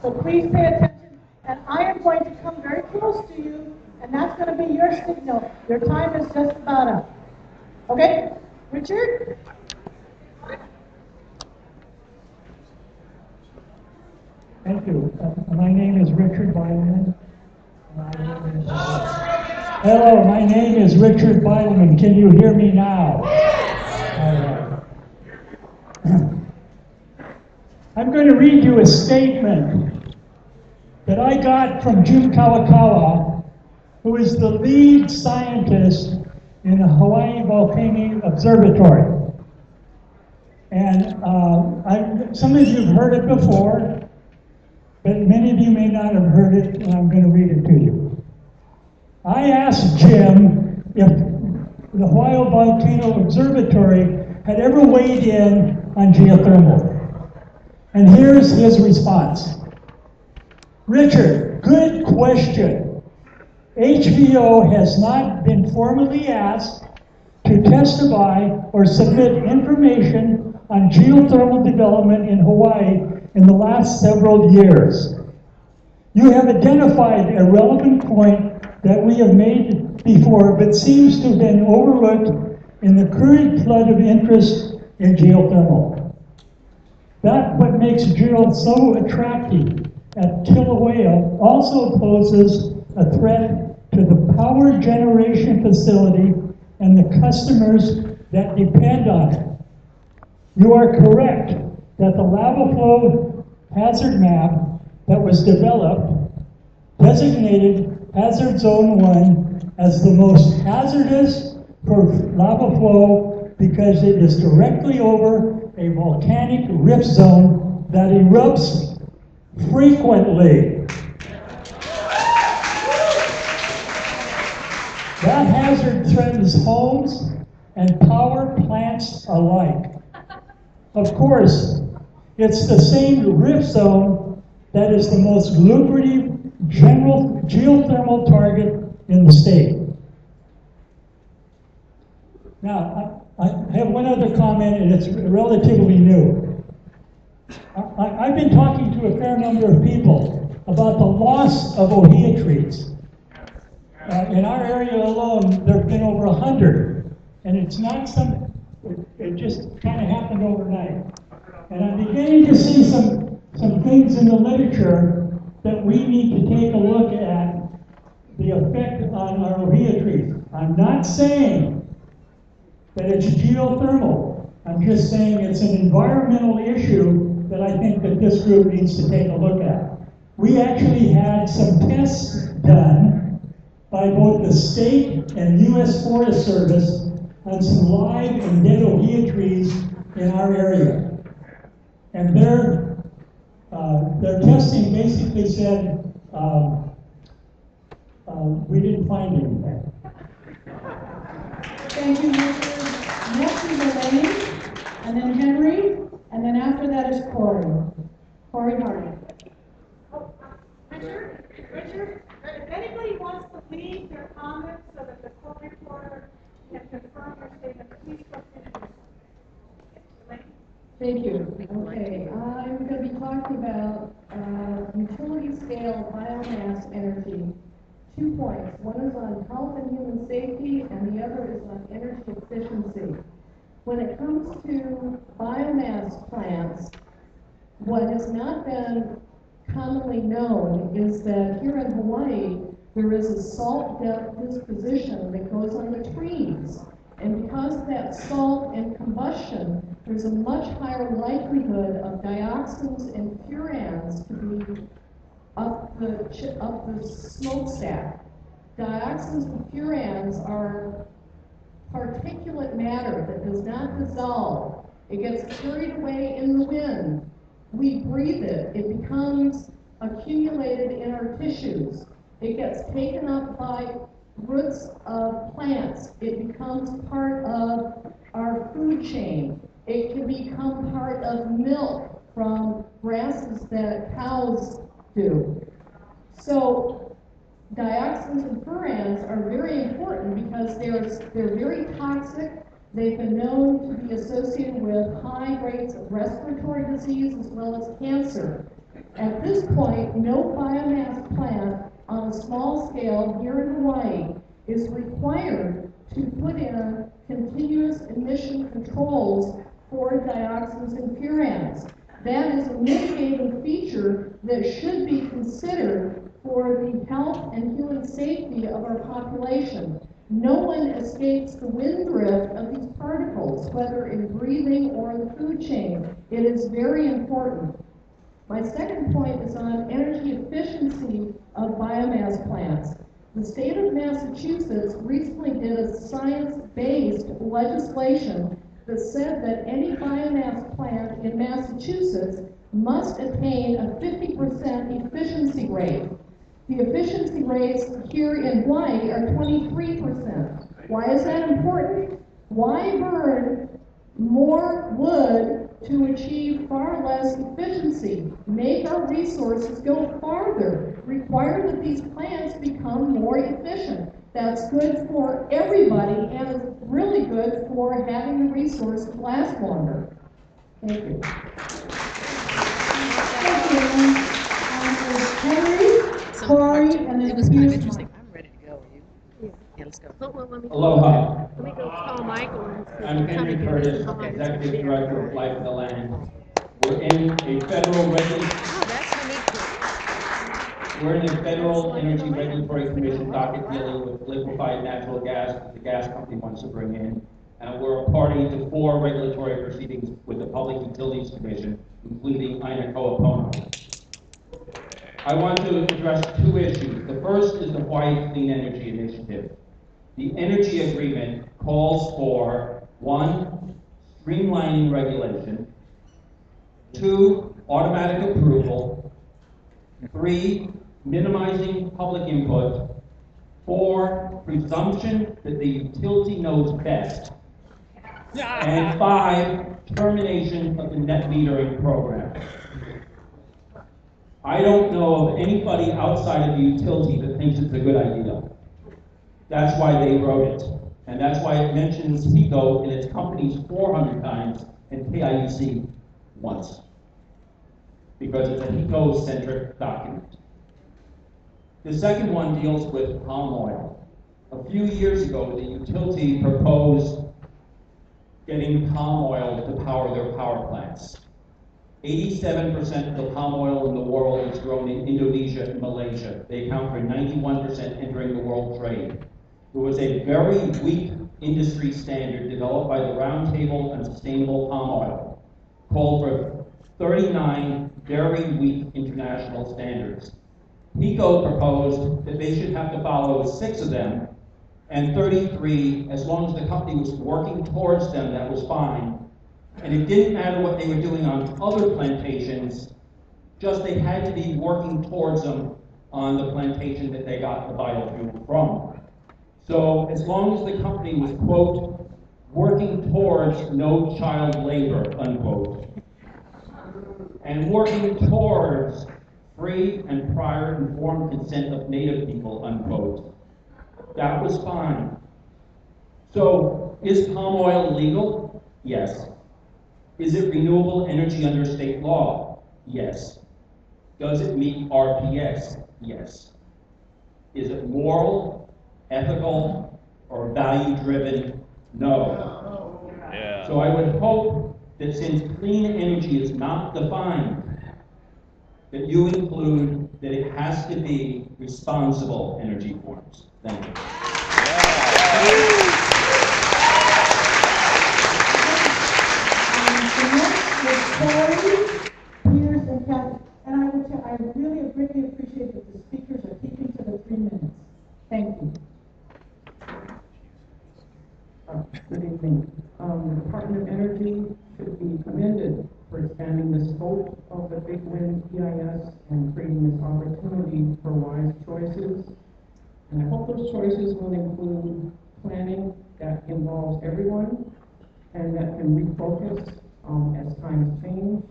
So please pay attention, and I am going to come very close to you, and that's going to be your signal. Your time is just about up. Okay? Richard? Thank you. My name is Richard Bileman. Hello, my name is Richard Bileman. Can you hear me now? I'm going to read you a statement that I got from Jim Kawakawa, who is the lead scientist in the Hawaii Volcanic Observatory. And some of you have heard it before, but many of you may not have heard it, and I'm going to read it to you. I asked Jim if the Hawaii Volcano Observatory had ever weighed in on geothermal. And here's his response. Richard, good question. HVO has not been formally asked to testify or submit information on geothermal development in Hawaii in the last several years. You have identified a relevant point that we have made before, but seems to have been overlooked in the current flood of interest in geothermal. That's what makes geo so attractive at Kilauea also poses a threat to the power generation facility and the customers that depend on it. You are correct that the lava flow hazard map that was developed designated Hazard Zone 1 as the most hazardous for lava flow because it is directly over a volcanic rift zone that erupts frequently. That hazard threatens homes and power plants alike. Of course, it's the same rift zone that is the most lucrative general geothermal target in the state. Now, I have one other comment, and it's relatively new. I've been talking to a fair number of people about the loss of ohia trees. In our area alone, there have been over 100, and it's not it just kind of happened overnight. And I'm beginning to see some things in the literature that we need to take a look at the effect on our ohia trees. I'm not saying that it's geothermal. I'm just saying it's an environmental issue that I think that this group needs to take a look at. We actually had some tests done by both the state and U.S. Forest Service on some live and dead ohia trees in our area. And their testing basically said we didn't find anything. Thank you, Richard. Next is Elaine, and then Henry, and then after that is Corey. Corey Harding. Richard, if anybody wants to leave their comments so that the court reporter can confirm their statement, please come in. Thank you. Okay, I'm going to be talking about utility scale biomass energy. 2 points. One is on health and human safety, and the other is on energy efficiency. When it comes to biomass plants, what has not been commonly known is that here in Hawaii, there is a salt disposition that goes on the trees. And because of that salt and combustion, there's a much higher likelihood of dioxins and furans to be up the smokestack. Dioxins and furans are particulate matter that does not dissolve. It gets carried away in the wind. We breathe it. It becomes accumulated in our tissues. It gets taken up by roots of plants. It becomes part of our food chain. It can become part of milk from grasses that cows do. So dioxins and furans are very important because they're very toxic. They've been known to be associated with high rates of respiratory disease as well as cancer. At this point, no biomass plant on a small scale here in Hawaii is required to put in continuous emission controls for dioxins and furans. That is a mitigating feature that should be considered for the health and human safety of our population. No one escapes the wind drift of these particles, whether in breathing or in the food chain. It is very important. My second point is on energy efficiency of biomass plants. The state of Massachusetts recently did a science-based legislation that said that any biomass plant in Massachusetts must attain a 50% efficiency rate. The efficiency rates here in Hawaii are 23%. Why is that important? Why burn more wood to achieve far less efficiency? Make our resources go farther. Require that these plants become more efficient. That's good for everybody, and it's really good for having the resources last longer. Thank you. Henry, Corey, and then it was kind of Pierce. interesting. I'm ready to go. You? Yeah, let's go. Well, let me Aloha. Let me go call Michael and see. I'm Henry Curtis, Executive Director of Life of the Land. We're in a federal Oh, that's unique. We're in a Federal Energy Regulatory Commission docket dealing with liquefied natural gas that the gas company wants to bring in. And we're a party to 4 regulatory proceedings with the Public Utilities Commission, including Aina Ko'apono. I want to address 2 issues. The first is the Hawaii Clean Energy Initiative. The energy agreement calls for 1, streamlining regulation, 2, automatic approval, 3, minimizing public input, 4, presumption that the utility knows best, and 5, termination of the net metering program. I don't know of anybody outside of the utility that thinks it's a good idea. That's why they wrote it. And that's why it mentions Hilo in its companies 400 times and PEIS once. Because it's a Hilo-centric document. The second one deals with palm oil. A few years ago, the utility proposed getting palm oil to power their power plants. 87% of the palm oil in the world is grown in Indonesia and Malaysia. They account for 91% entering the world trade. It was a very weak industry standard developed by the Roundtable on Sustainable Palm Oil, called for 39 very weak international standards. Hilo proposed that they should have to follow 6 of them, and 33, as long as the company was working towards them, that was fine. And it didn't matter what they were doing on other plantations, just they had to be working towards them on the plantation that they got the biofuel from. So as long as the company was, quote, working towards no child labor, unquote, and working towards free and prior informed consent of Native people, unquote, that was fine. So is palm oil legal? Yes. Is it renewable energy under state law? Yes. Does it meet RPS? Yes. Is it moral, ethical, or value-driven? No. Yeah. So I would hope that since clean energy is not defined, that you include that it has to be responsible energy forms. Thank you. Corey, Pierce, and Kathy. And I really greatly appreciate that the speakers are keeping to the 3 minutes. Thank you. Good evening. The Department of Energy should be commended for expanding the scope of the Big Wind PEIS and creating this opportunity for wise choices. And I hope those choices will include planning that involves everyone and that can refocus as times change,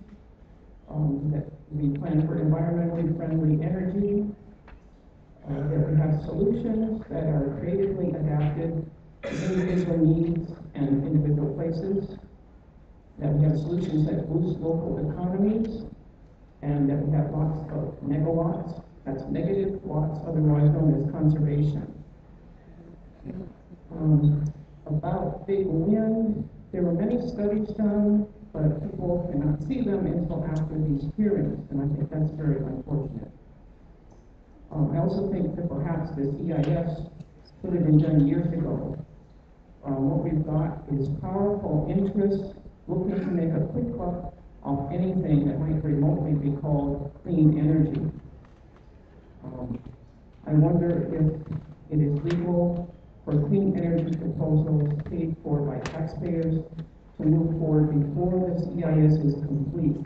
that we plan for environmentally friendly energy, that we have solutions that are creatively adapted to individual needs and individual places, that we have solutions that boost local economies, and that we have lots of megawatts, that's negative watts, otherwise known as conservation. About big wind, there were many studies done, but people cannot see them until after these hearings, and I think that's very unfortunate. I also think that perhaps this EIS should have been done years ago. What we've got is powerful interests looking to make a quick buck off anything that might remotely be called clean energy. I wonder if it is legal for clean energy proposals paid for by taxpayers to move forward before this EIS is complete.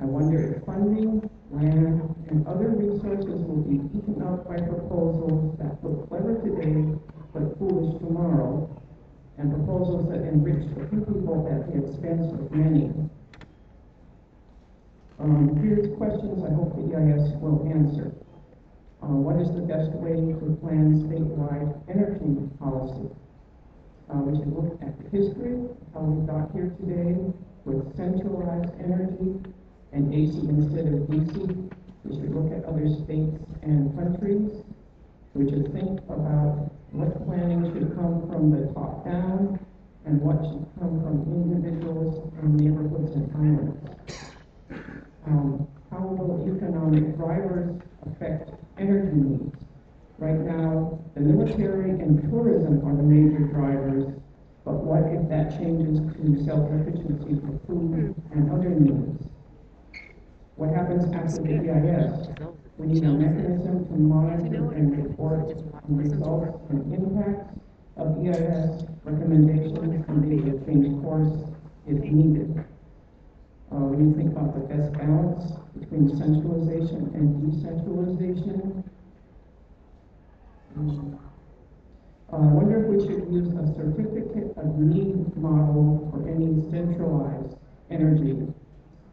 I wonder if funding, land, and other resources will be eaten up by proposals that look clever today but foolish tomorrow, and proposals that enrich a few people at the expense of many. Here's questions I hope the EIS will answer. What is the best way to plan statewide energy policy? We should look at the history, how we got here today with centralized energy and AC instead of DC. We should look at other states and countries. We should think about what planning should come from the top down and what should come from individuals and neighborhoods and islands. How will economic drivers affect energy needs? Right now, the military and tourism are the major drivers, but what if that changes to self-sufficiency for food and other needs? What happens after the EIS? We need a mechanism to monitor and report on results and impacts of EIS recommendations and be able to change course if needed. We need to think about the best balance between centralization and decentralization. I wonder if we should use a certificate of need model for any centralized energy.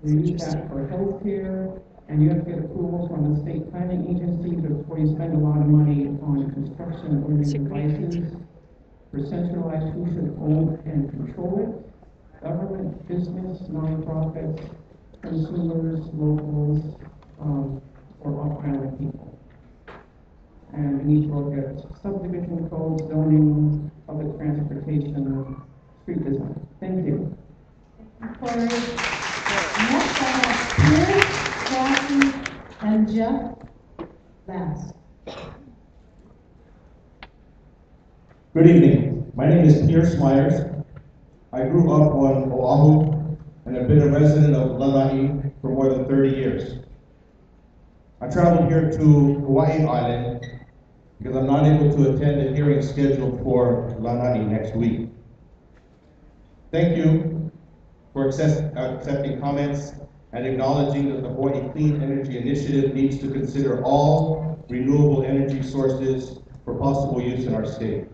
We use that for healthcare, and you have to get approval from the state planning agency before you spend a lot of money on construction of new devices. For centralized, who should own and control it? Government, business, nonprofits, consumers, locals, or off-island people. And we need to look at subdivision codes, zoning, public transportation, street design. Thank you. Corey. Next, I have Pierce, Jackie, and Jeff last. Good evening. My name is Pierce Myers. I grew up on Oahu and have been a resident of Lanai for more than 30 years. I traveled here to Hawaii Island because I'm not able to attend a hearing scheduled for Lanai next week. Thank you for accepting comments and acknowledging that the Hawaii Clean Energy Initiative needs to consider all renewable energy sources for possible use in our state.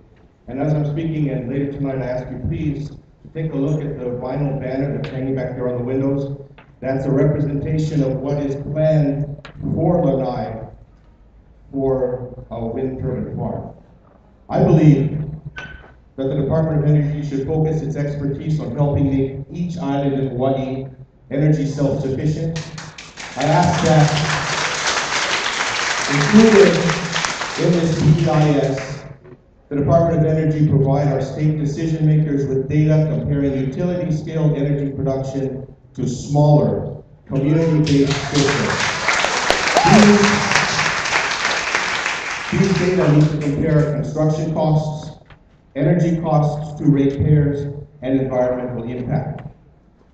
And as I'm speaking, and later tonight, I ask you please to take a look at the vinyl banner that's hanging back there on the windows. That's a representation of what is planned for Lanai for a wind turbine farm. I believe that the Department of Energy should focus its expertise on helping make each island in Hawaii energy self-sufficient. I ask that included in this PEIS, the Department of Energy provide our state decision makers with data comparing utility scale energy production to smaller community-based systems. These data need to compare construction costs, energy costs to ratepayers, and environmental impact.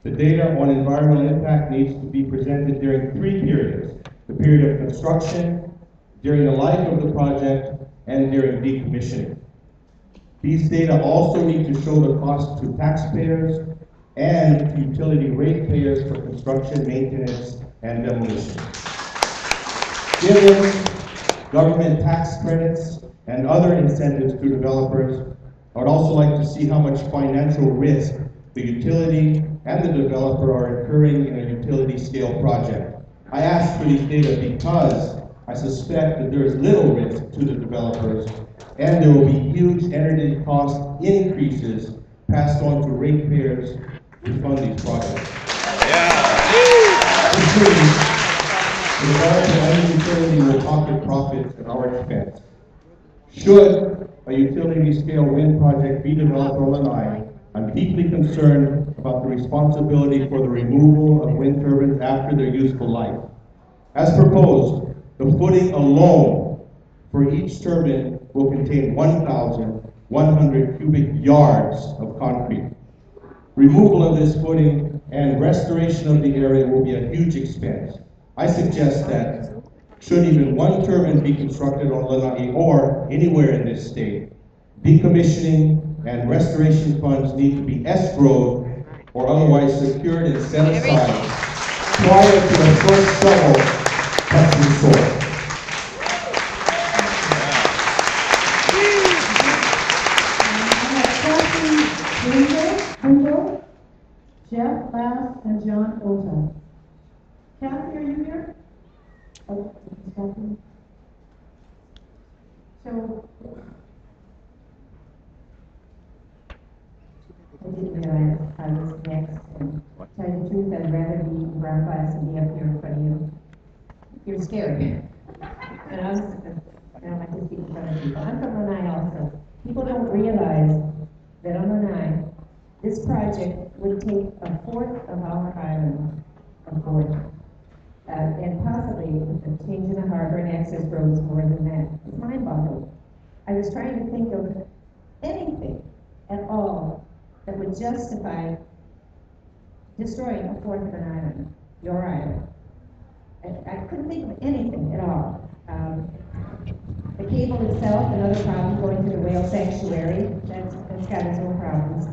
The data on environmental impact needs to be presented during 3 periods: the period of construction, during the life of the project, and during decommissioning. These data also need to show the cost to taxpayers and to utility ratepayers for construction, maintenance, and demolition. Given government tax credits and other incentives to developers, I would also like to see how much financial risk the utility and the developer are incurring in a utility scale project. I ask for these data because I suspect that there is little risk to the developers, and there will be huge energy cost increases passed on to ratepayers to fund these projects. This means the developer and utility will pocket profits at our expense. Should a utility-scale wind project be developed on Lanai, I'm deeply concerned about the responsibility for the removal of wind turbines after their useful life. As proposed, the footing alone for each turbine will contain 1,100 cubic yards of concrete. Removal of this footing and restoration of the area will be a huge expense. I suggest that should even one turbine be constructed on Lanai or anywhere in this state, decommissioning and restoration funds need to be escrowed or otherwise secured and set aside prior to the first shovel touching soil. Jeff Bass and John Ota. Kathy, are you here? Oh, Kathy. So, I didn't realize I was next, and to tell you the truth, I'd rather be in brown class and be up here in front of you. You're scary. And I don't like to speak in front of people. I'm from Lanai also. People don't realize that on Lanai, this project would take a fourth of our island, a fourth. And possibly with the change in the harbor and access roads more than that. It's mind-boggling. I was trying to think of anything at all that would justify destroying a fourth of an island, your island. I couldn't think of anything at all. The cable itself, another problem, going to the whale sanctuary, that's got its own problems.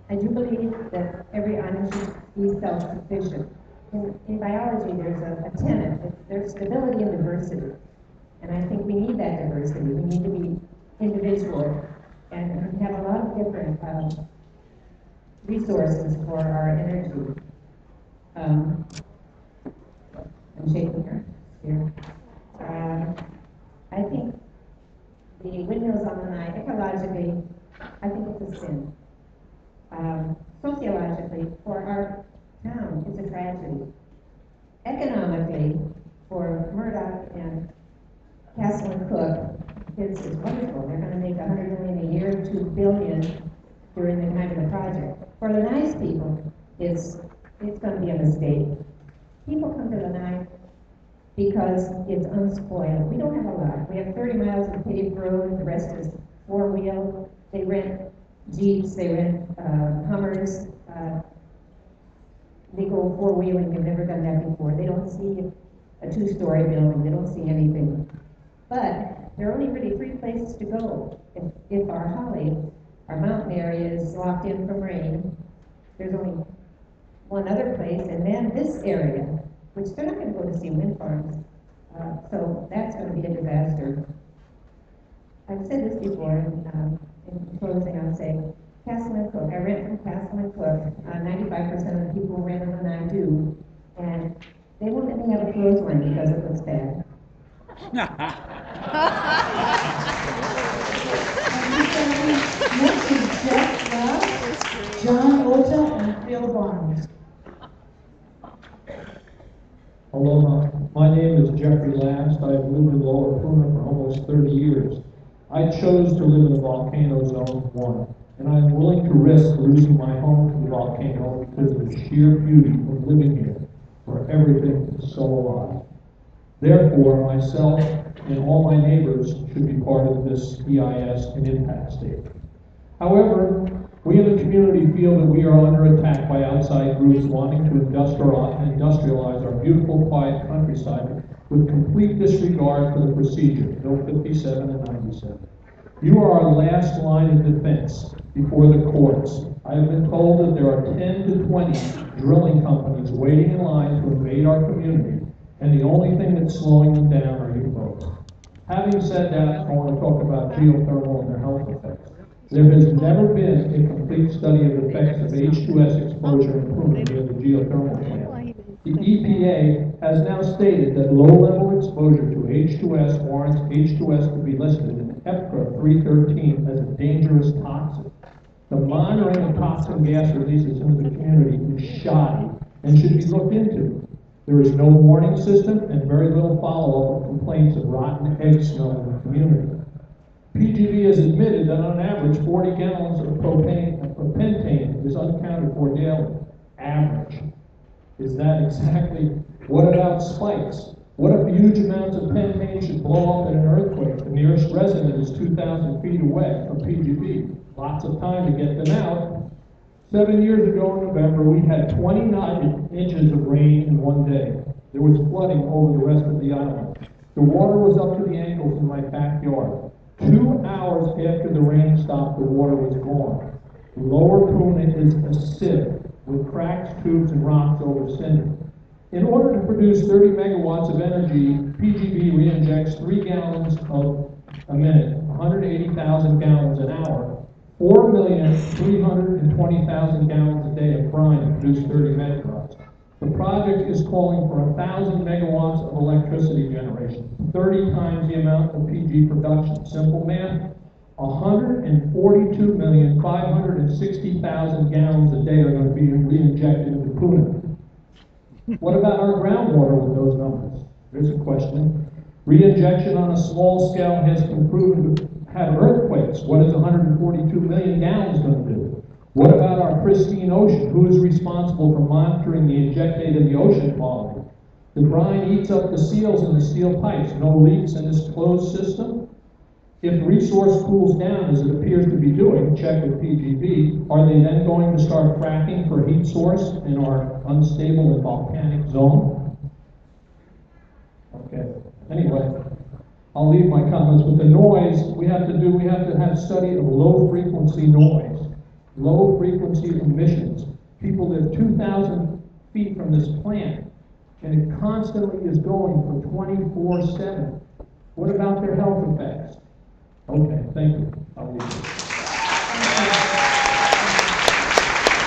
I do believe that every island should be self-sufficient. In biology, there's a tenet, there's stability and diversity. And I think we need that diversity. We need to be individual and have a lot of different resources for our energy. I'm shaking her here. I think the windmills on the night, ecologically, I think it's a sin. Sociologically, for our town, it's a tragedy. Economically, for Murdoch and Castle and Cook, it's wonderful. They're going to make $100 million a year, $2 billion during the time of the project. For the nice people, it's going to be a mistake. People come to Lanai because it's unspoiled. We don't have a lot. We have 30 miles of paved road. The rest is four-wheel. They rent Jeeps. They rent Hummers. They go four-wheeling. They've never done that before. They don't see a two-story building. They don't see anything. But there are only really three places to go. If our Holly, our mountain area, is locked in from rain, there's only one other place, and then this area, which they're not going to go to see wind farms. So that's going to be a disaster. I've said this before, in closing, I'll say, Castle and Cook. I rent from Castle and Cook. 95% of the people who rent them and I do, and they won't let me have a clothesline because it looks bad. Next is Jeff Bass, John Ota, and Phil Barnes. Aloha. My name is Jeffrey Last. I've lived in Lower Puna for almost 30 years. I chose to live in the volcano zone 1, and I'm willing to risk losing my home to the volcano because of the sheer beauty of living here, where everything is so alive. Therefore, myself and all my neighbors should be part of this EIS and impact statement. However, we in the community feel that we are under attack by outside groups wanting to industrialize our beautiful, quiet countryside with complete disregard for the procedure, Bill 57 and 97. You are our last line of defense before the courts. I have been told that there are 10 to 20 drilling companies waiting in line to invade our community, and the only thing that's slowing them down are you folks. Having said that, I want to talk about geothermal and their health effects. There has never been a complete study of the effects of H2S exposure in Puna near the geothermal plant. The EPA has now stated that low-level exposure to H2S warrants H2S to be listed in EPCA 313 as a dangerous toxic. The monitoring of toxic gas releases into the community is shoddy and should be looked into. There is no warning system and very little follow-up of complaints of rotten egg smell in the community. PG&E has admitted that on average 40 gallons of pentane is unaccounted for daily. Average. Is that exactly? What about spikes? What if huge amounts of pentane should blow up in an earthquake? The nearest resident is 2,000 feet away from PG&E. Lots of time to get them out. 7 years ago in November, we had 29 inches of rain in one day. There was flooding over the rest of the island. The water was up to the ankles in my backyard. 2 hours after the rain stopped, the water was gone. Lower Puna is a sieve with cracks, tubes, and rocks over cinder. In order to produce 30 megawatts of energy, PG&E reinjects 3 gallons a minute, 180,000 gallons an hour, 4,320,000 gallons a day of brine to produce 30 megawatts. The project is calling for 1,000 megawatts of electricity generation, 30 times the amount of PG production. Simple math, 142,560,000 gallons a day are going to be re-injected into Puna. What about our groundwater with those numbers? Here's a question. Re-injection on a small scale has been proven to have earthquakes. What is 142 million gallons going to do? What about our pristine ocean? Who is responsible for monitoring the injectate in the ocean quality? The brine eats up the seals in the steel pipes. No leaks in this closed system? If the resource cools down, as it appears to be doing, check with PG&E, are they then going to start fracking for heat source in our unstable and volcanic zone? Okay. Anyway, I'll leave my comments with the noise. We have to have study of low frequency noise, low frequency emissions. People live 2,000 feet from this plant, and it constantly is going for 24/7. What about their health effects? Okay, thank you. I'll leave it.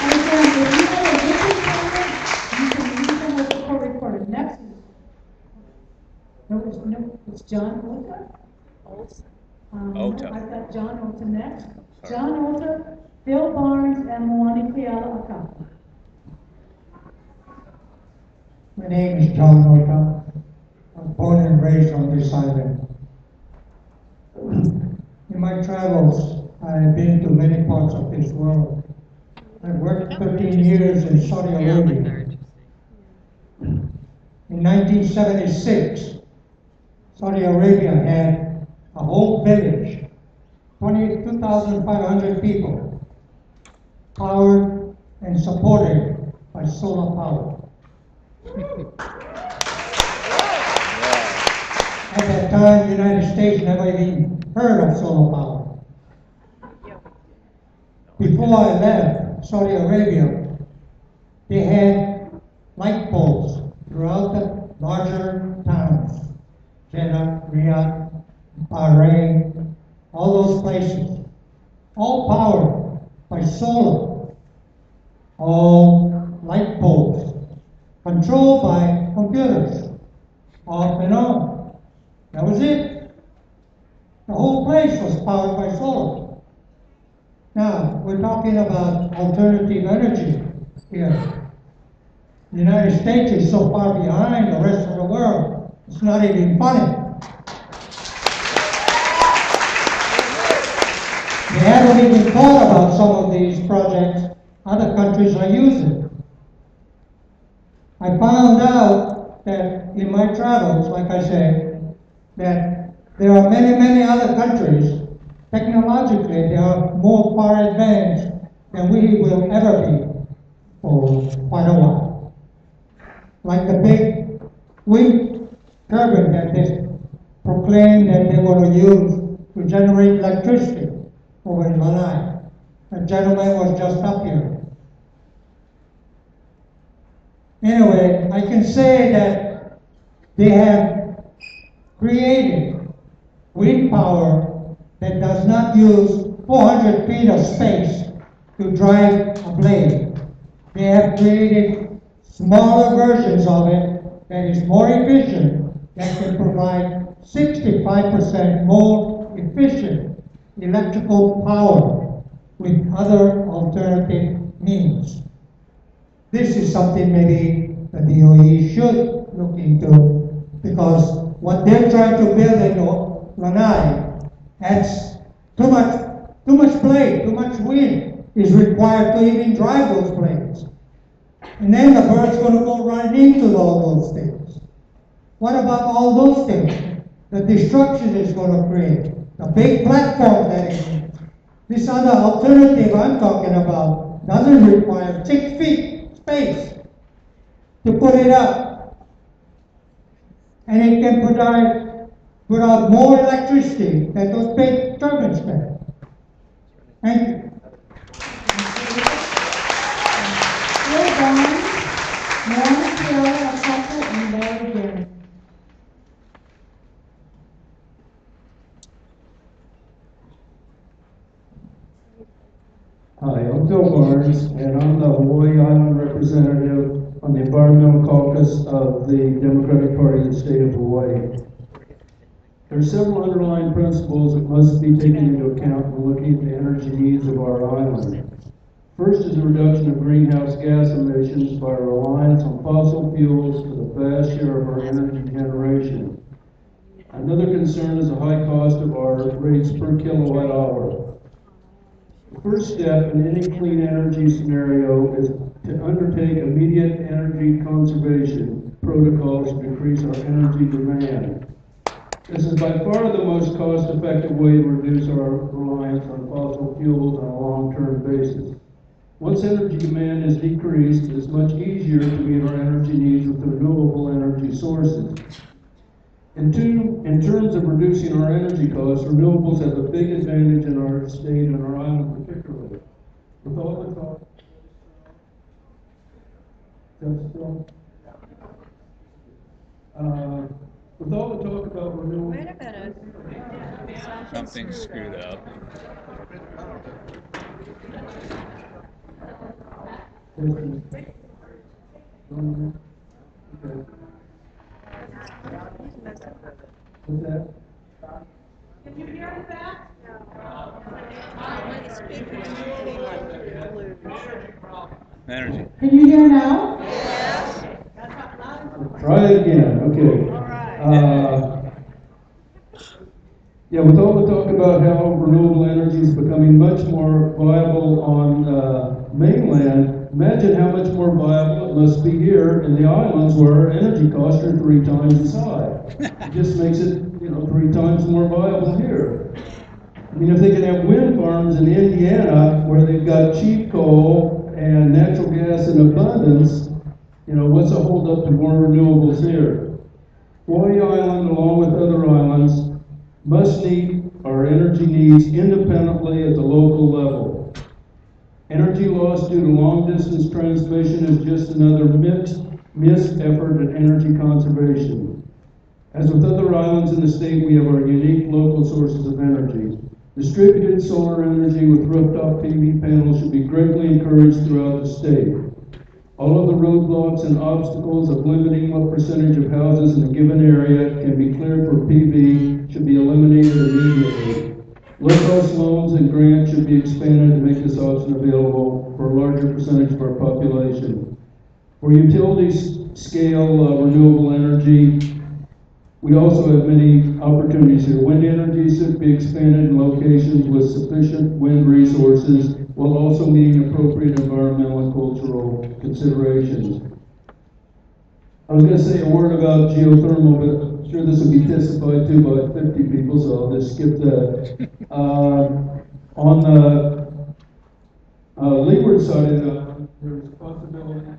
And again, if you have a written comment, you can use them as a co-recorder. Next is, no, it's John Ota. Ota. I've got John Ota next. John Ota, Phil Barnes, and Moani Fiala Aka. My name is John Ota. I'm born and raised on this island. In my travels, I've been to many parts of this world. I worked 13 years in Saudi Arabia. In 1976, Saudi Arabia had a whole village, 22,500 people, powered and supported by solar power. At that time, the United States never even heard of solar power. Before I left Saudi Arabia, they had light poles throughout the larger towns, Jeddah, Riyadh, Bahrain, all those places, all powered by solar, all light poles, controlled by computers, off and on. That was it. The whole place was powered by solar. Now, we're talking about alternative energy here. The United States is so far behind the rest of the world, it's not even funny. They haven't even thought about some of these projects other countries are using. I found out that in my travels, like I said, that there are many, many other countries, technologically, they are more far advanced than we will ever be for quite a while. Like the big wind turbine that they proclaimed that they're going to use to generate electricity over in Lanai. A gentleman was just up here. Anyway, I can say that they have created wind power that does not use 400 feet of space to drive a blade. They have created smaller versions of it that is more efficient, that can provide 65% more efficient electrical power. with other alternative means. This is something maybe the DOE should look into, because what they're trying to build in Lanai adds too much blade, too much wind is required to even drive those blades. And then the bird's going to go running into all those things. What about all those things? The destruction is going to create. The big platform that is in. This other alternative I'm talking about doesn't require 6 feet space to put it up. And it can put out more electricity than those big turbines can. Thank you. We're done. One, two, a couple, and there again. Hi, I'm Phil Barnes, and I'm the Hawaii Island representative on the Environmental Caucus of the Democratic Party of the State of Hawaii. There are several underlying principles that must be taken into account when looking at the energy needs of our island. First is the reduction of greenhouse gas emissions by our reliance on fossil fuels for the vast share of our energy generation. Another concern is the high cost of our rates per kilowatt hour. The first step in any clean energy scenario is to undertake immediate energy conservation protocols to decrease our energy demand. This is by far the most cost-effective way to reduce our reliance on fossil fuels on a long-term basis. Once energy demand is decreased, it is much easier to meet our energy needs with renewable energy sources. In terms of reducing our energy costs, renewables have a big advantage in our state and our island particularly. With all the talk, with all the talk about renewables. Wait a minute. Something screwed up. Okay. What's that? Can you hear me back? Energy. Can you hear now? Try it again. Okay. Yeah, with all the talk about how renewable energy is becoming much more viable on mainland, imagine how much more viable it must be here in the islands where our energy costs are 3 times as high. It just makes it, 3 times more viable here. I mean, if they can have wind farms in Indiana where they've got cheap coal and natural gas in abundance, what's a holdup to more renewables here? Hawaii Island, along with other islands, must meet our energy needs independently at the local level. Energy loss due to long-distance transmission is just another missed effort at energy conservation. As with other islands in the state, we have our unique local sources of energy. Distributed solar energy with rooftop PV panels should be greatly encouraged throughout the state. All of the roadblocks and obstacles of limiting what percentage of houses in a given area can be cleared for PV should be eliminated immediately. Low-cost loans and grants should be expanded to make this option available for a larger percentage of our population. For utility-scale renewable energy, we also have many opportunities here. Wind energy should be expanded in locations with sufficient wind resources while also meeting appropriate environmental and cultural considerations. I was going to say a word about geothermal, but I'm sure this will be testified to by 50 people, so I'll just skip that. On the leeward side of the island, there's a possibility.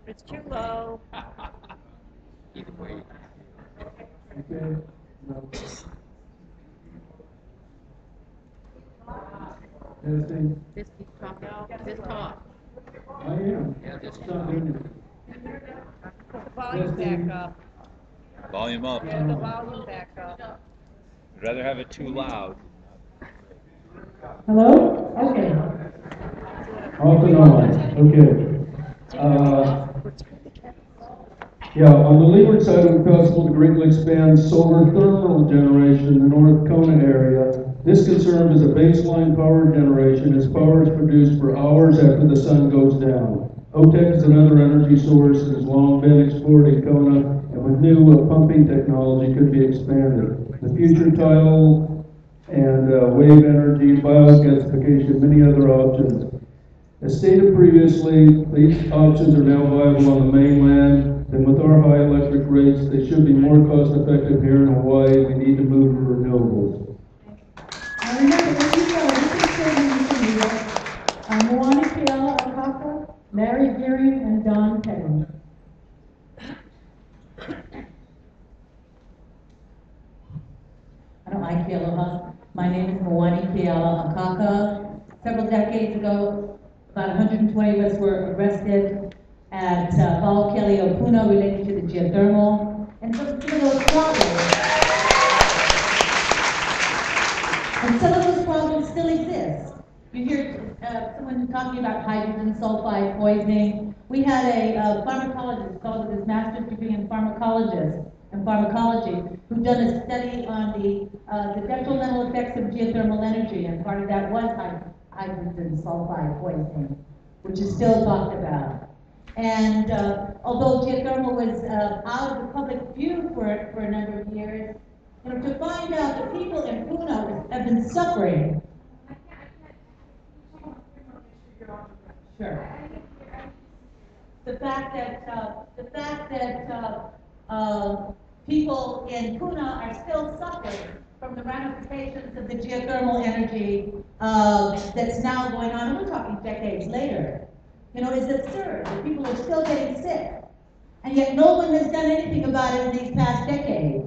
It's too low. Okay. No. Testing. Just keep talking. Just talk. I am. Yeah, It's not doing it. Put the volume back up. Volume up. Put the volume back up. I'd rather have it too loud. Hello? Okay. Off and on. Okay. Yeah, on the leeward side of the possible to greatly expand solar thermal generation in the North Kona area. This can serve as a baseline power generation as power is produced for hours after the sun goes down. OTEC is another energy source that has long been explored in Kona, and with new pumping technology could be expanded. The future tidal and wave energy, biogasification, many other options. As stated previously, these options are now viable on the mainland, and with our high electric rates, they should be more cost effective here in Hawaii. We need to move to renewables. And remember, when you go, you can say you can do Moana Keala Akaka, Larry Gearing, and Don Petty. Aloha. My name is Moani Keala Akaka. Several decades ago, about 120 of us were arrested at Waiakele Opuna related to the geothermal. And some of those problems, still exist. You hear someone talking about hydrogen sulfide poisoning. We had a pharmacologist called with his master's degree in pharmacology who'd done a study on the detrimental effects of geothermal energy, and part of that was hydrogen sulfide poisoning, which is still talked about. And although geothermal was out of the public view for a number of years, to find out that people in Puna have been suffering. Sure. The fact that people in Puna are still suffering from the ramifications of the geothermal energy that's now going on, and we're talking decades later, is absurd that people are still getting sick, and yet no one has done anything about it in these past decades.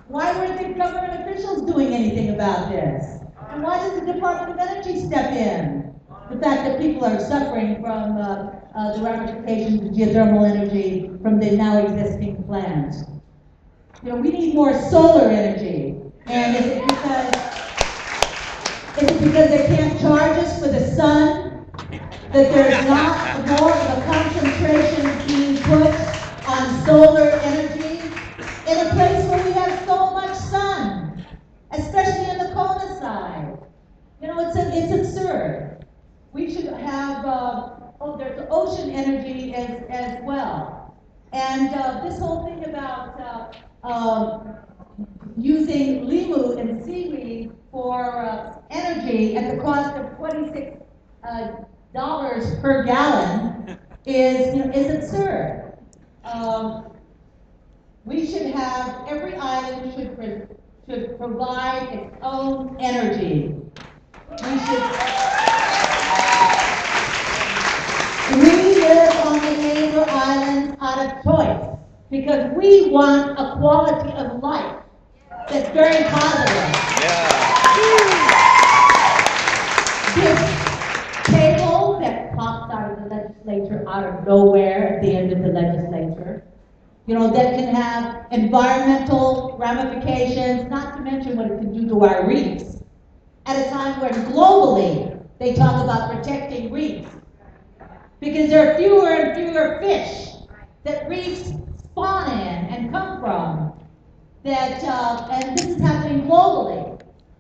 Why weren't the government officials doing anything about this? And why does the Department of Energy step in? The fact that people are suffering from the ramifications of geothermal energy from the now existing plants. We need more solar energy. And is it because they can't charge us for the sun that there's not more of a concentration being put on solar energy in a place where we have so much sun, especially in the Kona side? It's absurd. We should have, there's ocean energy as well. And this whole thing about using limu and seaweed for energy at the cost of $26 per gallon is absurd. We should have, every island should provide its own energy. We live on the neighbor islands out of choice because we want a quality of life that's very positive. This table that pops out of the legislature out of nowhere at the end of the legislature, that can have environmental ramifications, not to mention what it can do to our reefs, at a time when globally they talk about protecting reefs. Because there are fewer and fewer fish that reefs spawn in and come from. And this is happening globally.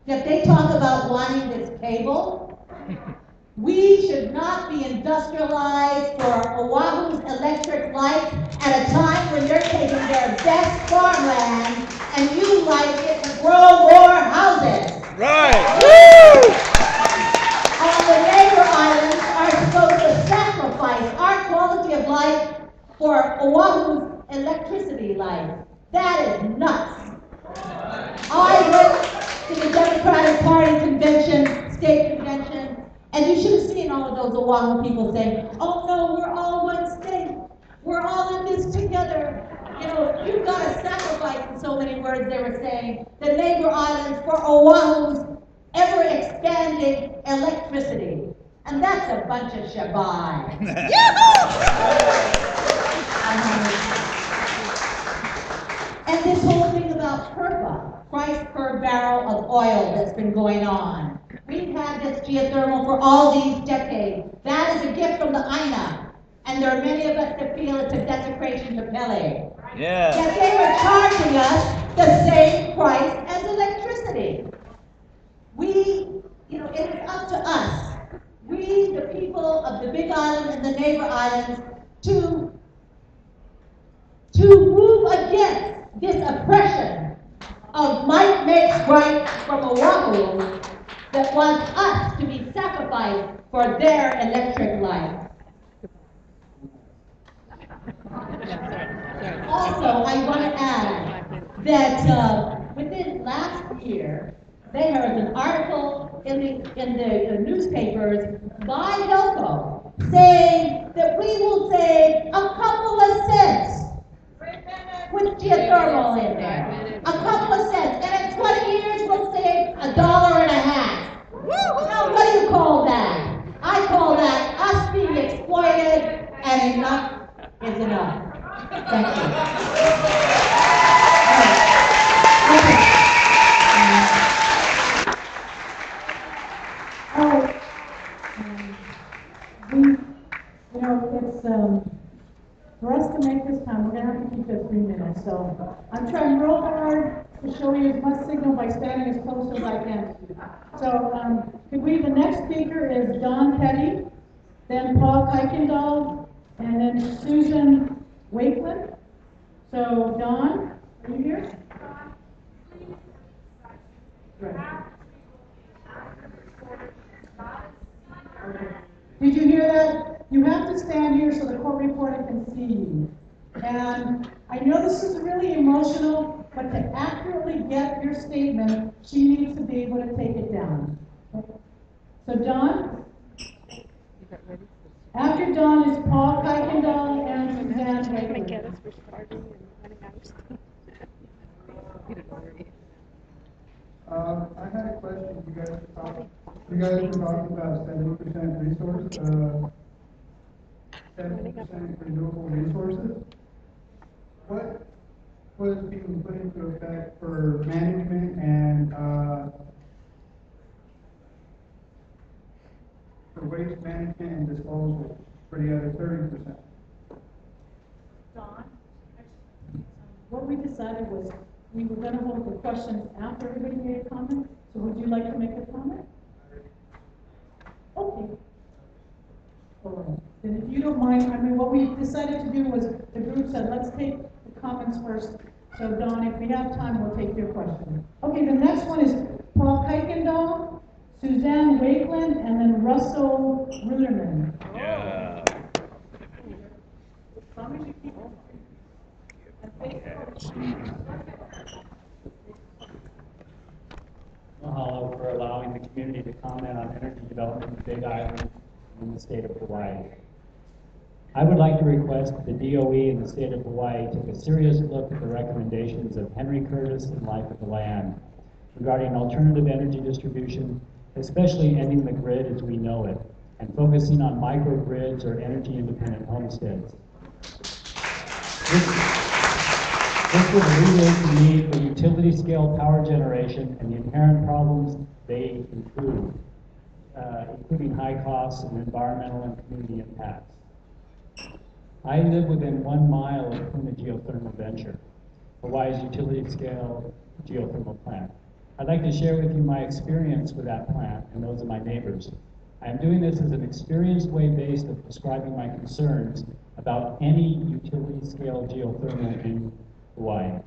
If they talk about wanting this cable, we should not be industrialized for Oahu's electric light at a time when they're taking their best farmland and utilize it to grow more houses. Right. Woo! The neighbor islands are supposed to sacrifice our quality of life for Oahu's electricity life. That is nuts. I went to the Democratic Party convention, state convention, and you should have seen all of those Oahu people saying, oh no, we're all one state. We're all in this together. You've got to sacrifice, in so many words they were saying, the neighbor islands for Oahu's ever-expanding electricity. And that's a bunch of shabai. And this whole thing about PERPA, price per barrel of oil that's been going on. We've had this geothermal for all these decades. That is a gift from the INA. And and there are many of us that feel it's a desecration to Pele. Yeah. That they were charging us the same price as electricity. It is up to us, we, the people of the Big Island and the neighbor islands, to move against this oppression of might makes right from Oahu that wants us to be sacrificed for their electric life. Also, I want to add that within last year, there was an article in the newspapers by Hilco saying that we will save a couple of cents with geothermal in there. A couple of cents. And in 20 years, we'll save $1.50. Now, what do you call that? I call that us being exploited, and enough is enough. Thank you. It's for us to make this time, we're going to have to keep it 3 minutes. So I'm trying real hard to show you as much signal by standing as close as I can. So the next speaker is Don Petty, then Paul Kuykendall, and then Susan Wakeland. So Don, are you here? Right. Okay. Did you hear that? You have to stand here so the court reporter can see you. And I know this is really emotional, but to accurately get your statement, she needs to be able to take it down. So Don? After Don is Paul Kuykendall and Suzanne Wakeland. I had a question. You guys were talking about 70% resource, 70% renewable resources. What was being put into effect for management and for waste management and disposal for the other 30%? Don, what we decided was we were going to hold the questions after everybody made a comment. So would you like to make a comment? Okay. All right. Then if you don't mind, what we decided to do was the group said, let's take the comments first. So Don, if we have time, we'll take your question. Okay, the next one is Paul Kuykendall, Suzanne Wakeland, and then Russell Ruderman. Yeah. Mahalo for allowing the community to comment on energy development in the Big Island in the state of Hawaii. I would like to request that the DOE in the state of Hawaii take a serious look at the recommendations of Henry Curtis and Life of the Land regarding alternative energy distribution, especially ending the grid as we know it, and focusing on microgrids or energy-independent homesteads. This would alleviate the need for utility-scale power generation and the inherent problems they include, including high costs and environmental and community impacts. I live within 1 mile of Puna Geothermal Venture, Hawaii's utility-scale geothermal plant. I'd like to share with you my experience with that plant and those of my neighbors. I am doing this as an experienced way based of describing my concerns about any utility-scale geothermal in Hawaii.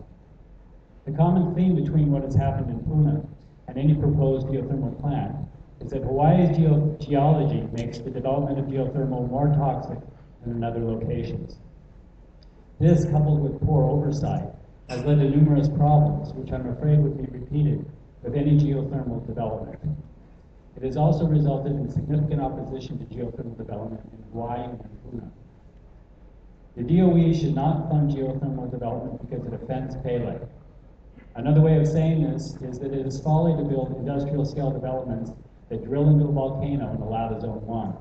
The common theme between what has happened in Puna and any proposed geothermal plant is that Hawaii's geology makes the development of geothermal more toxic than in other locations. This, coupled with poor oversight, has led to numerous problems, which I'm afraid would be repeated with any geothermal development. It has also resulted in significant opposition to geothermal development in Hawaii and Puna. The DOE should not fund geothermal development because it offends Pele. Another way of saying this is that it is folly to build industrial-scale developments that drill into a volcano and allow the Zone 1.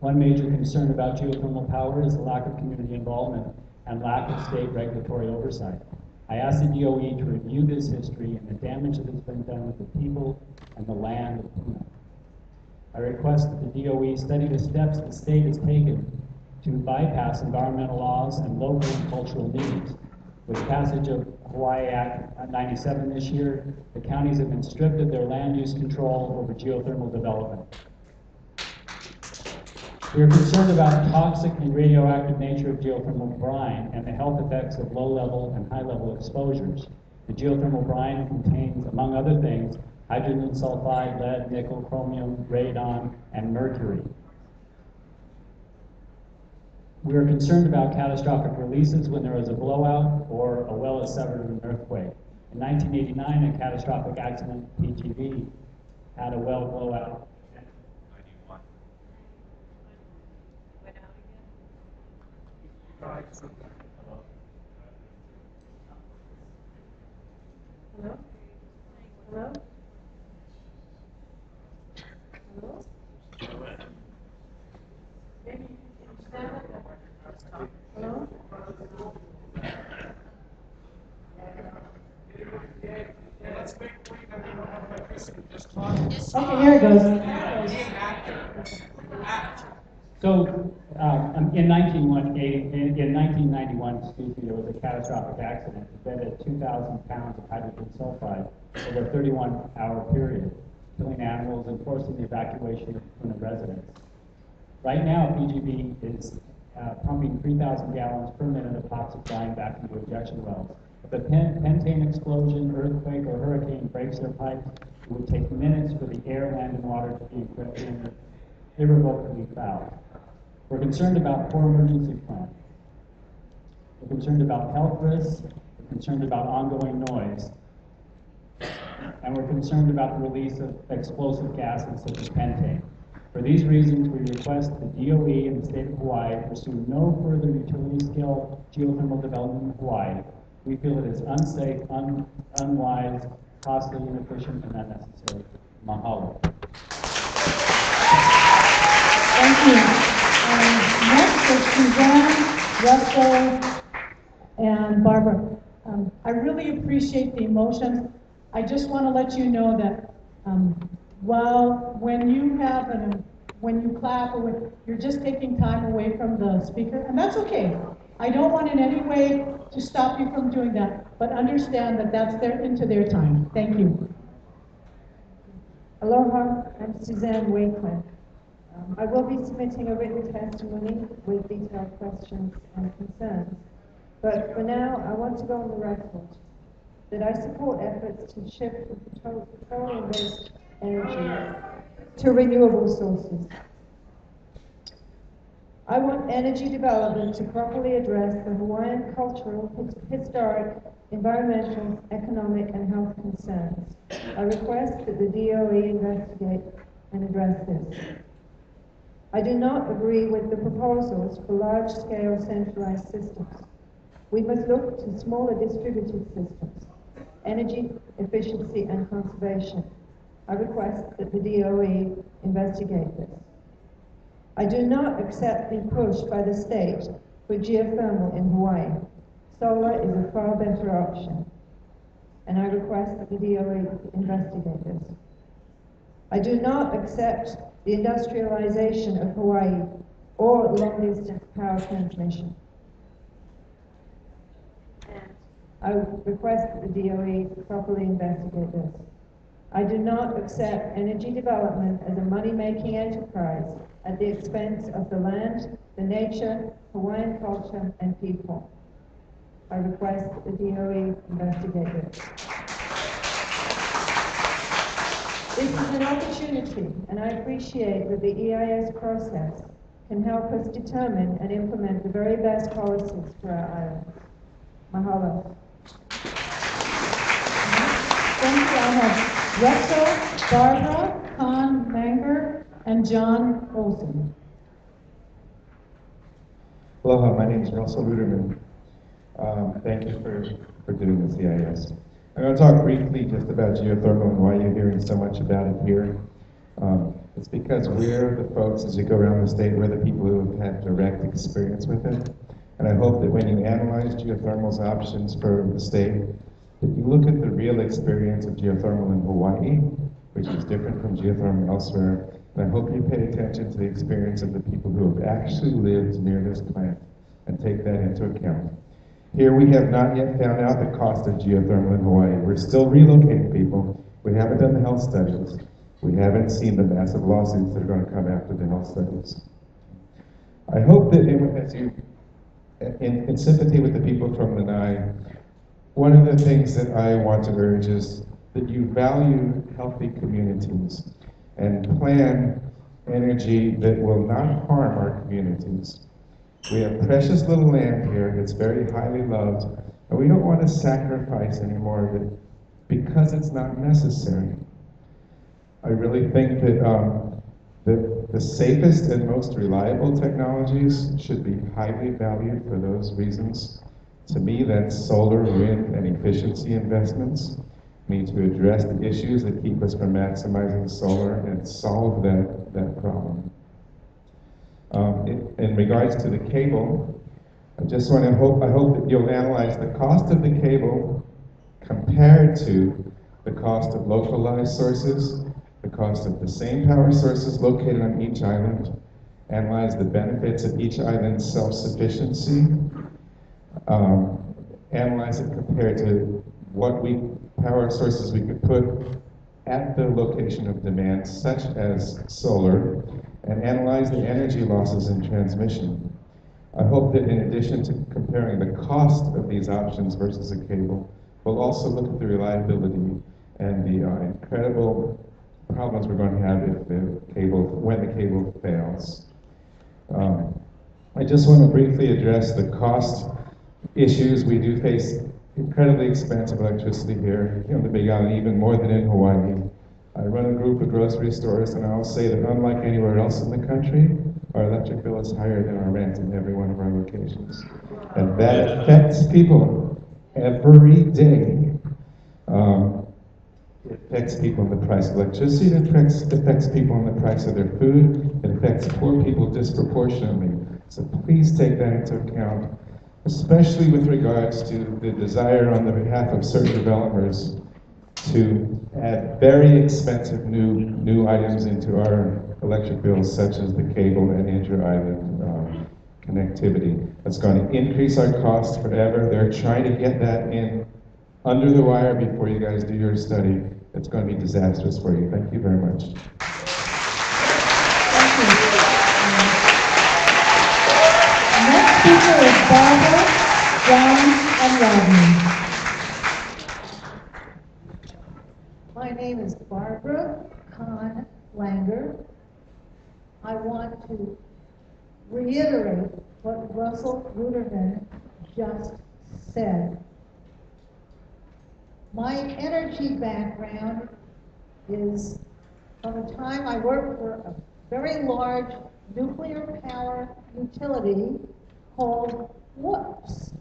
One major concern about geothermal power is the lack of community involvement and lack of state regulatory oversight. I ask the DOE to review this history and the damage that has been done with the people and the land of Puna. I request that the DOE study the steps the state has taken to bypass environmental laws and local and cultural needs. With the passage of Hawaii Act 97 this year, the counties have been stripped of their land use control over geothermal development. We are concerned about toxic and radioactive nature of geothermal brine and the health effects of low-level and high-level exposures. The geothermal brine contains, among other things, hydrogen sulfide, lead, nickel, chromium, radon, and mercury. We are concerned about catastrophic releases when there is a blowout or a well is severed in an earthquake. In 1989, a catastrophic accident, PGV, had a well blowout. Hello? Hello? Hello? Maybe you can stand up. Hello? Okay, here it goes. So, in 1991, there was a catastrophic accident that had 2,000 pounds of hydrogen sulfide over a 31-hour period, killing animals and forcing the evacuation from the residents. Right now, PGB is pumping 3,000 gallons per minute of toxic brine back into injection wells. If a pentane explosion, earthquake, or hurricane breaks their pipes, it would take minutes for the air, land, and water to be irrevocably fouled. We're concerned about poor emergency planning. We're concerned about health risks. We're concerned about ongoing noise. And we're concerned about the release of explosive gases such as pentane. For these reasons, we request the DOE and the state of Hawaii pursue no further utility-scale geothermal development in Hawaii. We feel it is unsafe, unwise, costly, inefficient, and unnecessary. Mahalo. Thank you. Next is Suzanne, Russell, and Barbara. I really appreciate the emotions. I just want to let you know that when you clap, or you're just taking time away from the speaker, and that's okay. I don't want in any way to stop you from doing that, but understand that that's into their time. Thank you. Aloha, I'm Suzanne Wakeman. I will be submitting a written testimony with detailed questions and concerns. But for now, I want to go on the record that I support efforts to shift from petroleum-based energy to renewable sources. I want energy development to properly address the Hawaiian cultural, historic, environmental, economic, and health concerns. I request that the DOE investigate and address this. I do not agree with the proposals for large-scale centralized systems. We must look to smaller distributed systems, energy efficiency and conservation. I request that the DOE investigate this. I do not accept the push by the state for geothermal in Hawaii. Solar is a far better option, and I request that the DOE investigate this. I do not accept the industrialization of Hawaii or long-distance power transmission. I request that the DOE properly investigate this. I do not accept energy development as a money-making enterprise at the expense of the land, the nature, Hawaiian culture, and people. I request that the DOE investigate this. This is an opportunity, and I appreciate that the EIS process can help us determine and implement the very best policies for our islands. Mahalo. Thank you. I have Russell, Barbara, Con Manger, and John Olson. Aloha, my name is Russell Ruderman. Thank you for doing this EIS. I'm going to talk briefly just about geothermal and why you're hearing so much about it here. It's because we're the folks, as you go around the state, we're the people who have had direct experience with it. And I hope that when you analyze geothermal's options for the state, that you look at the real experience of geothermal in Hawaii, which is different from geothermal elsewhere, And I hope you pay attention to the experience of the people who have actually lived near this plant and take that into account. Here we have not yet found out the cost of geothermal in Hawaii. We're still relocating people. We haven't done the health studies. We haven't seen the massive lawsuits that are going to come after the health studies. I hope that as you, in sympathy with the people from Lanai, one of the things that I want to urge is that you value healthy communities and plan energy that will not harm our communities. We have precious little land here that's very highly loved, and we don't want to sacrifice any more of it because it's not necessary. I really think that the safest and most reliable technologies should be highly valued for those reasons. To me, that's solar, wind, and efficiency investments. We need to address the issues that keep us from maximizing solar and solve that problem. In regards to the cable, I hope that you'll analyze the cost of the cable compared to the cost of localized sources, the cost of the same power sources located on each island, analyze the benefits of each island's self-sufficiency, analyze it compared to what power sources we could put at the location of demand, such as solar, and analyze the energy losses in transmission. I hope that in addition to comparing the cost of these options versus a cable, we'll also look at the reliability and the incredible problems we're going to have when the cable fails. I just want to briefly address the cost issues. We do face incredibly expensive electricity here on the Big Island, even more than in Hawaii. I run a group of grocery stores, and I'll say that unlike anywhere else in the country, our electric bill is higher than our rent in every one of our locations. And that affects people every day. It affects people in the price of electricity, it affects people in the price of their food, it affects poor people disproportionately. So please take that into account, especially with regards to the desire on the behalf of certain developers to add very expensive new items into our electric bills, such as the cable and inter-island connectivity. That's going to increase our costs forever. They're trying to get that in under the wire before you guys do your study. It's going to be disastrous for you. Thank you very much. Next speaker is Barbara, John, and Rodney. My name is Barbara Kahn Langer. I want to reiterate what Russell Ruderman just said. My energy background is from the time I worked for a very large nuclear power utility called Whoops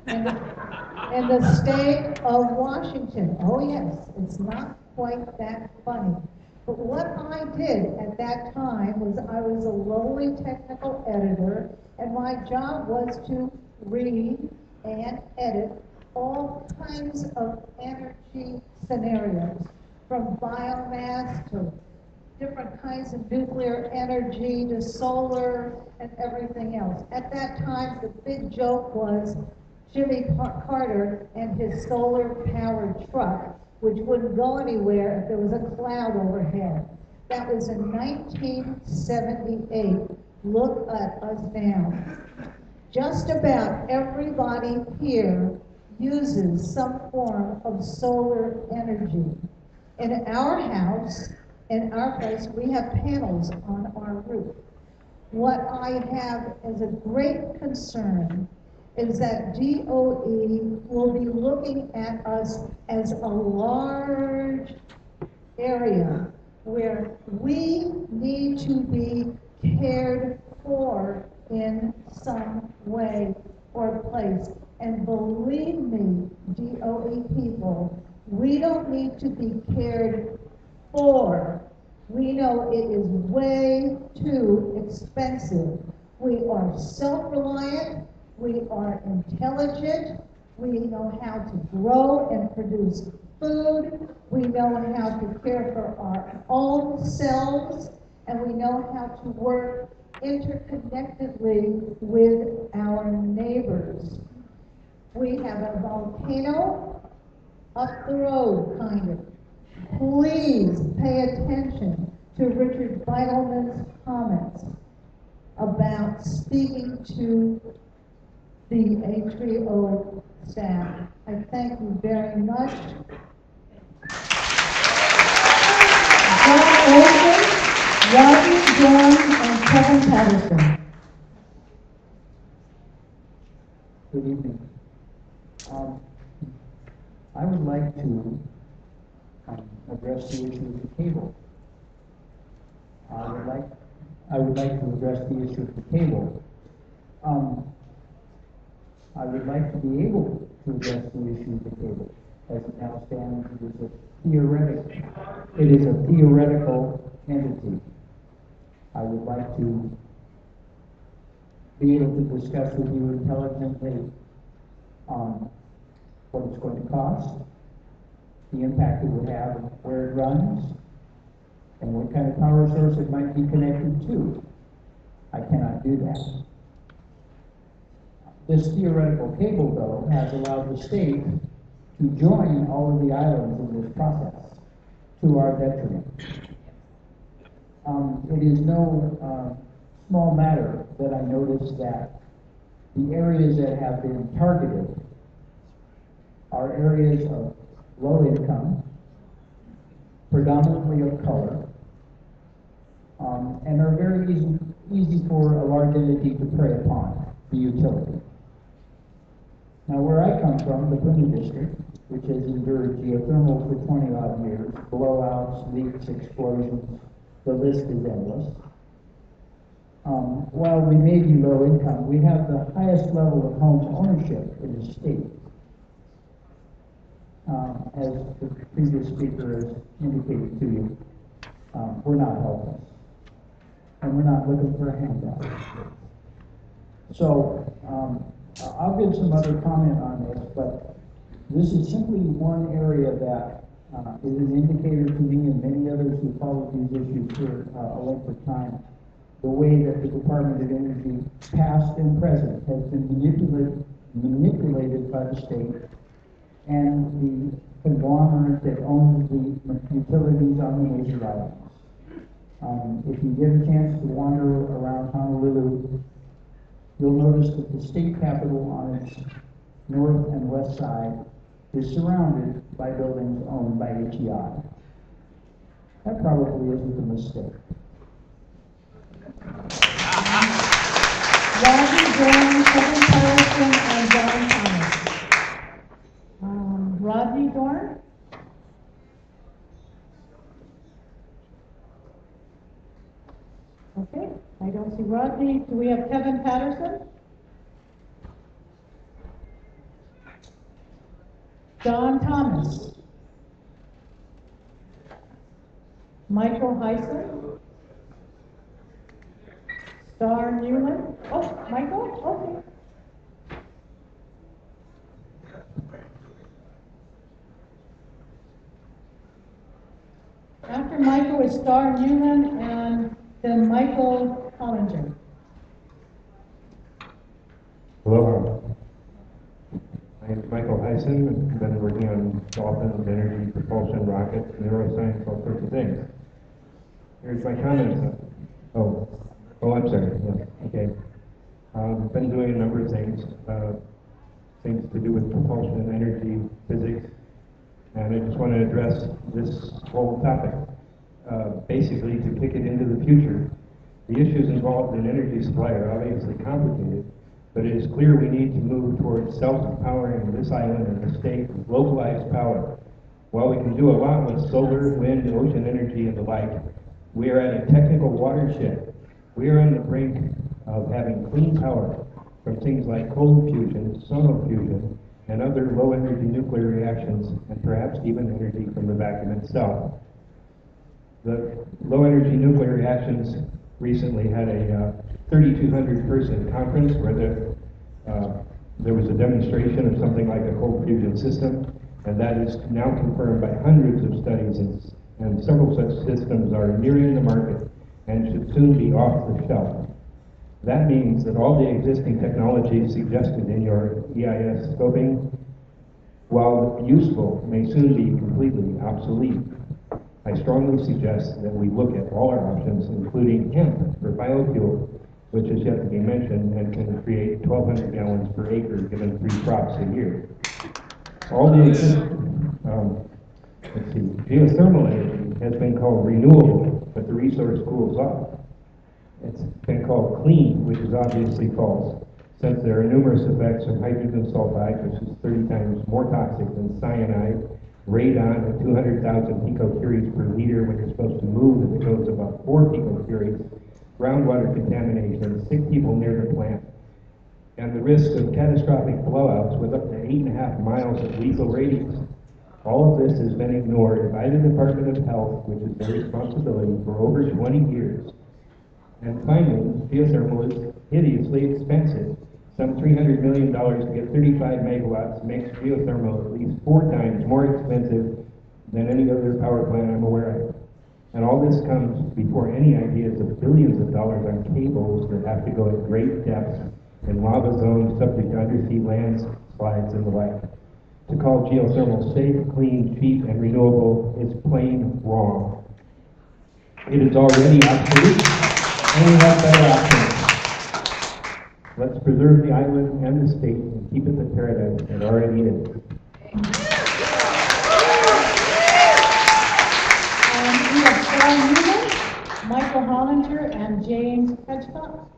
in the state of Washington. Oh yes, it's not quite that funny. But what I did at that time was I was a lowly technical editor, and my job was to read and edit all kinds of energy scenarios, from biomass to different kinds of nuclear energy to solar and everything else. At that time, the big joke was Jimmy Carter and his solar-powered truck, which wouldn't go anywhere if there was a cloud overhead. That was in 1978. Look at us now. Just about everybody here uses some form of solar energy. In our house, in our place, we have panels on our roof. What I have as a great concern is that DOE will be looking at us as a large area where we need to be cared for in some way or place. And believe me, DOE people, we don't need to be cared for. We know it is way too expensive. We are self-reliant, we are intelligent, we know how to grow and produce food, we know how to care for our own selves, and we know how to work interconnectedly with our neighbors. We have a volcano up the road, kind of. Please pay attention to Richard Beidelman's comments about speaking to the A3O staff. I thank you very much. John Olson, Rodney Dorn, and Kevin Patterson. Good evening. I would like to address the issue of the cable. I would like to address the issue of the cable. I would like to be able to address the issue of the cable. As it now stands, it is a theoretical entity. I would like to be able to discuss with you intelligently on what it's going to cost, the impact it would have, where it runs, and what kind of power source it might be connected to. I cannot do that. This theoretical cable, though, has allowed the state to join all of the islands in this process to our detriment. It is no small matter that I noticed that the areas that have been targeted are areas of low income, predominantly of color, and are very easy for a large entity to prey upon, the utility. Now, where I come from, the Pune district, which has endured geothermal for 20-odd years, blowouts, leaks, explosions, the list is endless. While we may be low income, we have the highest level of home ownership in the state. As the previous speaker has indicated to you, we're not helpless, and we're not looking for a handout. So I'll give some other comment on this, but this is simply one area that is an indicator to me and many others who follow these issues for a length of time, the way that the Department of Energy, past and present, has been manipulated by the state and the conglomerate that owns the utilities on the major islands. If you get a chance to wander around Honolulu, you'll notice that the state capitol on its north and west side is surrounded by buildings owned by HEI. That probably isn't a mistake. Rodney Dorn, Kevin Patterson, and John Thomas. Rodney Dorn? Okay, I don't see Rodney. Do we have Kevin Patterson? John Thomas. Michael Heisen. Star Newland. Oh, Michael? Okay. After Michael is Star Newland and then Michael Hollinger. Hello. My name is Michael Heisen. I've been working on dolphins, energy, propulsion, rockets, neuroscience, all sorts of things. Here's my comments. Oh, I'm sorry. Yeah, okay. I've been doing a number of things, things to do with propulsion, energy, physics, and I just want to address this whole topic. Basically, to kick it into the future, the issues involved in energy supply are obviously complicated, but it is clear we need to move towards self-empowering this island and the state with localized power. While we can do a lot with solar, wind, ocean energy, and the like, we are at a technical watershed. We are on the brink of having clean power from things like cold fusion, sonofusion, and other low-energy nuclear reactions, and perhaps even energy from the vacuum itself. The low-energy nuclear reactions recently had a 3,200-person conference where there was a demonstration of something like a cold fusion system, and that is now confirmed by hundreds of studies, and several such systems are nearing the market and should soon be off the shelf. That means that all the existing technologies suggested in your EIS scoping, while useful, may soon be completely obsolete. I strongly suggest that we look at all our options, including hemp for biofuel, which is yet to be mentioned and can create 1,200 gallons per acre given 3 crops a year. All the geothermal energy has been called renewable, but the resource cools off. It's been called clean, which is obviously false, since there are numerous effects of hydrogen sulfide, which is 30 times more toxic than cyanide, radon at 200,000 picocuries per liter, which is supposed to move if it goes above 4 picocuries, groundwater contamination, sick people near the plant, and the risk of catastrophic blowouts with up to 8.5 miles of lethal radius. All of this has been ignored by the Department of Health, which is their responsibility, for over 20 years. And finally, geothermal is hideously expensive. Some $300 million to get 35 megawatts makes geothermal at least 4 times more expensive than any other power plant I'm aware of. And all this comes before any ideas of billions of dollars on cables that have to go at great depths in lava zones subject to undersea landslides and the like. To call geothermal safe, clean, cheap, and renewable is plain wrong. It is already obsolete, and we have better options. Let's preserve the island and the state and keep it the paradise it already is. We have Sharon Newman, Michael Hollinger, and James Hedgepop.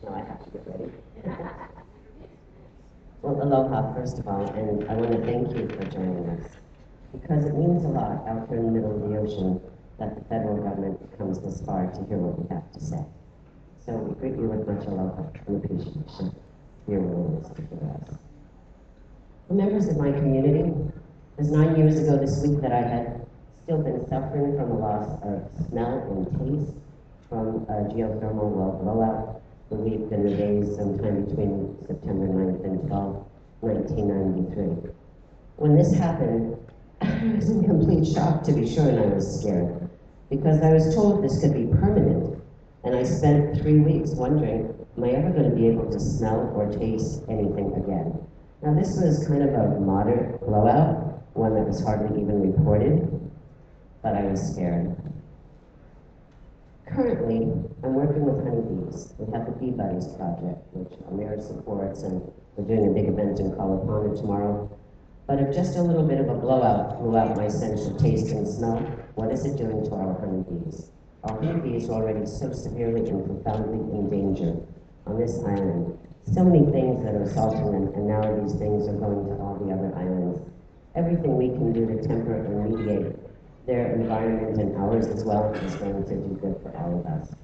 I have to get ready. Well, aloha, first of all, and I want to thank you for joining us, because it means a lot out here in the middle of the ocean that the federal government comes this far to hear what we have to say. So we greet you with much aloha and appreciation for your willingness to hear us. For members of my community, it was 9 years ago this week that I had still been suffering from a loss of smell and taste from a geothermal well blowout believed in the days sometime between September 9th and 12th, 1993. When this happened, I was in complete shock, to be sure, and I was scared, because I was told this could be permanent, and I spent 3 weeks wondering, am I ever going to be able to smell or taste anything again? Now, this was kind of a moderate blowout, one that was hardly even reported, but I was scared. Currently, I'm working with honeybees. We have the Bee Buddies project, which Amir supports, and we're doing a big event in Kalapana tomorrow. But if just a little bit of a blowout blew out my sense of taste and smell, what is it doing to our honeybees? Our honeybees are already so severely and profoundly in danger on this island. So many things that are assaulting them, and now these things are going to all the other islands. Everything we can do to temper and mediate their environment and ours as well is going to do good for all of us.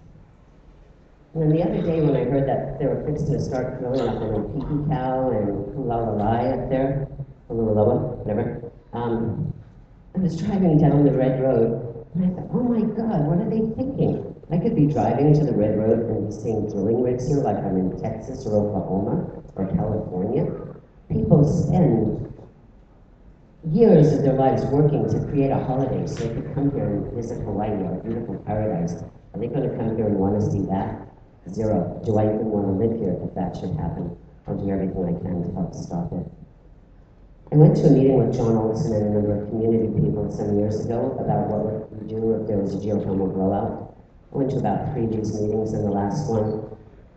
And then the other day when I heard that they were fixing to start drilling up in Piki Cow and Hulalai up there, Hulaloa, whatever, I was driving down the Red Road, and I thought, oh my God, what are they thinking? I could be driving to the Red Road and be seeing drilling rigs here like I'm in Texas or Oklahoma or California. People spend years of their lives working to create a holiday so they could come here and visit Hawaii, our beautiful paradise. Are they going to come here and want to see that? Zero. Do I even want to live here if that should happen? I'll do everything I can to help stop it. I went to a meeting with John Olson and a number of community people some years ago about what would we do if there was a geothermal blowout. I went to about 3 of these meetings, and the last one,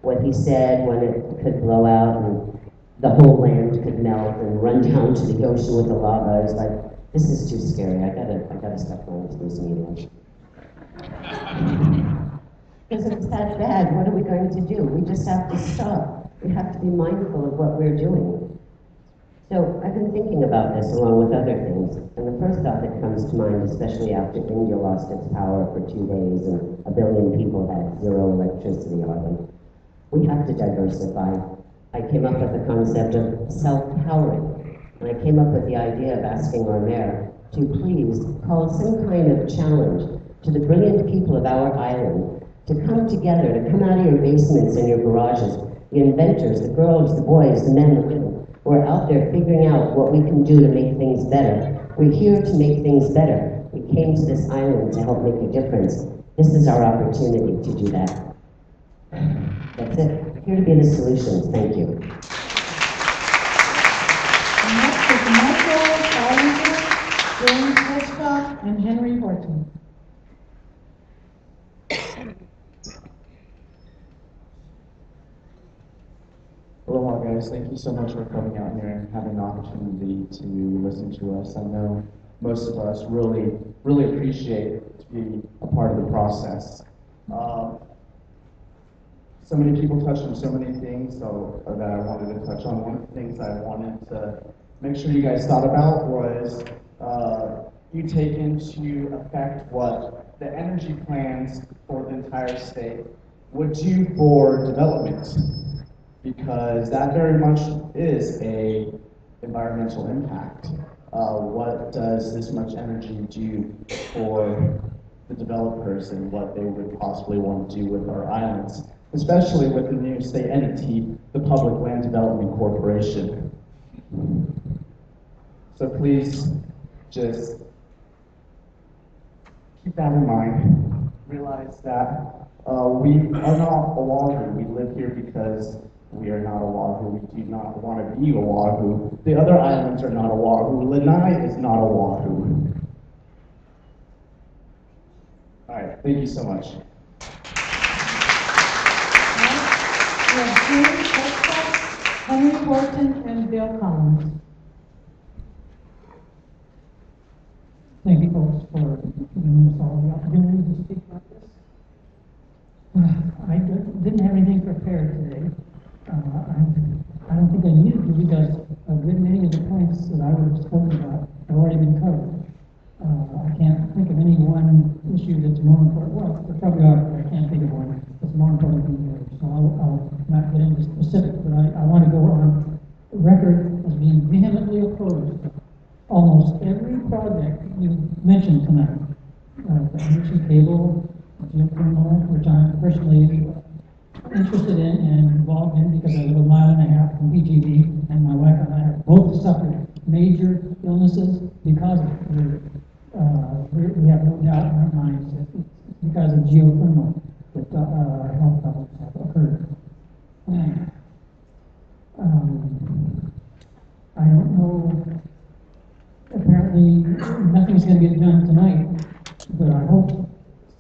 what he said when it could blow out and the whole land could melt and run down to the ocean with the lava. I was like, this is too scary. I gotta stop going to these meetings. Because if it's that bad, what are we going to do? We just have to stop. We have to be mindful of what we're doing. So I've been thinking about this along with other things, and the first thought that comes to mind, especially after India lost its power for 2 days and 1 billion people had zero electricity on them, we have to diversify. I came up with the concept of self-powering. And I came up with the idea of asking our mayor to please call some kind of challenge to the brilliant people of our island to come together, to come out of your basements and your garages, the inventors, the girls, the boys, the men, the women, who are out there figuring out what we can do to make things better. We're here to make things better. We came to this island to help make a difference. This is our opportunity to do that. That's it. We're here to be the solutions. Thank you. Next is Michael Ballinger, James Hitchcock, and Henry Horton. Aloha guys, thank you so much for coming out here and having the opportunity to listen to us. I know most of us really appreciate to be a part of the process. So many people touched on so many things that I wanted to touch on. One of the things I wanted to make sure you guys thought about was you take into effect what the energy plans for the entire state would do for development, because that very much is a environmental impact. What does this much energy do for the developers and what they would possibly want to do with our islands, especially with the new state entity, the Public Land Development Corporation. So please just keep that in mind. Realize that we are not Oahu. We live here because we are not Oahu. We do not want to be Oahu. The other islands are not Oahu. Lanai is not Oahu. All right, thank you so much. We have James Hitchcock, Henry Horton, and Bill Collins. Thank you folks for giving us all the opportunity to speak about this. I didn't have anything prepared today. I don't think I needed to, because a good many of the points that I would have spoken about have already been covered. I can't think of any one issue that's more important. Well, there probably are, but I can't think of one that's more important than the other. So I'll not get into specifics, but I want to go on record as being vehemently opposed to almost every project you mentioned tonight. The energy cable, geothermal, which I'm personally interested in and involved in because I live a mile and a half from BGV, and my wife and I have both suffered major illnesses because of it. We have no doubt in our minds that it's because of geothermal that health problems have occurred. And, I don't know, apparently nothing's going to get done tonight, but I hope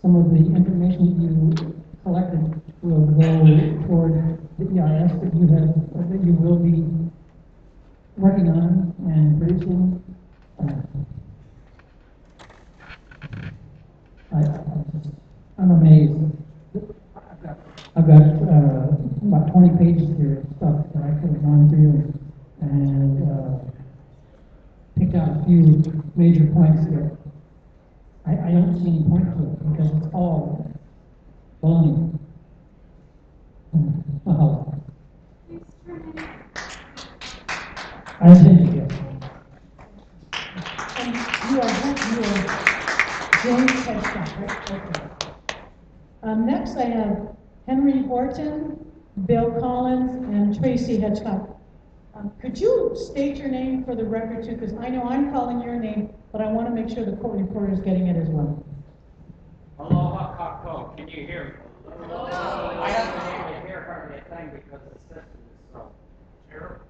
some of the information that you collected will go toward the EIS that you will be working on and producing. I'm amazed. I've got about 20 pages here of stuff that I could have gone through and picked out a few major points here. I don't see any point to it because it's all baloney. I intend to get. And you are James Hitchcock, right? Okay. Next I have Henry Horton, Bill Collins, and Tracy Hitchcock. Could you state your name for the record too? Because I know I'm calling your name, but I want to make sure the court reporter is getting it as well. Aloha kako, can you hear me? Hello. I haven't been able to hear hardly a thing because the system is so terrible.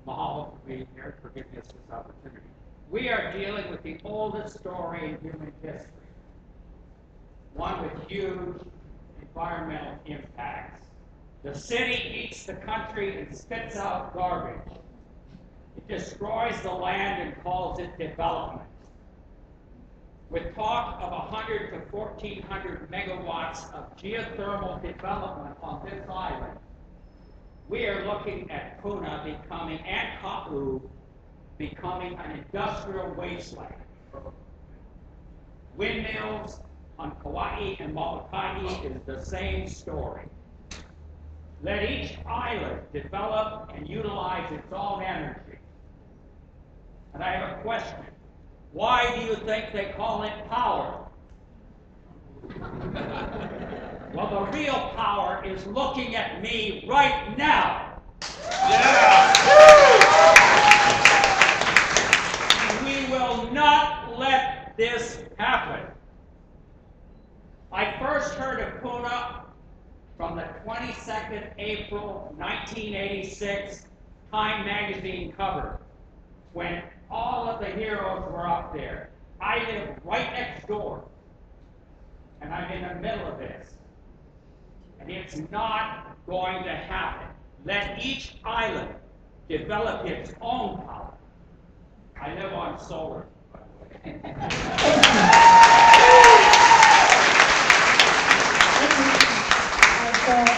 Mahalo for being here, for giving us this opportunity. We are dealing with the oldest story in human history. One with huge environmental impacts. The city eats the country and spits out garbage. It destroys the land and calls it development. With talk of 100 to 1,400 megawatts of geothermal development on this island, we are looking at Puna becoming, and Ka'u, becoming an industrial wasteland. Windmills on Kauai and Molokai is the same story. Let each island develop and utilize its own energy. And I have a question. Why do you think they call it power? Well, the real power is looking at me right now. Yeah. We will not let this happen. I first heard of Puna from the 22nd April 1986 Time magazine cover, when all of the heroes were up there. I live right next door, and I'm in the middle of this. And it's not going to happen. Let each island develop its own power. I live on solar, by the way. I've got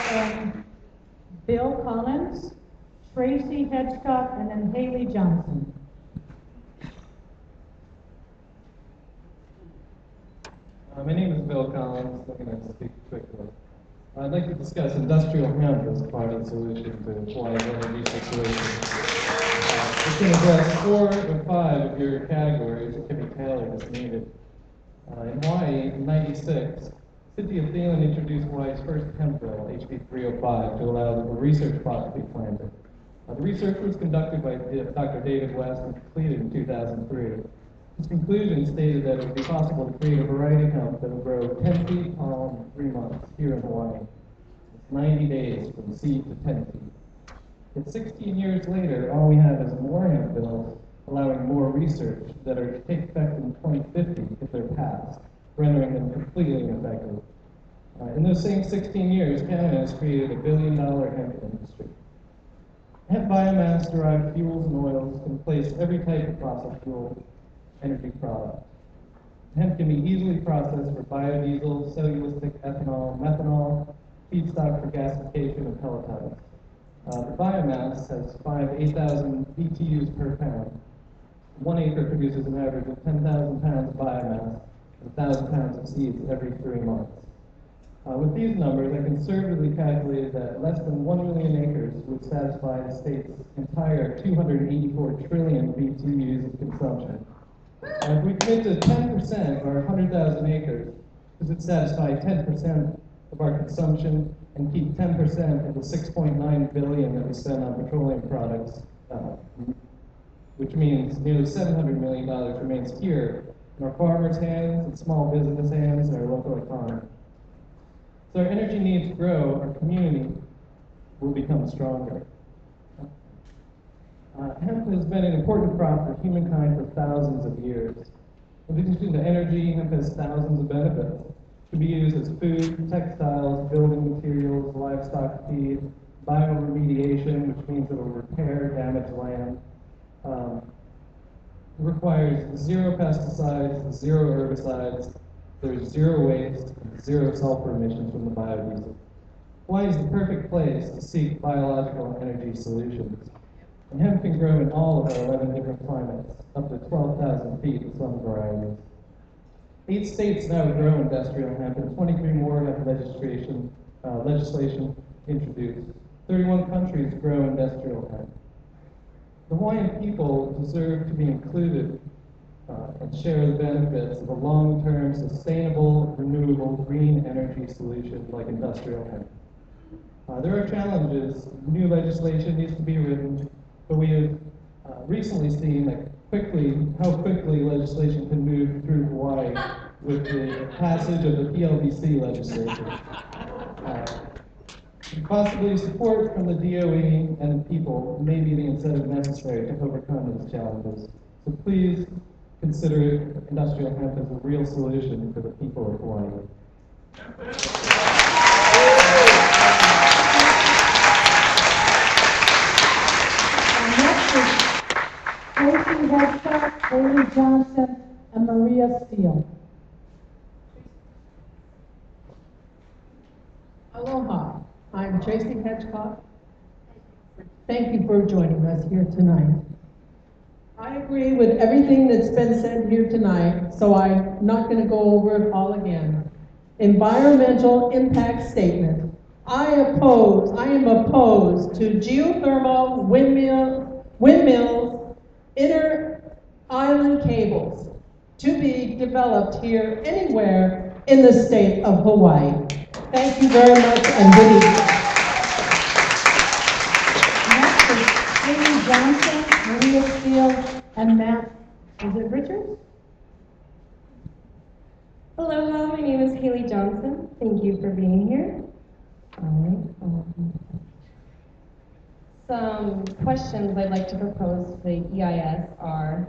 Bill Collins, Tracy Hedgecock, and then Haley Johnson. My name is Bill Collins. I'm going to speak quickly. I'd like to discuss industrial hemp as part of the solution to Hawaii's energy situation. We can address 4 or 5 of your categories that can be tailored as needed. In Hawaii, in '96, the city of Thielen introduced Hawaii's first hemp bill, HB 305, to allow a research plot to be planted. The research was conducted by Dr. David West and completed in 2003. His conclusion stated that it would be possible to create a variety of hemp that would grow 10 feet tall in 3 months here in Hawaii. It's 90 days from seed to 10 feet. Yet 16 years later, all we have is more hemp bills allowing more research that are to take effect in 2050 if they're passed, rendering them completely ineffective. In those same 16 years, Canada has created a $1 billion hemp industry. Hemp biomass-derived fuels and oils can replace every type of fossil fuel energy product. Hemp can be easily processed for biodiesel, cellulosic ethanol, methanol, feedstock for gasification, and pelletize. The biomass has 8,000 BTUs per pound. 1 acre produces an average of 10,000 pounds of biomass and 1,000 pounds of seeds every 3 months. With these numbers, I conservatively calculated that less than 1 million acres would satisfy the state's entire 284 trillion BTUs of consumption. If we commit to 10% of our 100,000 acres, this would satisfy 10% of our consumption and keep 10% of the $6.9 billion that we spend on petroleum products, which means nearly $700 million remains here in our farmers' hands, and small business hands, and our local economy. So our energy needs grow, our community will become stronger. Hemp has been an important crop for humankind for thousands of years. In addition to energy, hemp has thousands of benefits. It can be used as food, textiles, building materials, livestock feed, bioremediation, which means it will repair damaged land. It requires 0 pesticides, 0 herbicides, there's 0 waste, and 0 sulfur emissions from the biodiesel. Hawaii is the perfect place to seek biological energy solutions. And hemp can grow in all of our 11 different climates, up to 12,000 feet in some varieties. 8 states now grow industrial hemp, and 23 more have legislation introduced. 31 countries grow industrial hemp. The Hawaiian people deserve to be included and share the benefits of a long-term, sustainable, renewable, green energy solution like industrial hemp. There are challenges. New legislation needs to be written, but we have recently seen how quickly legislation can move through Hawaii with the passage of the PLBC legislation. Possibly support from the DOE and the people may be the incentive necessary to overcome these challenges. So please consider industrial hemp as a real solution for the people of Hawaii. Next is Tracy Hedgecock, Haley Johnson, and Maria Steele. Aloha, I'm Tracy Hedgecock. Thank you for joining us here tonight. I agree with everything that's been said here tonight, so I'm not going to go over it all again. Environmental impact statement. I am opposed to geothermal windmills, inner island cables to be developed here anywhere in the state of Hawaii. Thank you very much and good evening. Next is Amy Johnson, Maria Steele, and Matt, is it Richards? Aloha, my name is Haley Johnson. Thank you for being here. Some questions I'd like to propose to the EIS are,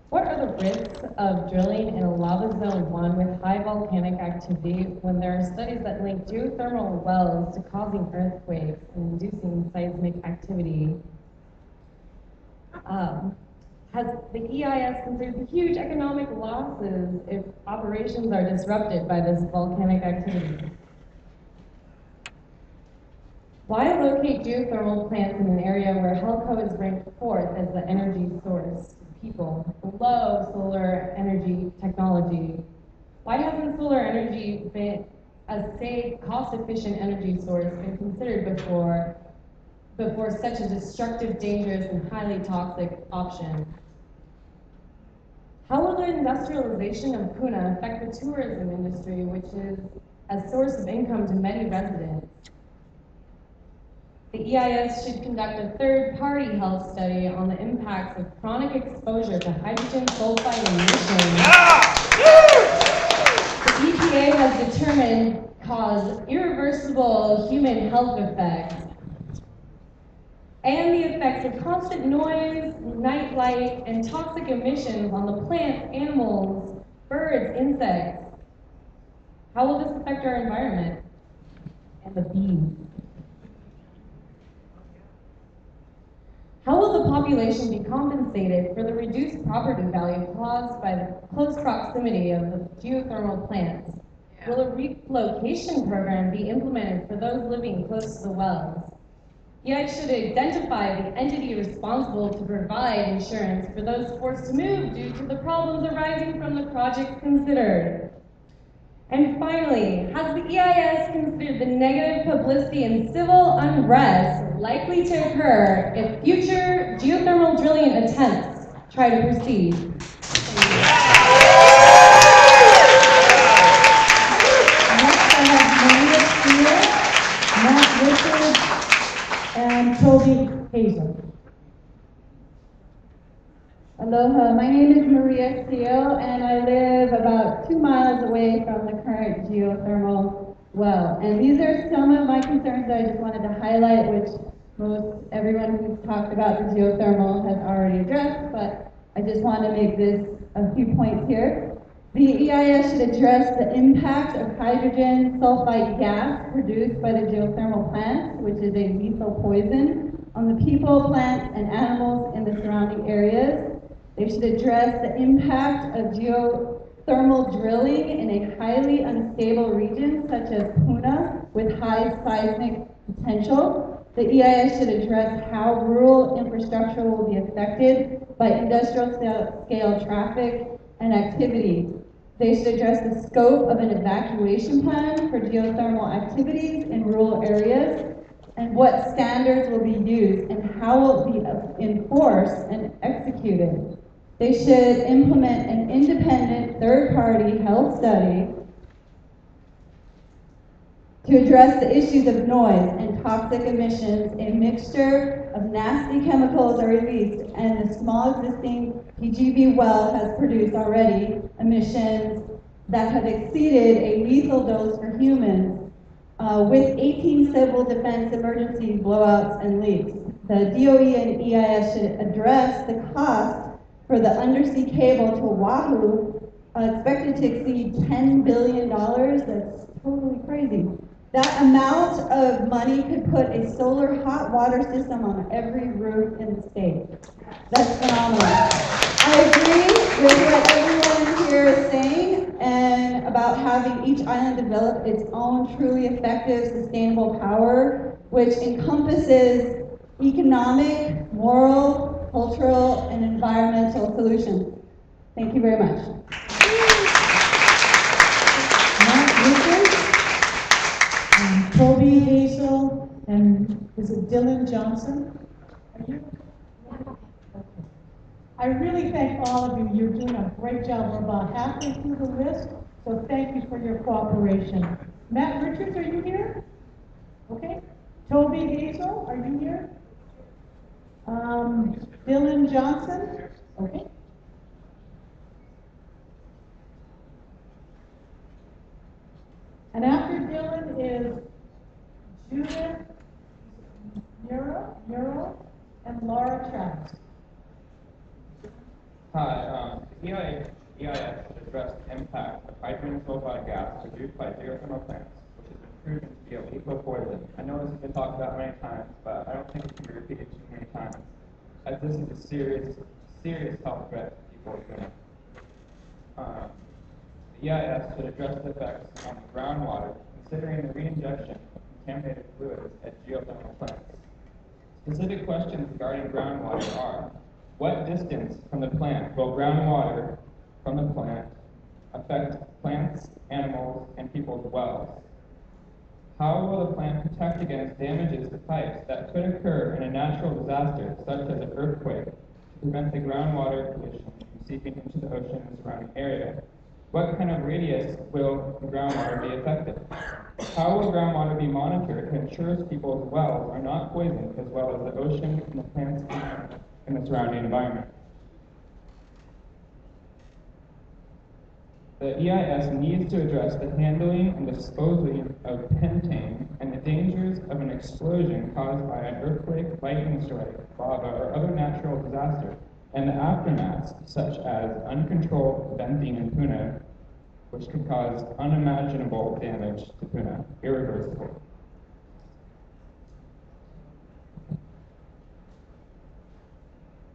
what are the risks of drilling in a lava zone 1 with high volcanic activity when there are studies that link geothermal wells to causing earthquakes and inducing seismic activity? Has the EIS considered the huge economic losses if operations are disrupted by this volcanic activity? Why locate geothermal plants in an area where HELCO is ranked 4th as the energy source for people, below solar energy technology? Why hasn't solar energy been a safe, cost-efficient energy source been considered before such a destructive, dangerous, and highly toxic option? How will the industrialization of Puna affect the tourism industry, which is a source of income to many residents? The EIS should conduct a third-party health study on the impacts of chronic exposure to hydrogen sulfide emissions. The EPA has determined cause irreversible human health effects and the effects of constant noise, night light, and toxic emissions on the plants, animals, birds, insects. How will this affect our environment and the bees? How will the population be compensated for the reduced property value caused by the close proximity of the geothermal plants? Will a relocation program be implemented for those living close to the wells? EIS should identify the entity responsible to provide insurance for those forced to move due to the problems arising from the projects considered. And finally, has the EIS considered the negative publicity and civil unrest likely to occur if future geothermal drilling attempts try to proceed? Next, I have Maria Steele, Matt Richards, and Toby Hazel. Aloha, my name is Maria Steele, and I live about 2 miles away from the current geothermal well. And these are some of my concerns that I just wanted to highlight, which everyone who's talked about the geothermal has already addressed, but I just want to make a few points here. The EIS should address the impact of hydrogen sulfide gas produced by the geothermal plants, which is a lethal poison, on the people, plants, and animals in the surrounding areas. They should address the impact of geothermal drilling in a highly unstable region such as Puna with high seismic potential. The EIS should address how rural infrastructure will be affected by industrial scale traffic and activity. They should address the scope of an evacuation plan for geothermal activities in rural areas and what standards will be used and how will it be enforced and executed. They should implement an independent third-party health study to address the issues of noise and toxic emissions. A mixture of nasty chemicals are released, and the small existing PGV well has produced already emissions that have exceeded a lethal dose for humans, with 18 civil defense emergency blowouts and leaks. The DOE and EIS should address the cost for the undersea cable to Oahu, expected to exceed $10 billion. That's totally crazy. That amount of money could put a solar hot water system on every roof in the state. That's phenomenal. I agree with what everyone here is saying and about having each island develop its own truly effective, sustainable power, which encompasses economic, moral, cultural, and environmental solutions. Thank you very much. Toby Hazel, Is it Dylan Johnson? Are you? Okay. I really thank all of you. You're doing a great job. We're about halfway through the list, so thank you for your cooperation. Matt Richards, are you here? Okay. Toby Hazel, are you here? Dylan Johnson? Okay. And after Dylan is Judith Muro, and Laura Travis. Hi, the EIS addressed the impact of hydrogen sulfide gas produced by geothermal plants, which has been proven to be a lethal poison. I know this has been talked about many times, but I don't think it can be repeated too many times, as this is a serious health threat to people living. The EIS should address the effects on the groundwater, considering the reinjection of contaminated fluids at geothermal plants. Specific questions regarding groundwater are: what distance from the plant will groundwater from the plant affect plants, animals, and people's wells? How will the plant protect against damages to pipes that could occur in a natural disaster, such as an earthquake, to prevent the groundwater pollution from seeping into the ocean and surrounding area? What kind of radius will the groundwater be affected? How will groundwater be monitored to ensure people's wells are not poisoned, as well as the ocean and the plants in the surrounding environment? The EIS needs to address the handling and disposing of pentane and the dangers of an explosion caused by an earthquake, lightning strike, lava, or other natural disaster, and the aftermaths, such as uncontrolled venting in Puna, which could cause unimaginable damage to Puna, irreversible.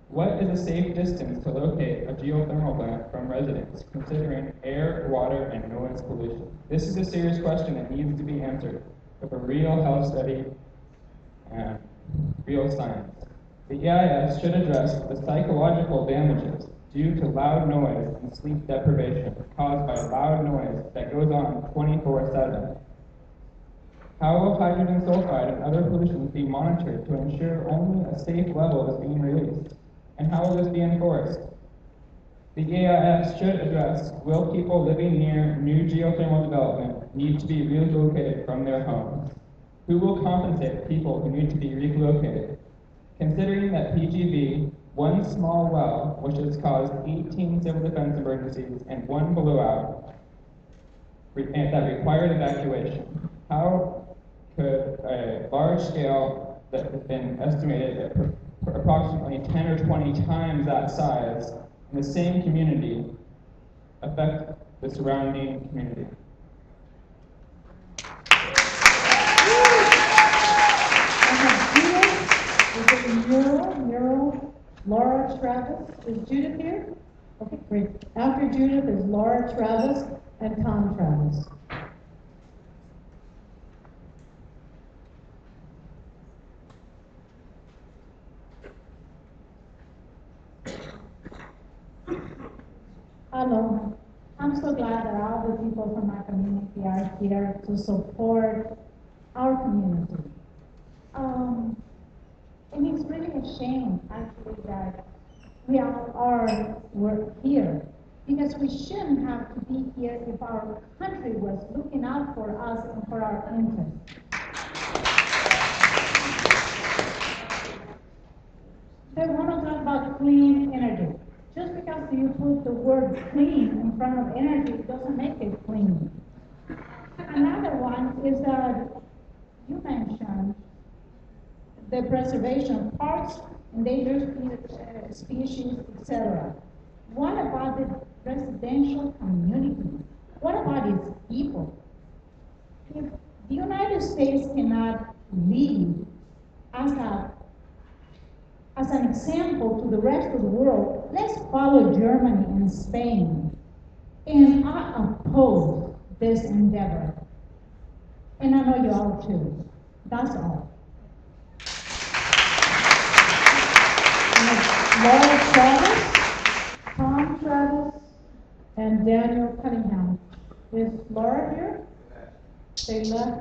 What is a safe distance to locate a geothermal plant from residents, considering air, water, and noise pollution? This is a serious question that needs to be answered with a real health study and real science. The EIS should address the psychological damages due to loud noise and sleep deprivation caused by loud noise that goes on 24/7. How will hydrogen sulfide and other pollutions be monitored to ensure only a safe level is being released? And how will this be enforced? The EIS should address: will people living near new geothermal development need to be relocated from their homes? Who will compensate people who need to be relocated? Considering that PGV, one small well, which has caused 18 civil defense emergencies and one blowout that required evacuation, how could a large scale that has been estimated at approximately 10 or 20 times that size in the same community affect the surrounding community? Muriel, Laura Travis. Is Judith here? Okay, great. After Judith is Laura Travis and Tom Travis. Hello. I'm so glad that all the people from our community are here to support our community. And it's really a shame, actually, that we're here, because we shouldn't have to be here if our country was looking out for us and for our interests. They want to talk about clean energy. Just because you put the word clean in front of energy doesn't make it clean. Another one is that you mentioned the preservation of parks, endangered species, etc. What about the residential community? What about its people? If the United States cannot lead as an example to the rest of the world, let's follow Germany and Spain. And I oppose this endeavor. And I know you all too. That's all. Laura Travis, Tom Travis, and Daniel Cunningham. Is Laura here? They left.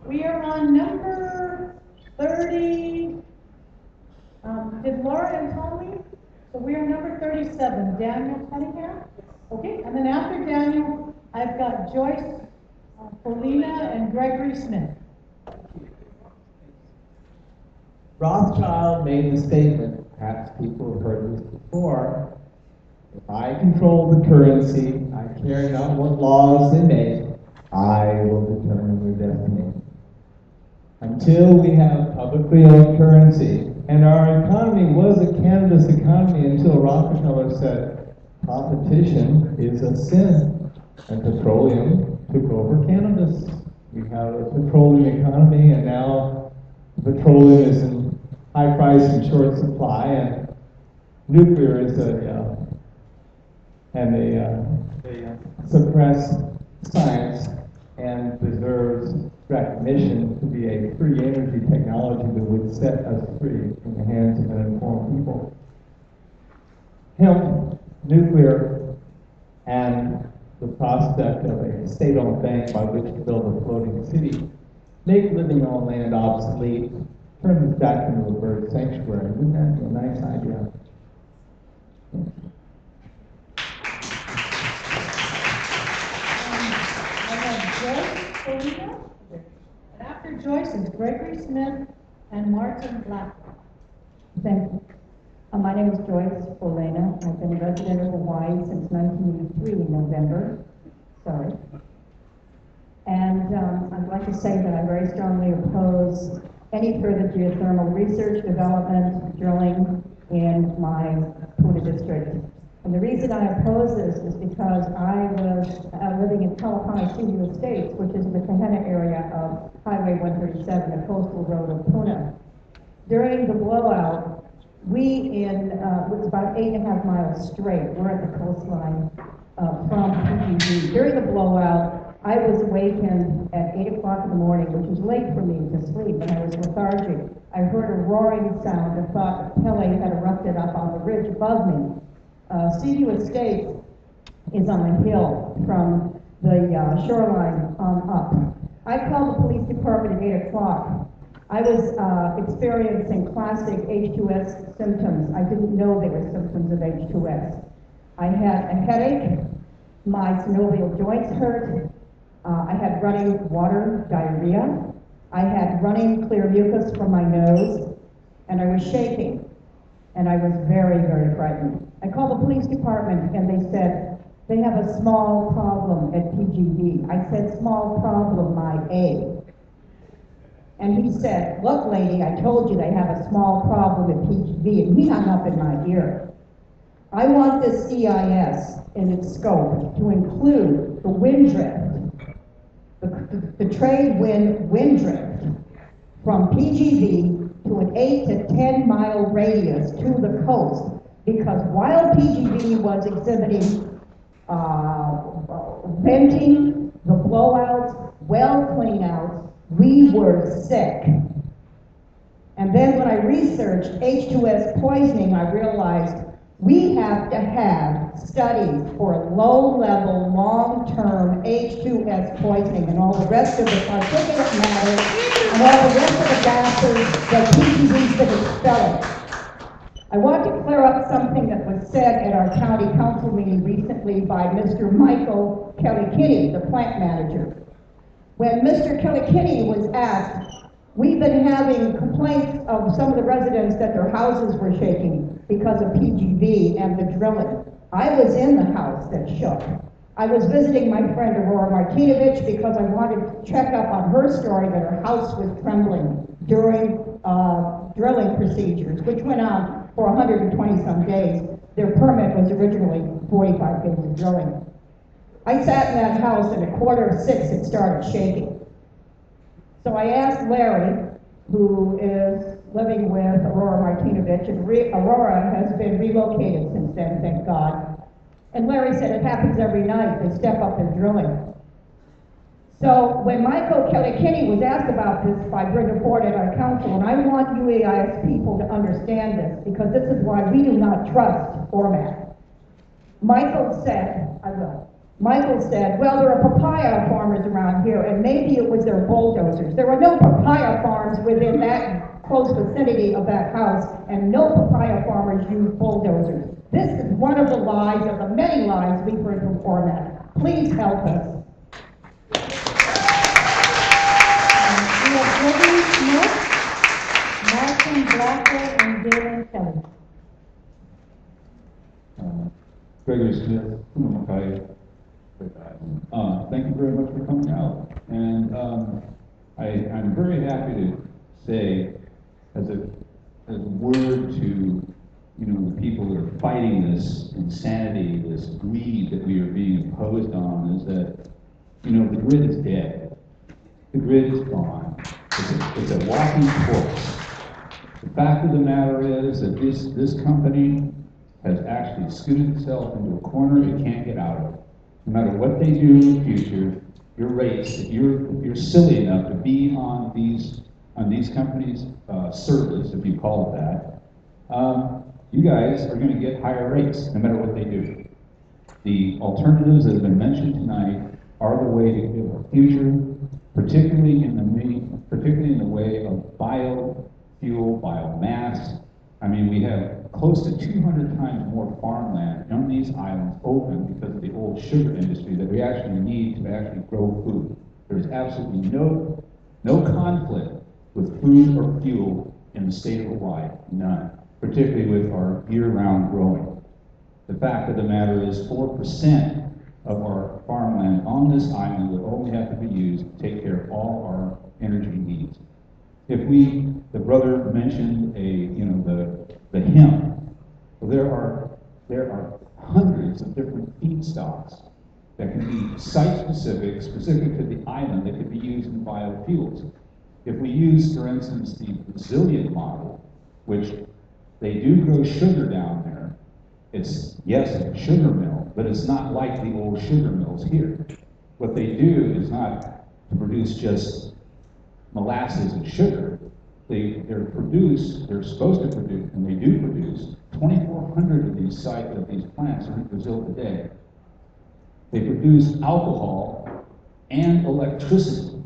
We are on number 30. Did Laura tell me? So we are number 37. Daniel Cunningham? Okay, and then after Daniel, I've got Joyce, Paulina, and Gregory Smith. Rothschild made the statement, perhaps people have heard this before, if I control the currency, I care not what laws they make, I will determine their destiny. Until we have publicly owned currency, and our economy was a cannabis economy until Rockefeller said, competition is a sin, and petroleum took over cannabis. We have a petroleum economy, and now petroleum is in high price and short supply, and nuclear is they suppress science and deserves recognition to be a free energy technology that would set us free in the hands of uninformed people. Hemp, nuclear, and the prospect of a state-owned bank by which to build a floating city make living on land obsolete, turn this back into a bird sanctuary. Wouldn't that be a nice idea? And after Joyce is Gregory Smith and Martin Black. Thank you. My name is Joyce Folena. I've been a resident of Hawaii since 1983 in November. Sorry. And I'd like to say that I very strongly oppose any further geothermal research, development, drilling in my Puna district. And the reason I oppose this is because I was living in Kalapana Studio Estates, which is in the Kahena area of Highway 137, a coastal road of Puna. During the blowout, it was about 8.5 miles straight. We're at the coastline from PGV. During the blowout, I was awakened at 8 o'clock in the morning, which was late for me to sleep, and I was lethargic. I heard a roaring sound and thought that Pele had erupted up on the ridge above me. Studio Estate is on a hill from the shoreline on up. I called the police department at 8 o'clock. I was experiencing classic H2S symptoms. I didn't know they were symptoms of H2S. I had a headache, my synovial joints hurt, I had running water, diarrhea, I had running clear mucus from my nose, and I was shaking, and I was very, very frightened. I called the police department, and they said, they have a small problem at PGV. I said, small problem, my A. And he said, look, lady, I told you they have a small problem at PGV, and he hung up in my ear. I want this EIS in its scope to include the wind drift, the trade wind drift from PGV to an 8 to 10 mile radius to the coast, because while PGV was exhibiting venting, the blowouts, well cleanouts, we were sick. And then when I researched H2S poisoning, I realized we have to have studies for low-level, long-term H2S poisoning and all the rest of the particulate matter and all the rest of the gases that PGV's been expelling. I want to clear up something that was said at our county council meeting recently by Mr. Michael Kelly-Kinney, the plant manager. When Mr. Kelly-Kinney was asked, we've been having complaints of some of the residents that their houses were shaking because of PGV and the drilling. I was in the house that shook. I was visiting my friend Aurora Martinovich because I wanted to check up on her story that her house was trembling during drilling procedures, which went on for 120 some days. Their permit was originally 45 days of drilling. I sat in that house and at 5:45 it started shaking. So I asked Larry, who is living with Aurora Martinovich, and Aurora has been relocated since then, thank God. And Larry said it happens every night, they step up and drilling. So when Michael Kelly-Kinney was asked about this by Brenda Ford at our council, and I want UEIS people to understand this, because this is why we do not trust format. Michael said, I will, Michael said, well, there are papaya farmers around here, and maybe it was their bulldozers. There were no papaya farms within that close vicinity of that house, and no papaya farmers use bulldozers. This is one of the lies of the many lies we've heard from Format. Please help us. We have Gregory Smith, Martin Blacker, and Galen Kelly. Gregory Smith, thank you very much for coming out. And I'm very happy to say, as a word to the people that are fighting this insanity, this greed that we are being imposed on, is that the grid is dead. The grid is gone. It's a walking corpse. The fact of the matter is that this company has actually scooted itself into a corner it can't get out of. No matter what they do in the future, your rates, if you're silly enough to be on these companies' service, if you call it that, you guys are going to get higher rates no matter what they do. The alternatives that have been mentioned tonight are the way to give our future, particularly in the way of biofuel, biomass. I mean, we have close to 200 times more farmland on these islands open because of the old sugar industry that we actually need to actually grow food. There's absolutely no conflict with food or fuel in the state of Hawaii, none, particularly with our year-round growing. The fact of the matter is 4% of our farmland on this island will only have to be used to take care of all our energy needs. The brother mentioned the hemp. Well, there are hundreds of different feedstocks that can be site-specific, specific to the island, that can be used in biofuels. If we use, for instance, the Brazilian model, which they do grow sugar down there, it's a sugar mill, but it's not like the old sugar mills here. What they do is not to produce just molasses and sugar. They're supposed to produce, and they do produce 2,400 of these plants in Brazil today. They produce alcohol and electricity.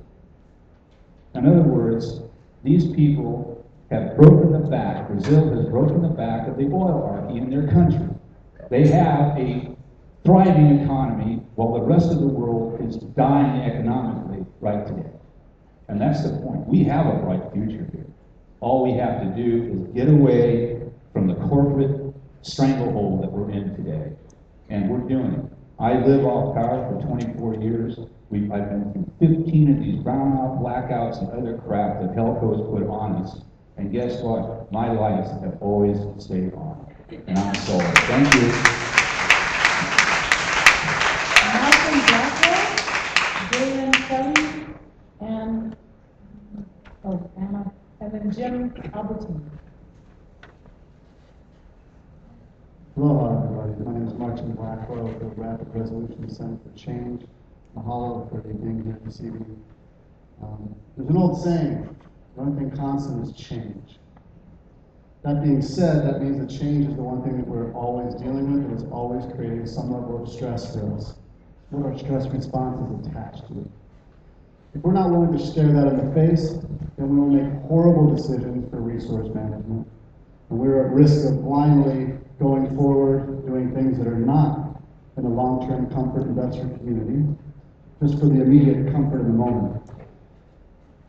In other words, these people have broken the back, Brazil has broken the back of the oilarchy in their country. They have a thriving economy while the rest of the world is dying economically right today. And that's the point. We have a bright future here. All we have to do is get away from the corporate stranglehold that we're in today. And we're doing it. I live off power for 24 years. I've been through 15 of these brownout, blackouts, and other crap that Helco's put on us. And guess what? My lights have always stayed on. And I'm sold. Thank you. Malcolm Blackwell, Galen Kelly, and Anna, and then Jim Albertine. Aloha, everybody. My name is Martin Blackwell with the Rapid Resolution Center for Change. Mahalo for being here this evening. There's an old saying, the only thing constant is change. That being said, that means that change is the one thing that we're always dealing with, and it's always creating some level of stress for us. What our stress response is attached to it. If we're not willing to stare that in the face, then we will make horrible decisions for resource management. And we're at risk of blindly going forward, doing things that are not in the long-term comfort investor community, just for the immediate comfort of the moment.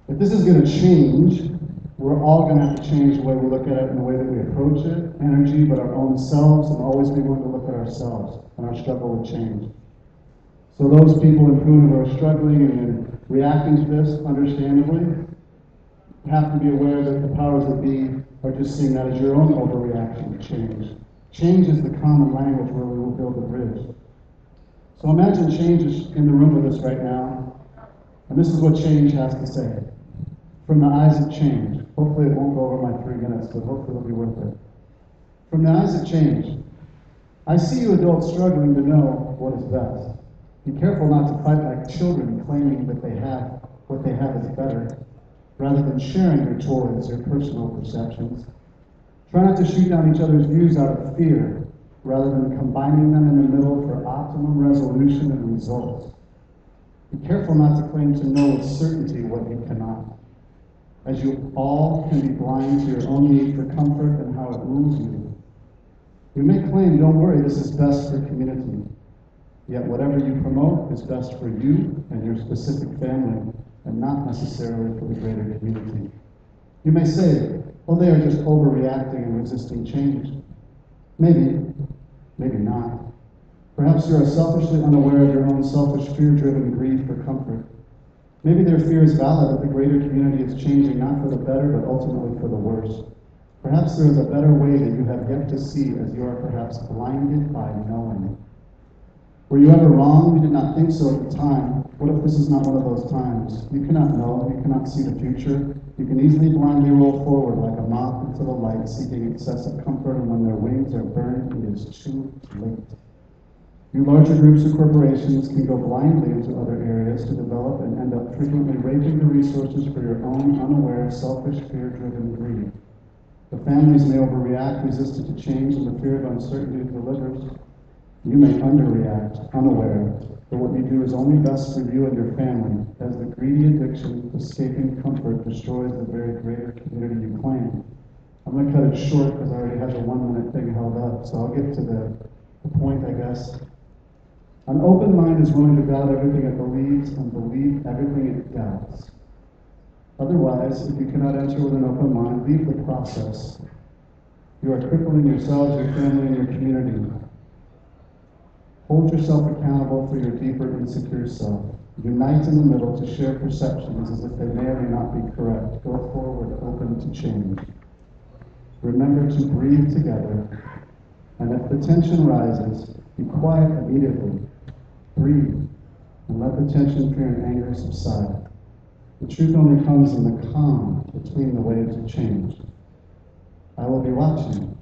If this is going to change, we're all going to have to change the way we look at it and the way that we approach it, energy, but our own selves, and always be willing to look at ourselves and our struggle with change. So those people in Pune who are struggling and reacting to this, understandably, have to be aware that the powers that be are just seeing that as your own overreaction to change. Change is the common language where we will build a bridge. So imagine change is in the room with us right now, and this is what change has to say. From the eyes of change. Hopefully it won't go over my 3 minutes, but hopefully it'll be worth it. From the eyes of change, I see you adults struggling to know what is best. Be careful not to fight like children claiming that they have what they have is better, rather than sharing your toys, your personal perceptions. Try not to shoot down each other's views out of fear, rather than combining them in the middle for optimum resolution and results. Be careful not to claim to know with certainty what you cannot, as you all can be blind to your own need for comfort and how it moves you. You may claim, don't worry, this is best for community. Yet whatever you promote is best for you and your specific family, and not necessarily for the greater community. You may say, well, they are just overreacting and resisting change. Maybe, maybe not. Perhaps you are selfishly unaware of your own selfish, fear-driven greed for comfort. Maybe their fear is valid that the greater community is changing not for the better, but ultimately for the worse. Perhaps there is a better way that you have yet to see, as you are perhaps blinded by knowing. Were you ever wrong? You did not think so at the time. What if this is not one of those times? You cannot know. You cannot see the future. You can easily blindly roll forward like a moth into the light, seeking excessive comfort, and when their wings are burned, it is too late. You larger groups or corporations can go blindly into other areas to develop and end up frequently raping the resources for your own unaware, selfish, fear-driven greed. The families may overreact, resistant to change, and the fear of uncertainty it delivers. You may underreact, unaware, that what you do is only best for you and your family, as the greedy addiction to escaping comfort destroys the very greater community you claim. I'm going to cut it short because I already have the 1 minute thing held up, so I'll get to the point, I guess. An open mind is willing to doubt everything it believes and believe everything it doubts. Otherwise, if you cannot enter with an open mind, leave the process. You are crippling yourselves, your family, and your community. Hold yourself accountable for your deeper, insecure self. Unite in the middle to share perceptions as if they may or may not be correct. Go forward, open to change. Remember to breathe together, and if the tension rises, be quiet immediately. Breathe, and let the tension, fear, and anger subside. The truth only comes in the calm between the waves of change. I will be watching,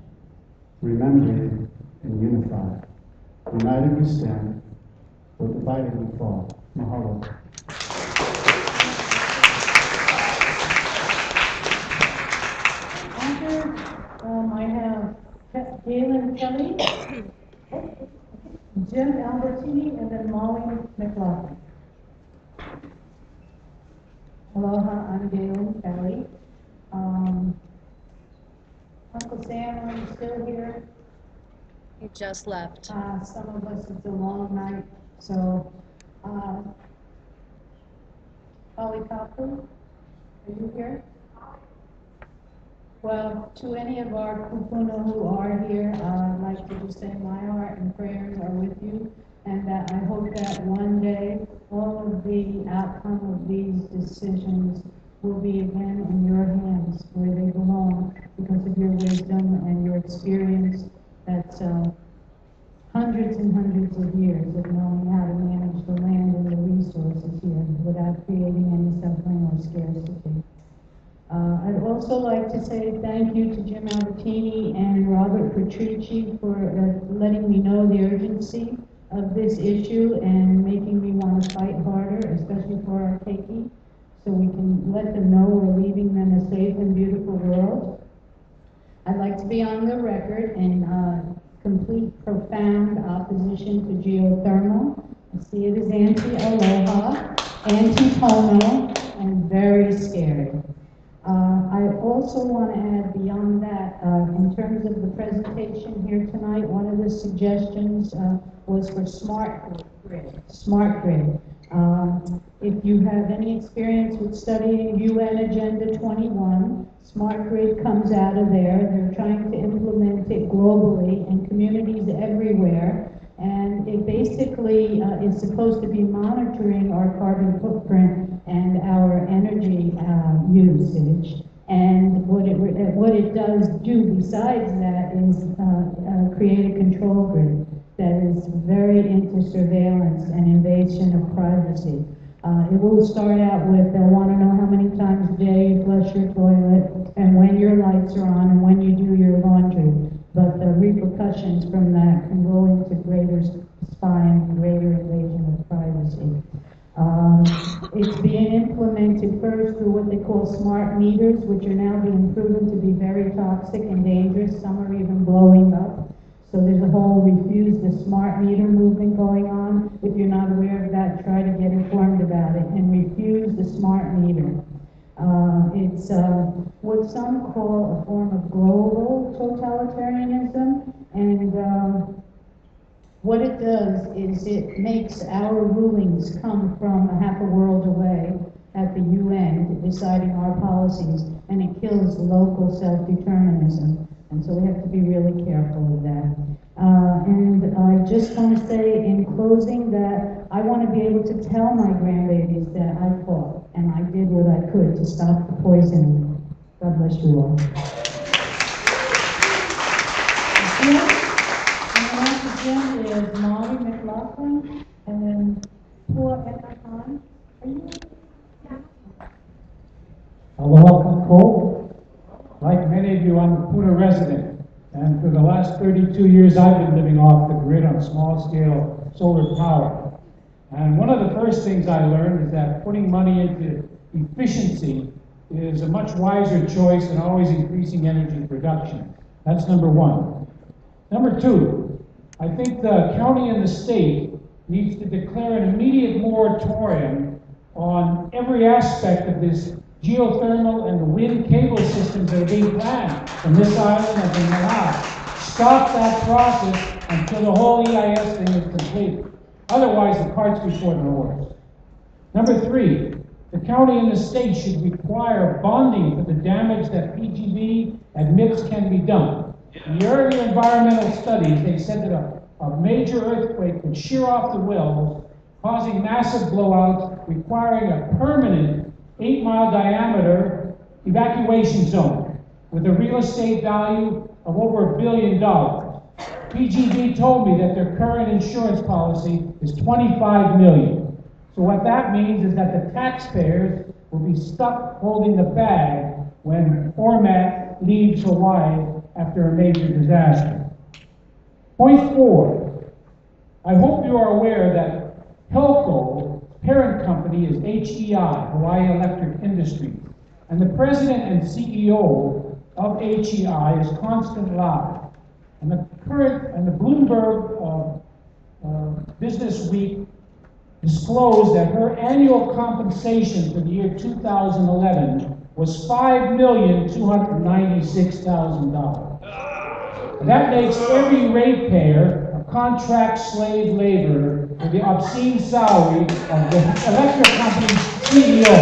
remembering, and unified. United we stand, or divided we fall. Mahalo. I have Galen Kelly, Jim Albertini, and then Molly McLaughlin. Aloha, I'm Galen Kelly. Uncle Sam, are you still here? He just left. Some of us, it's a long night, so, Polly Kapu, are you here? Well, to any of our kupuna who are here, I'd like to just say my heart and prayers are with you, and that I hope that one day all of the outcome of these decisions will be again in your hands where they belong because of your wisdom and your experience. That's hundreds and hundreds of years of knowing how to manage the land and the resources here without creating any suffering or scarcity. I'd also like to say thank you to Jim Albertini and Robert Patrici for letting me know the urgency of this issue and making me want to fight harder, especially for our keiki, so we can let them know we're leaving them a safe and beautiful world. I'd like to be on the record in complete, profound opposition to geothermal. I see it as anti-aloha, anti-pono, and very scary. I also want to add beyond that, in terms of the presentation here tonight, one of the suggestions was for smart grid. Smart grid. If you have any experience with studying UN Agenda 21, smart grid comes out of there. They're trying to implement it globally in communities everywhere. And it basically is supposed to be monitoring our carbon footprint and our energy usage. And what it does do besides that is create a control grid that is very into surveillance and invasion of privacy. It will start out with they'll want to know how many times a day you flush your toilet and when your lights are on and when you do your laundry. But the repercussions from that can go into greater spying and greater invasion of privacy. It's being implemented first through what they call smart meters, which are now being proven to be very toxic and dangerous. Some are even blowing up. So there's a whole refuse the smart meter movement going on. If you're not aware of that, try to get informed about it and refuse the smart meter. It's what some call a form of global totalitarianism, and what it does is it makes our rulings come from a half a world away at the UN deciding our policies, and it kills local self-determinism. And so we have to be really careful with that. And I just want to say in closing that I want to be able to tell my grandbabies that I fought and I did what I could to stop the poisoning. God bless you all. Jim is Molly McLaughlin, and then Pua Ekahan. Are you? Aloha Kako. Like many of you, I'm a Puna resident, and for the last 32 years I've been living off the grid on small-scale solar power. And one of the first things I learned is that putting money into efficiency is a much wiser choice than always increasing energy production. That's number one. Number two, I think the county and the state needs to declare an immediate moratorium on every aspect of this geothermal and the wind cable systems that are being planned from this island and from Maui. Stop that process until the whole EIS thing is completed. Otherwise, the cart's before the horse. Number three, the county and the state should require bonding for the damage that PGV admits can be done. In the earlier environmental studies, they said that a major earthquake would shear off the wells, causing massive blowouts, requiring a permanent 8-mile diameter evacuation zone with a real estate value of over $1 billion. PGV told me that their current insurance policy is $25 million. So what that means is that the taxpayers will be stuck holding the bag when Ormat leaves Hawaii after a major disaster. Point four, I hope you are aware that Helco's parent company is HEI, Hawaii Electric Industries, and the president and CEO of HEI is Constant Lau. And the Bloomberg Business Week disclosed that her annual compensation for the year 2011 was $5,296,000. That makes every ratepayer a contract slave laborer for the obscene salary of the electric company's CEO.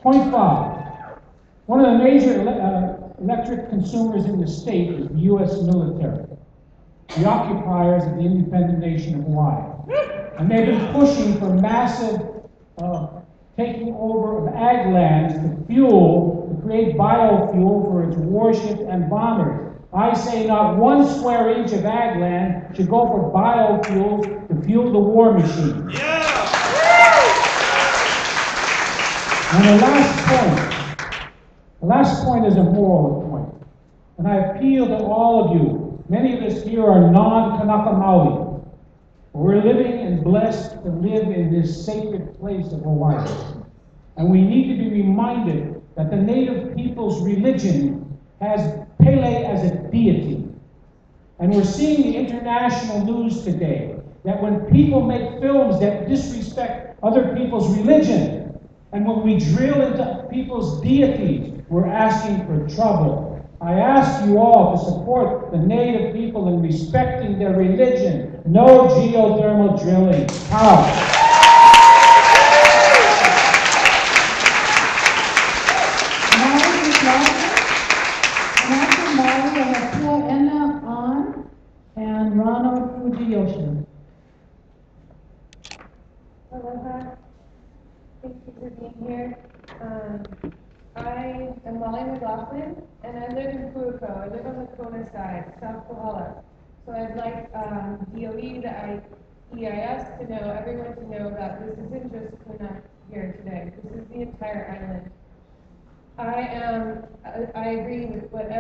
Point five. One of the major electric consumers in the state is the U.S. military, the occupiers of the independent nation of Hawaii. And they've been pushing for massive taking over of ag lands to create biofuel for its warships and bombers. I say not 1 square inch of ag land should go for biofuels to fuel the war machine. Yeah. And the last point is a moral point. And I appeal to all of you. Many of us here are non-Kanaka Maoli. We're living and blessed to live in this sacred place of Hawaii. And we need to be reminded that the native people's religion has Pele as a deity. And we're seeing the international news today that when people make films that disrespect other people's religion, and when we drill into people's deities, we're asking for trouble. I ask you all to support the native people in respecting their religion. No geothermal drilling. How? And Ronald Fujiyoshi. Aloha. Thank you for being here. I am Molly McLaughlin, and I live in Puako. I live on the Kona side, South Kohala. So I'd like DOE, the EIS to know, everyone to know that this isn't just Puna here today. This is the entire island. I agree with what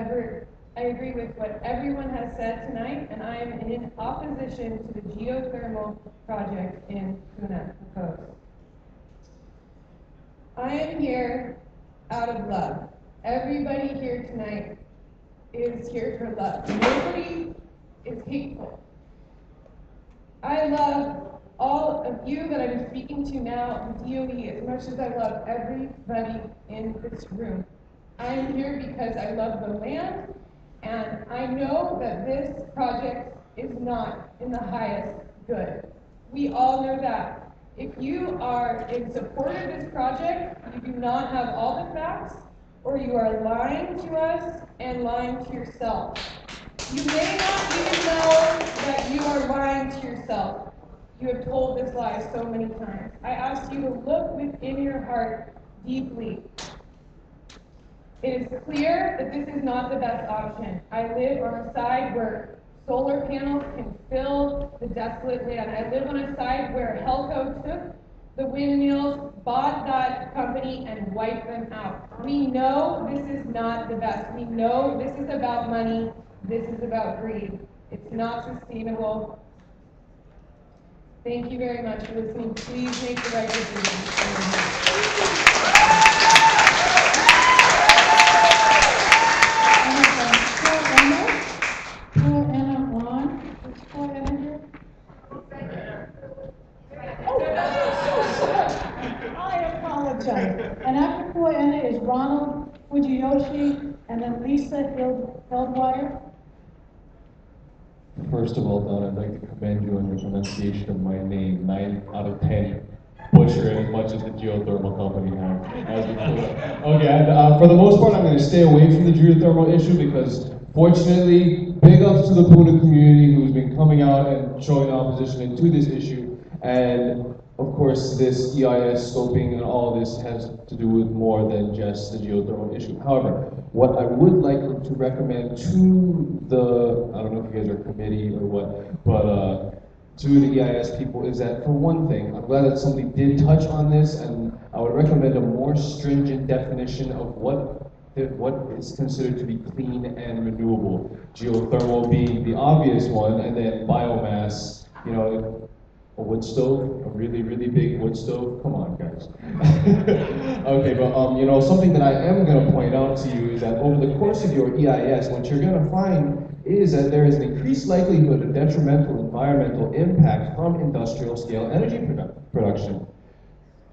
everyone has said tonight, and I am in opposition to the geothermal project in Puna Coast. I am here out of love. Everybody here tonight is here for love. Nobody is hateful. I love all of you that I'm speaking to now, the DOE, as much as I love everybody in this room. I'm here because I love the land, and I know that this project is not in the highest good. We all know that. If you are in support of this project, you do not have all the facts, or you are lying to us and lying to yourself. You may not even know that you are lying to yourself. You have told this lie so many times. I ask you to look within your heart deeply. It is clear that this is not the best option. I live on a side where solar panels can fill the desolate land. I live on a side where Helco took the windmills, bought that company, and wiped them out. We know this is not the best. We know this is about money. This is about greed. It's not sustainable. Thank you very much for listening. Please make the right decision. I apologize. And after Poor Anna is Ronald Fujiyoshi, and then Lisa Hildwire. First of all, Don, I'd like to commend you on your pronunciation of my name. 9 out of 10. Butcher it as much as the geothermal company has. Okay, for the most part, I'm going to stay away from the geothermal issue because, fortunately, big ups to the Puna community who's been coming out and showing opposition to this issue. And, of course, this EIS scoping and all this has to do with more than just the geothermal issue. However, what I would like to recommend to the, I don't know if you guys are a committee or what, but to the EIS people is that, for one thing, I'm glad that somebody did touch on this, and I would recommend a more stringent definition of what is considered to be clean and renewable. Geothermal being the obvious one, and then biomass, you know, a wood stove, a really, really big wood stove. Come on, guys. Okay, but you know, something that I am going to point out to you is that over the course of your EIS, what you're going to find is that there is an increased likelihood of detrimental environmental impact from industrial scale energy production.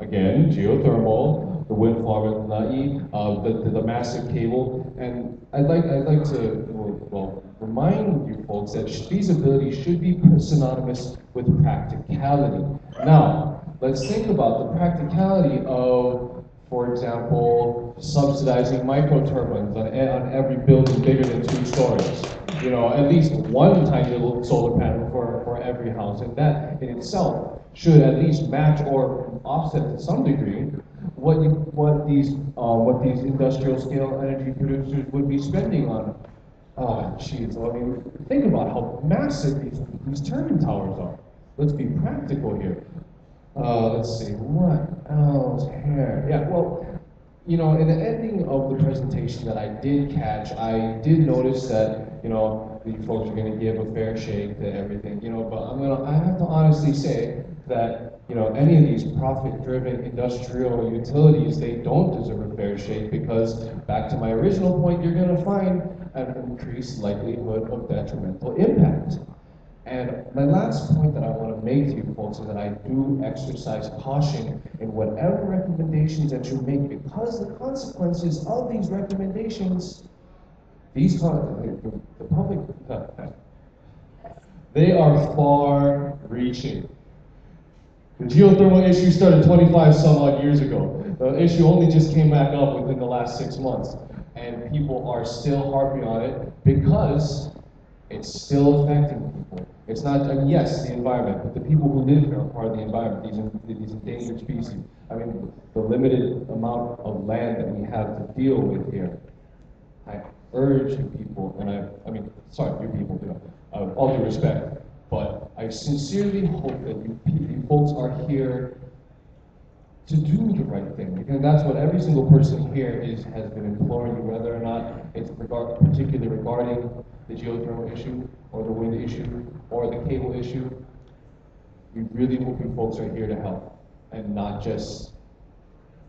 Again, geothermal, the wind farm in Lanai, the massive cable, and I'd like to remind you folks that feasibility should be synonymous with practicality. Now, let's think about the practicality of, for example, subsidizing microturbines on every building bigger than 2 stories. You know, at least one tiny little solar panel for every house, and that in itself should at least match or offset to some degree what these industrial scale energy producers would be spending on. Oh, jeez, I mean, think about how massive these turbine towers are. Let's be practical here. Let's see, what else here? Yeah, well, you know, in the ending of the presentation that I did catch, I did notice that, you know, the folks are going to give a fair shake to everything, you know, but I have to honestly say that, you know, any of these profit-driven industrial utilities, they don't deserve a fair shake because, back to my original point, you're going to find an increased likelihood of detrimental impact. And my last point that I want to make to you folks is that I do exercise caution in whatever recommendations that you make, because the consequences of these recommendations, the public, they are far-reaching. The geothermal issue started 25 some odd years ago. The issue only just came back up within the last 6 months. And people are still harping on it because it's still affecting people. It's not, I mean, yes, the environment, but the people who live here are part of the environment, these endangered species. I mean, the limited amount of land that we have to deal with here. I urge you people, and I mean, sorry, you people, you know, all due respect, but I sincerely hope that you folks are here to do the right thing, because that's what every single person here has been imploring you, whether or not it's particularly regarding the geothermal issue, or the wind issue, or the cable issue. We really hope you folks are here to help, and not just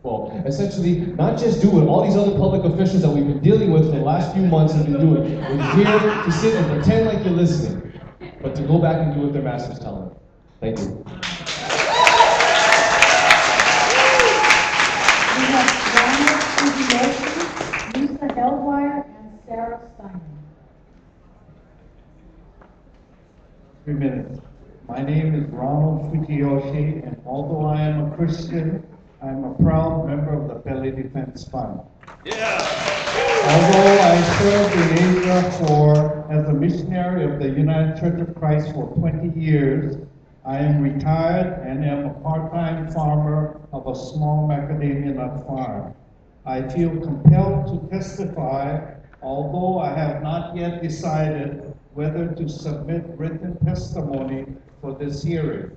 Well, essentially, not just do what all these other public officials that we've been dealing with for the last few months have been doing, which is here to sit and pretend like you're listening, but to go back and do what their masters tell them. Thank you. We have Lisa Hellwire and Sarah Steiner. 3 minutes. My name is Ronald Fujiyoshi, and although I am a Christian, I'm a proud member of the Belly Defense Fund. Although I served in Asia as a missionary of the United Church of Christ for 20 years, I am retired and am a part-time farmer of a small macadamia nut farm. I feel compelled to testify, although I have not yet decided whether to submit written testimony for this hearing.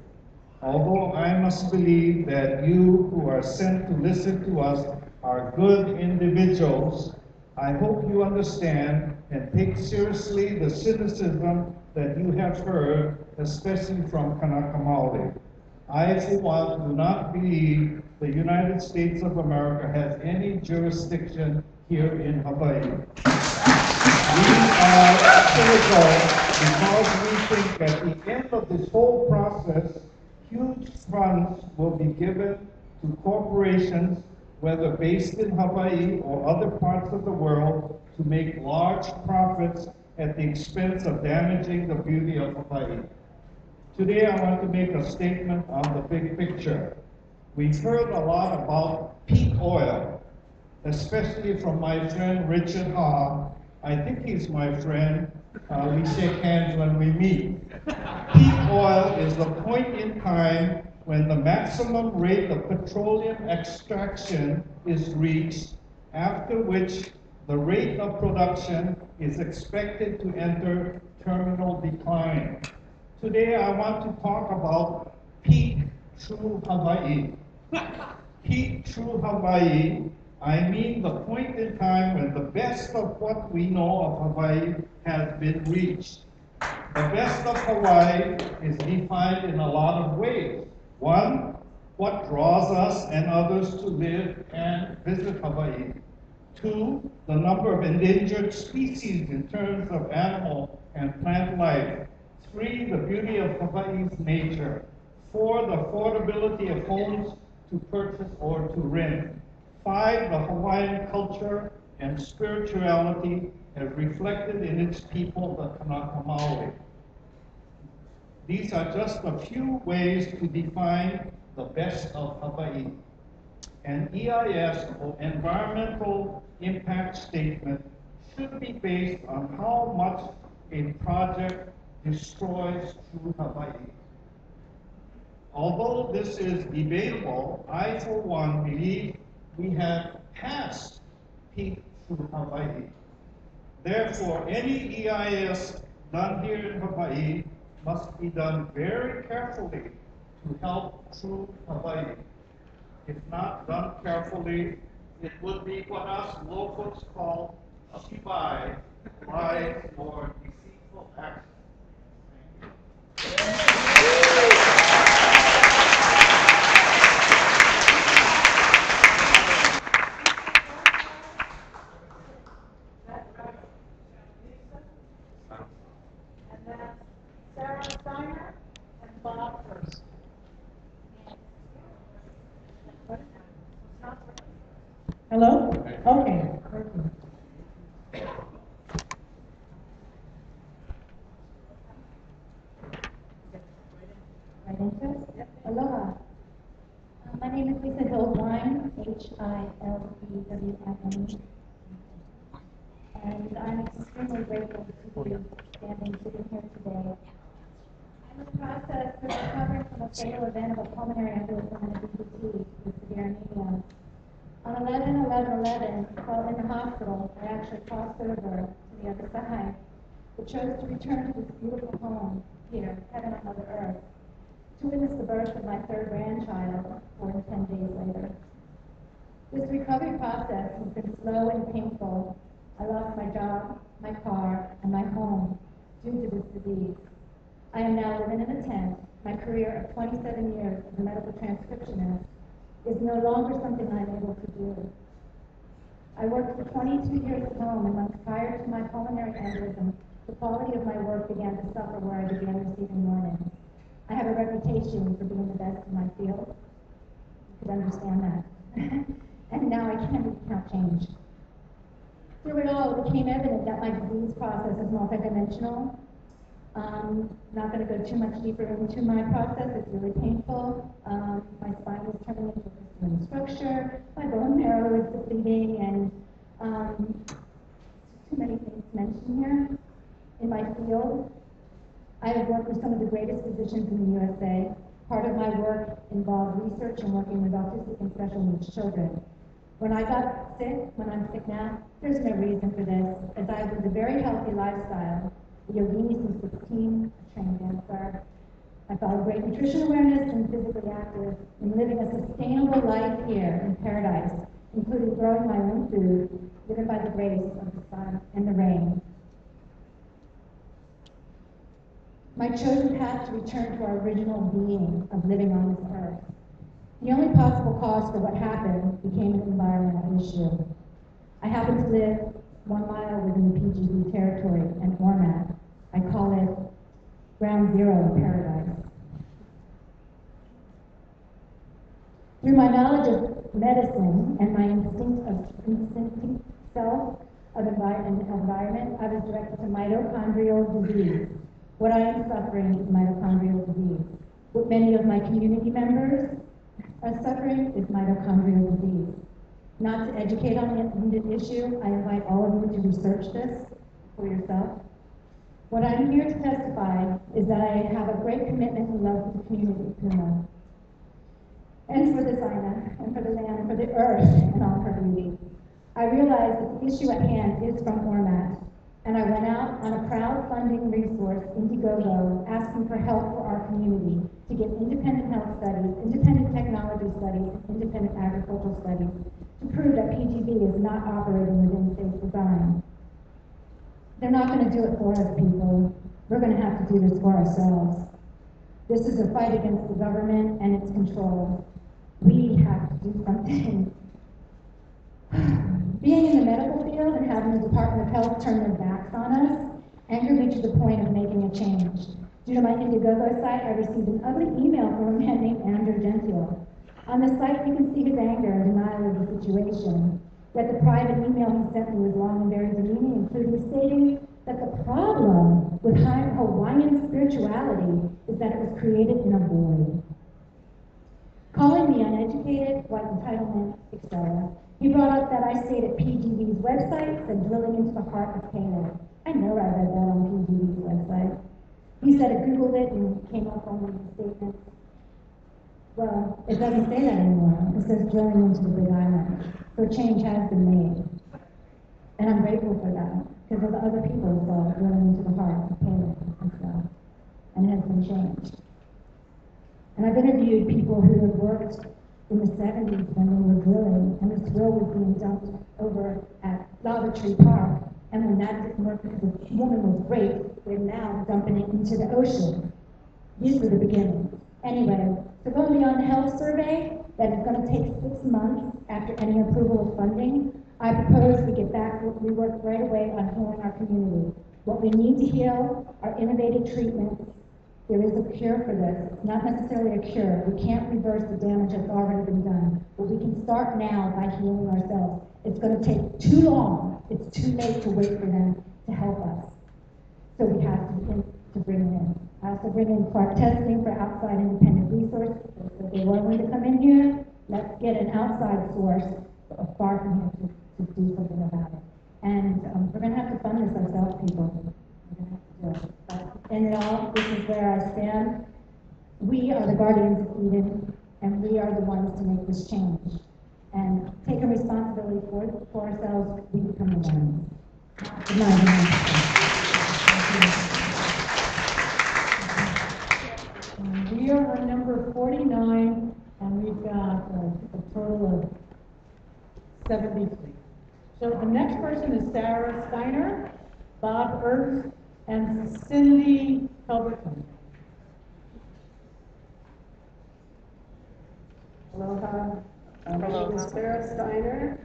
Although I must believe that you who are sent to listen to us are good individuals, I hope you understand and take seriously the cynicism that you have heard, especially from Kanaka Maoli. I, for one, do not believe the United States of America has any jurisdiction here in Hawaii. We are cynical because we think at the end of this whole process, huge funds will be given to corporations, whether based in Hawaii or other parts of the world, to make large profits at the expense of damaging the beauty of Hawaii. Today I want to make a statement on the big picture. We've heard a lot about peak oil, especially from my friend Richard Ha. I think he's my friend. We shake hands when we meet. Peak oil is the point in time when the maximum rate of petroleum extraction is reached, after which the rate of production is expected to enter terminal decline. Today I want to talk about peak true Hawaii. Peak true Hawaii, I mean the point in time when the best of what we know of Hawaii has been reached. The best of Hawaii is defined in a lot of ways. One, what draws us and others to live and visit Hawaii. Two, the number of endangered species in terms of animal and plant life. Three, the beauty of Hawaii's nature. Four, the affordability of homes to purchase or to rent. Five, the Hawaiian culture and spirituality as reflected in its people, the Kanaka Maoli. These are just a few ways to define the best of Hawaii. An EIS, or environmental impact statement, should be based on how much a project destroys true Hawaii. Although this is debatable, I, for one, believe we have passed peak true Hawaii. Therefore, any EIS done here in Hawaii must be done very carefully to help true Hawaii. If not done carefully, it would be what us locals call shibai, lies or deceitful actions. And that's Sarah Steiner and Bob Hurst. Hello? Okay. Aloha. My name is Lisa Hildwine, Hilewine. And I'm extremely grateful to be sitting here today. I'm in the process of recovering from a fatal event of a pulmonary embolism and a DBT with severe anemia. On 11/11/11, while in the hospital, I actually crossed over to the other side, but chose to return to this beautiful home here, heaven on Mother Earth, to witness the birth of my third grandchild 4 and 10 days later. This recovery process has been slow and painful. I lost my job, my car, and my home due to this disease. I am now living in a tent, my career of 27 years as a medical transcriptionist is no longer something I'm able to do. I worked for 22 years at home, and months prior to my pulmonary embolism, the quality of my work began to suffer where I began receiving warnings. I have a reputation for being the best in my field. You could understand that. And now I can't change. Through it all, it became evident that my disease process is multidimensional. Not going to go too much deeper into my process. It's really painful. My spine is turning into a crystalline structure. My bone marrow is depleting, and too many things mentioned here. In my field, I have worked with some of the greatest physicians in the USA. Part of my work involved research and working with autistic and special needs children. When I got sick, when I'm sick now, there's no reason for this, as I lived a very healthy lifestyle. A yogini since 16, a trained dancer. I followed great nutrition awareness and physically active in living a sustainable life here in paradise, including growing my own food, given by the grace of the sun and the rain. My chosen path to return to our original being of living on this earth. The only possible cause for what happened became an environmental issue. I happen to live 1 mile within the PGB territory and format. I call it ground zero in paradise. Through my knowledge of medicine and my instinctive self of environment, I was directed to mitochondrial disease. What I am suffering is mitochondrial disease. What many of my community members are suffering is mitochondrial disease. Not to educate on the issue, I invite all of you to research this for yourself. What I'm here to testify is that I have a great commitment and love for the community of Puma, and for the Zaina, and for the land, and for the earth, and all her beauty. I realize that the issue at hand is from Ormat, and I went out on a crowdfunding resource, Indiegogo, asking for help for our community to get independent health studies, independent technology studies, and independent agricultural studies to prove that PGB is not operating within safe design. They're not going to do it for us, people. We're going to have to do this for ourselves. This is a fight against the government and its control. We have to do something. Being in the medical field and having the Department of Health turn their backs on us angered me to the point of making a change. Due to my Indiegogo site, I received an ugly email from a man named Andrew Gentile. On the site, you can see his anger and denial of the situation. Yet the private email he sent me was long and very demeaning, including stating that the problem with Hawaiian spirituality is that it was created in a void. Calling me uneducated, white entitlement, etc. He brought up that I stayed at PGB's website and drilling into the heart of Canaan. I know I read that on PGB's website. He said I Googled it and came up on one of the statements. Well, it doesn't say that anymore. It says drilling into the Big Island. So change has been made. And I'm grateful for that, because of the other people saw drilling into the heart of Canaan and stuff. And it has been changed. And I've interviewed people who have worked in the 70s when they were drilling, and this drill was being dumped over at Lava Tree Park. And when that didn't work because the woman was raped, they're now dumping it into the ocean. These were the beginnings. Anyway, so going beyond the health survey, that is going to take 6 months after any approval of funding, I propose we get back, we work right away on healing our community. What we need to heal are innovative treatments. There is a cure for this, not necessarily a cure. We can't reverse the damage that's already been done, but we can start now by healing ourselves. It's going to take too long. It's too late to wait for them to help us. So we have to begin to bring it in. I also bring in Clark testing for outside independent resources. So if they were going to come in here, let's get an outside source far from here to do something about it. And we're going to have to fund this ourselves, people. We're going to have to do it. But in it all, this is where I stand. We are the guardians of Eden, and we are the ones to make this change. And taking responsibility for ourselves, we become the ones. Good night, everyone. We are on number 49, and we've got a total of 73. So the next person is Sarah Steiner, Bob Ertz, and Cindy Culberton. Aloha. name is Sarah Steiner,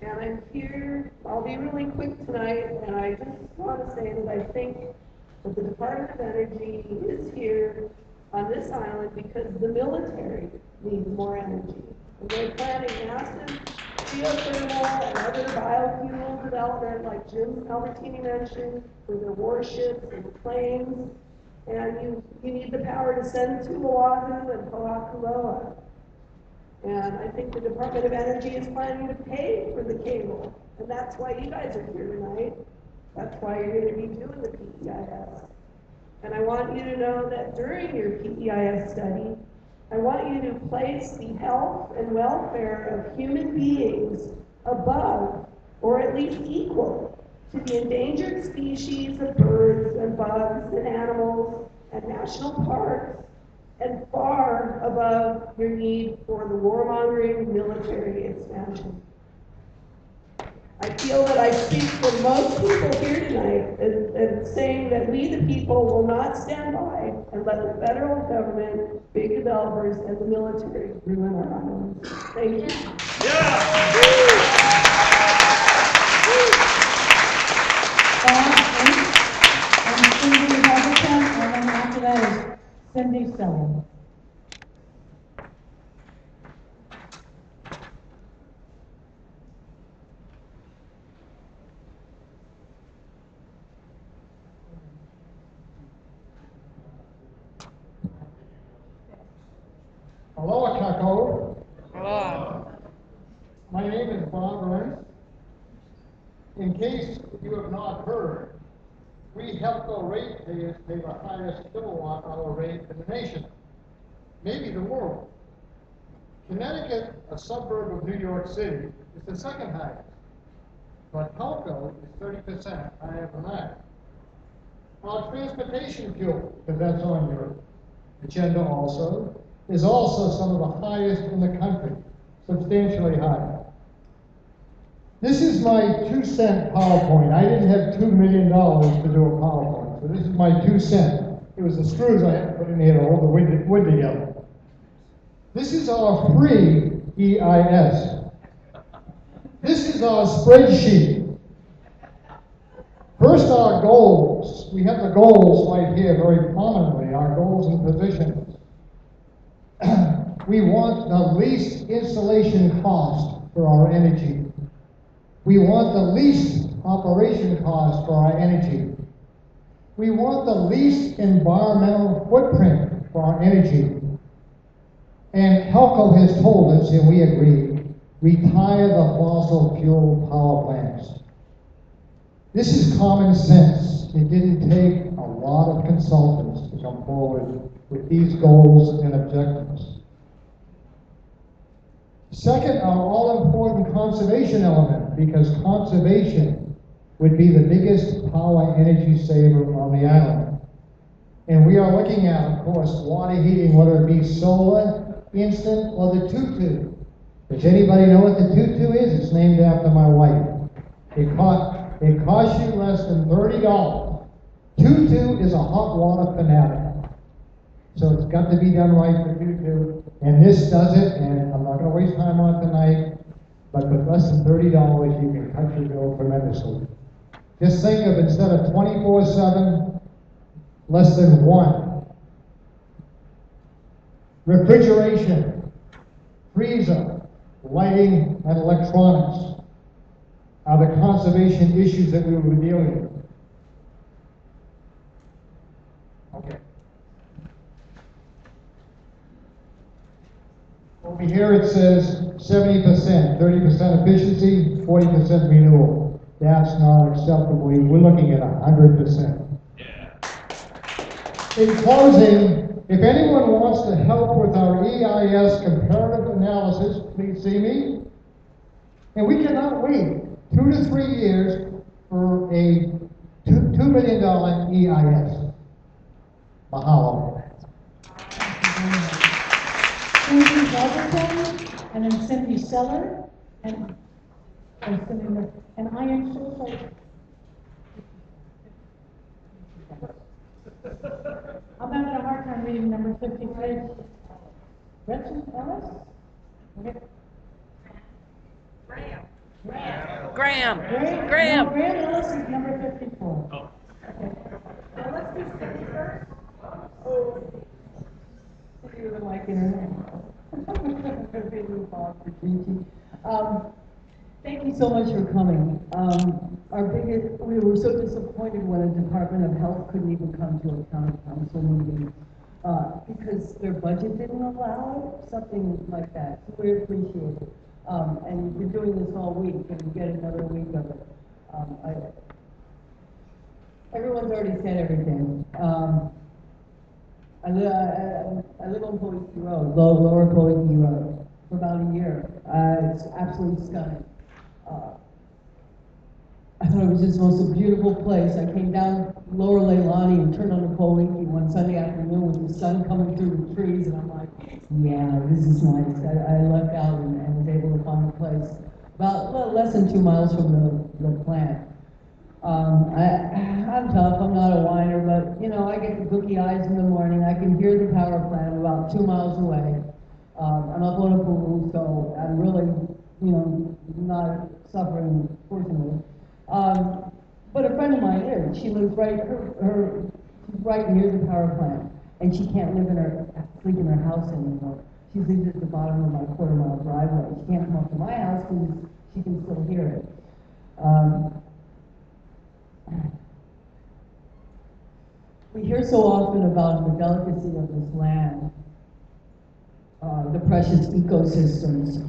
and I'm here. I'll be really quick tonight, and I just want to say that I think that the Department of Energy is here on this island because the military needs more energy. And they're planning massive geothermal and other biofuel development, like Jim Albertini mentioned, for their warships and planes. And you need the power to send to Oahu and Ho'akuloa. And I think the Department of Energy is planning to pay for the cable. And that's why you guys are here tonight. That's why you're going to be doing the PEIS. And I want you to know that during your PEIS study, I want you to place the health and welfare of human beings above, or at least equal, to the endangered species of birds and bugs and animals and national parks, and far above your need for the warmongering military expansion. I feel that I speak for most people here tonight in saying that we, the people, will not stand by and let the federal government, big developers, and the military ruin our islands. Thank you. And Cindy Robertson, and then after that is Cindy Sullivan. Aloha, Kako. Aloha. My name is Bob Ernst. In case you have not heard, we HELCO ratepayers pay the highest kilowatt hour rate in the nation, maybe the world. Connecticut, a suburb of New York City, is the second highest, but HELCO is 30% higher than that. Our transportation fuel, because that's on your agenda also, is also some of the highest in the country, substantially higher. This is my 2-cent PowerPoint. I didn't have $2 million to do a PowerPoint, so this is my 2 cents. It was the screws I had to put in here to hold the wood together. This is our free EIS. This is our spreadsheet. First, our goals. We have the goals right here very prominently, our goals and positions. We want the least installation cost for our energy. We want the least operation cost for our energy. We want the least environmental footprint for our energy. And HELCO has told us, and we agree, retire the fossil fuel power plants. This is common sense. It didn't take a lot of consultants to come forward with these goals and objectives. Second, our all-important conservation element, because conservation would be the biggest power energy saver on the island. And we are looking at, of course, water heating, whether it be solar, instant, or the tutu. Does anybody know what the tutu is? It's named after my wife. It costs you less than $30. Tutu is a hot water fanatic. So it's got to be done right for tutu. And this does it, and I'm not going to waste time on it tonight, but with less than $30, you can cut your bill tremendously. Just think of, instead of 24/7, less than 1. Refrigeration, freezer, lighting, and electronics are the conservation issues that we will be dealing with. Okay. Over here it says 70%, 30% efficiency, 40% renewable. That's not acceptable. We're looking at 100%. In closing, if anyone wants to help with our EIS comparative analysis, please see me. And we cannot wait 2 to 3 years for a $2 million EIS. Mahalo. Cindy Robertson, and then Cindy Seller, and I am so sorry. I'm having a hard time reading number 53. Gretchen Ellis? Okay. Graham. Graham. No, Graham Ellis is number 54. Oh. Now let's do 50 first. Oh. You would like internet. Thank you so much for coming. We were so disappointed when the Department of Health couldn't even come to a county council meeting because their budget didn't allow it, something like that. So we appreciate it. And you're doing this all week, and you get another week of it. Everyone's already said everything. I live on Poetry Road, Lower Poetry Road, for about a year. It's absolutely stunning. I thought it was just the most beautiful place. I came down Lower Leilani and turned on the Poetry one Sunday afternoon with the sun coming through the trees, and I'm like, yeah, this is nice. I left out and was able to find a place about less than 2 miles from the plant. I'm tough, I'm not a whiner, but, you know, I get the cookie eyes in the morning. I can hear the power plant about 2 miles away. I'm up on a pool, so I'm really, you know, not suffering, fortunately. But a friend of mine is. She lives right near the power plant, and she can't sleep in her house anymore. She sleeps at the bottom of my quarter-mile driveway. She can't come up to my house because she can still hear it. We hear so often about the delicacy of this land, the precious ecosystems.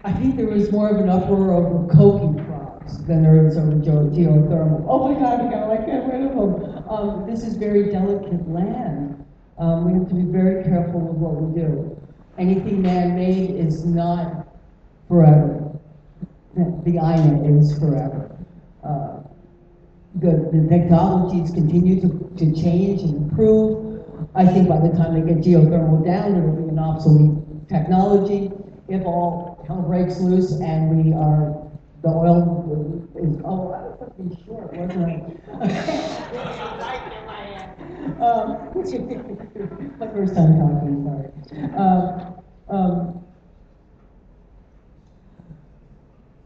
I think there is more of an uproar over coking crops than there is over geothermal. Oh my God, I can't get rid of them. This is very delicate land. We have to be very careful with what we do. Anything man-made is not forever. The INET is forever. The technologies continue to change and improve. I think by the time they get geothermal down, it'll be an obsolete technology. If all hell breaks loose and the oil is, I was supposed to be short, wasn't I? My first time talking, sorry.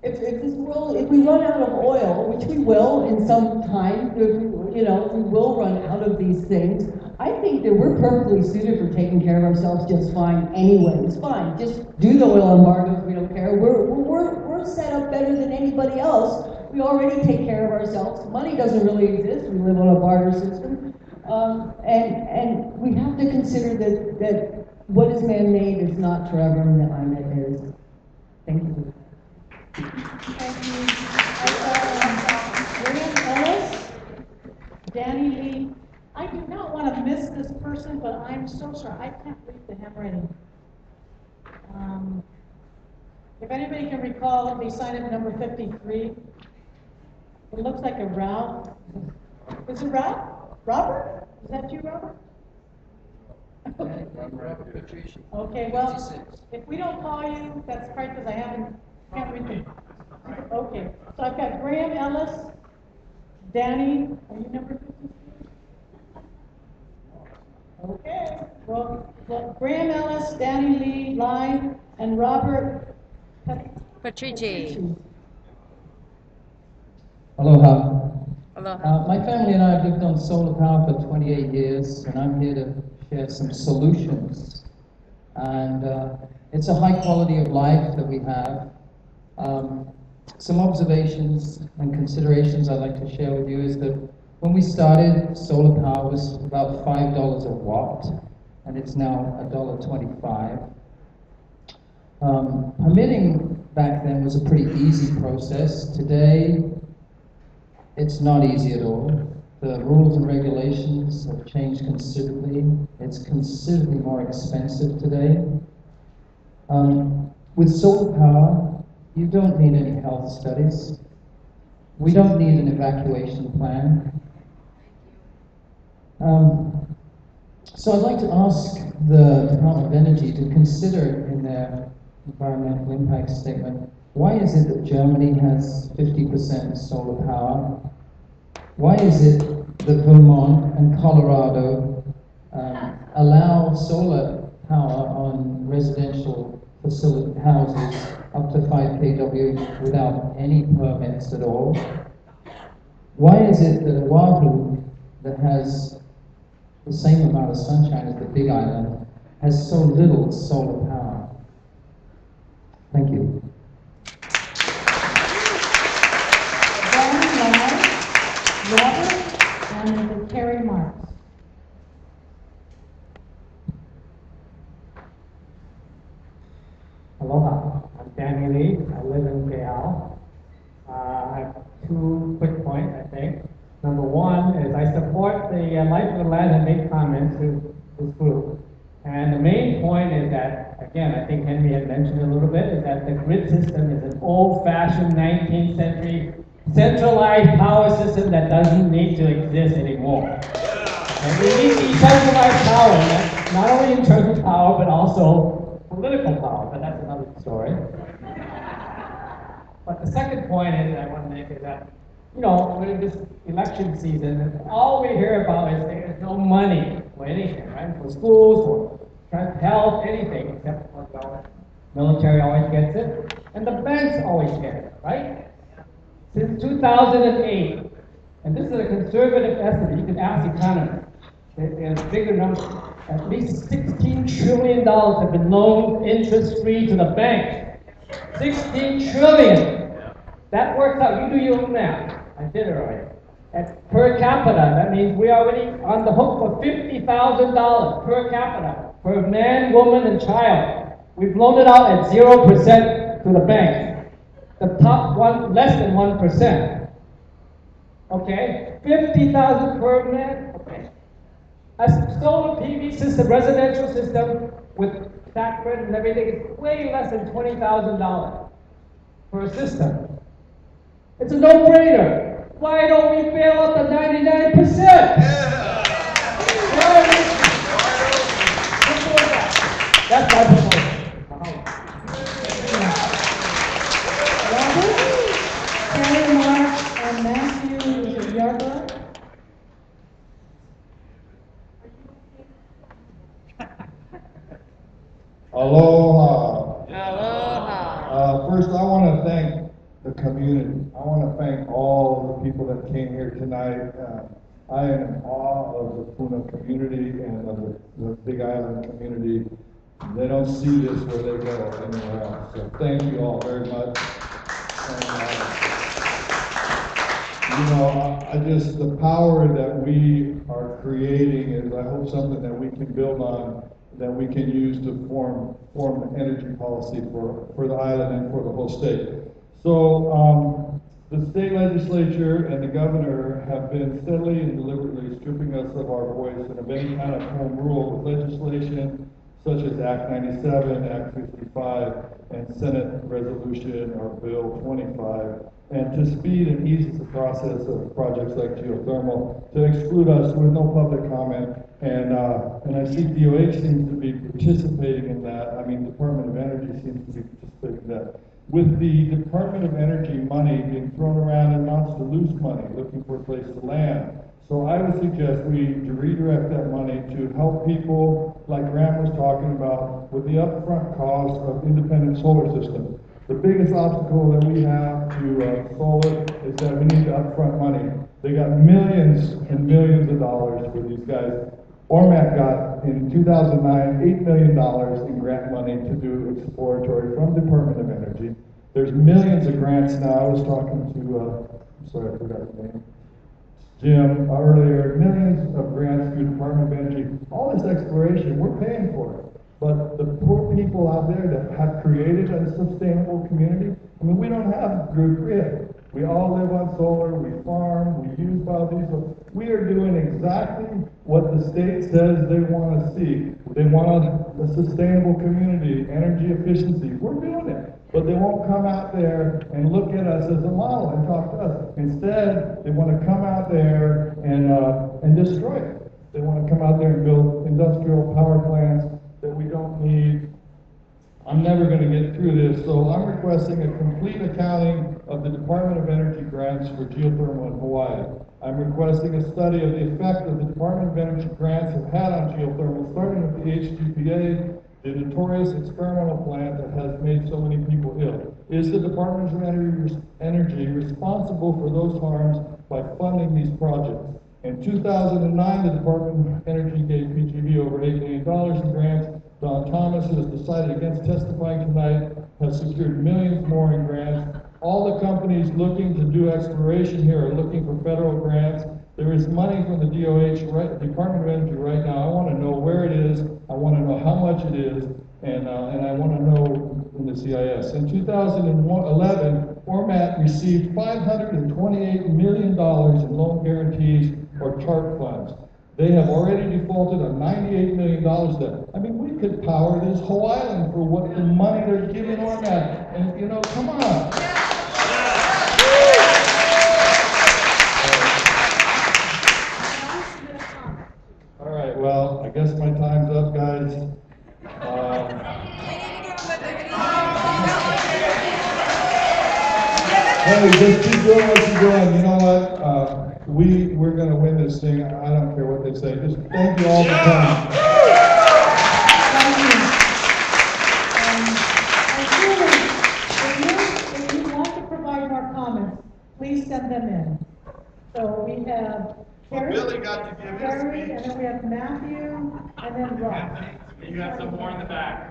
If we run out of oil, which we will in some time, we will run out of these things. I think that we're perfectly suited for taking care of ourselves just fine anyway. It's fine. Just do the oil embargoes. We don't care. We're set up better than anybody else. We already take care of ourselves. Money doesn't really exist. We live on a barter system. And we have to consider that what is man-made is not forever and the INET is. Thank you. Thank you. William Ellis, Danny Lee. I do not want to miss this person, but I'm so sorry. I can't read the handwriting. If anybody can recall, they signed up number 53. It looks like a Ralph. Is it Ralph? Robert? Is that you, Robert? Okay, well, if we don't call you, that's probably because I can't read them. Okay, so I've got Graham Ellis, Danny, are you number 53? Okay, well, Graham Ellis, Danny Lee, Line, and Robert Patrici. Aloha. Aloha. My family and I have lived on solar power for 28 years, and I'm here to share some solutions. And it's a high quality of life that we have. Some observations and considerations I'd like to share with you is that when we started, solar power was about $5 a watt, and it's now $1.25. Permitting back then was a pretty easy process. Today, it's not easy at all. The rules and regulations have changed considerably. It's considerably more expensive today. With solar power, you don't need any health studies. We don't need an evacuation plan. So I'd like to ask the Department of Energy to consider in their environmental impact statement, why is it that Germany has 50% solar power? Why is it that Vermont and Colorado allow solar power on residential houses up to 5 kW without any permits at all. Why is it that Oahu, that has the same amount of sunshine as the Big Island, has so little solar power? Thank you. Robert, and then Terry Marks. Aloha, I'm Danny Lee. I live in KL. I have 2 quick points, I think. Number one is I support the Life of the Land and make comments to this group. And the main point is that, again, I think Henry had mentioned a little bit, is that the grid system is an old-fashioned 19th century centralized power system that doesn't need to exist anymore. And we need decentralized power, not only in terms of power, but also political power, but that's another story. But the second point is I want to make is that, you know, in this election season, all we hear about is there's no money for anything, right? For schools, for health, anything, except for government. Military always gets it, and the banks always get it, right? Since 2008, and this is a conservative estimate, you can ask economists, there's bigger numbers. At least $16 trillion have been loaned interest-free to the banks. 16 trillion. That works out. You do your own math. I did it already. At per capita, that means we are already on the hook for $50,000 per capita per man, woman, and child. We've loaned it out at 0% to the banks. The top one, less than 1%. Okay, 50,000 per man. Okay. A solar PV system, residential system with tax credit and everything is way less than $20,000 for a system. It's a no-brainer. Why don't we bail out the 99%? That's my proposal. Terry Marks and Matthew Yarborough. Aloha. Aloha. First, I want to thank the community. I want to thank all the people that came here tonight. I am in awe of the Puna community and of the Big Island community. They don't see this where they go anywhere else. So thank you all very much. And, the power that we are creating is, I hope, something that we can build on, that we can use to form an energy policy for the island and for the whole state. So the state legislature and the governor have been steadily and deliberately stripping us of our voice and of any kind of home rule with legislation such as Act 97, Act 55, and Senate Resolution or Bill 25, and to speed and ease the process of projects like geothermal, to exclude us with no public comment. And I see DOH seems to be participating in that. I mean, Department of Energy seems to be participating in that. With the Department of Energy money being thrown around and amounts to loose money, looking for a place to land. So I would suggest we redirect that money to help people like Graham was talking about with the upfront cost of independent solar systems. The biggest obstacle that we have to solar is that we need the upfront money. They got millions and millions of dollars for these guys. Ormac got, in 2009, $8 million in grant money to do exploratory from Department of Energy. There's millions of grants now. I was talking to, I'm sorry, I forgot his name, Jim, earlier, millions of grants through Department of Energy. All this exploration, we're paying for it. But the poor people out there that have created a sustainable community, I mean, we don't have good grid. We all live on solar, we farm, we use biodiesel. We are doing exactly what the state says they want to see. They want a sustainable community, energy efficiency. We're doing it. But they won't come out there and look at us as a model and talk to us. Instead, they want to come out there and destroy it. They want to come out there and build industrial power plants that we don't need. I'm never going to get through this, so I'm requesting a complete accounting of the Department of Energy grants for geothermal in Hawaii. I'm requesting a study of the effect that the Department of Energy grants have had on geothermal, starting with the HGPA, the notorious experimental plant that has made so many people ill? Is the Department of Energy responsible for those harms by funding these projects? In 2009, the Department of Energy gave PG&E over $8 million in grants. Don Thomas, who has decided against testifying tonight, has secured millions more in grants. All the companies looking to do exploration here are looking for federal grants. There is money from the Department of Energy right now. I want to know where it is. I want to know how much it is, and I want to know in the CIS. In 2011, Ormat received $528 million in loan guarantees or TARP funds. They have already defaulted on $98 million debt. I mean, we could power this whole island for what the money they're giving Ormat. And, you know, come on. All right, well, I guess my time's up, guys. Hey, just keep doing what you're doing. You know what? We're going to win this thing. I don't care what they say. Just thank you all for coming. If you want to provide more comments, please send them in. So we have Billy got to give his speech. And then we have Matthew, and then Ross. You have some more in the back.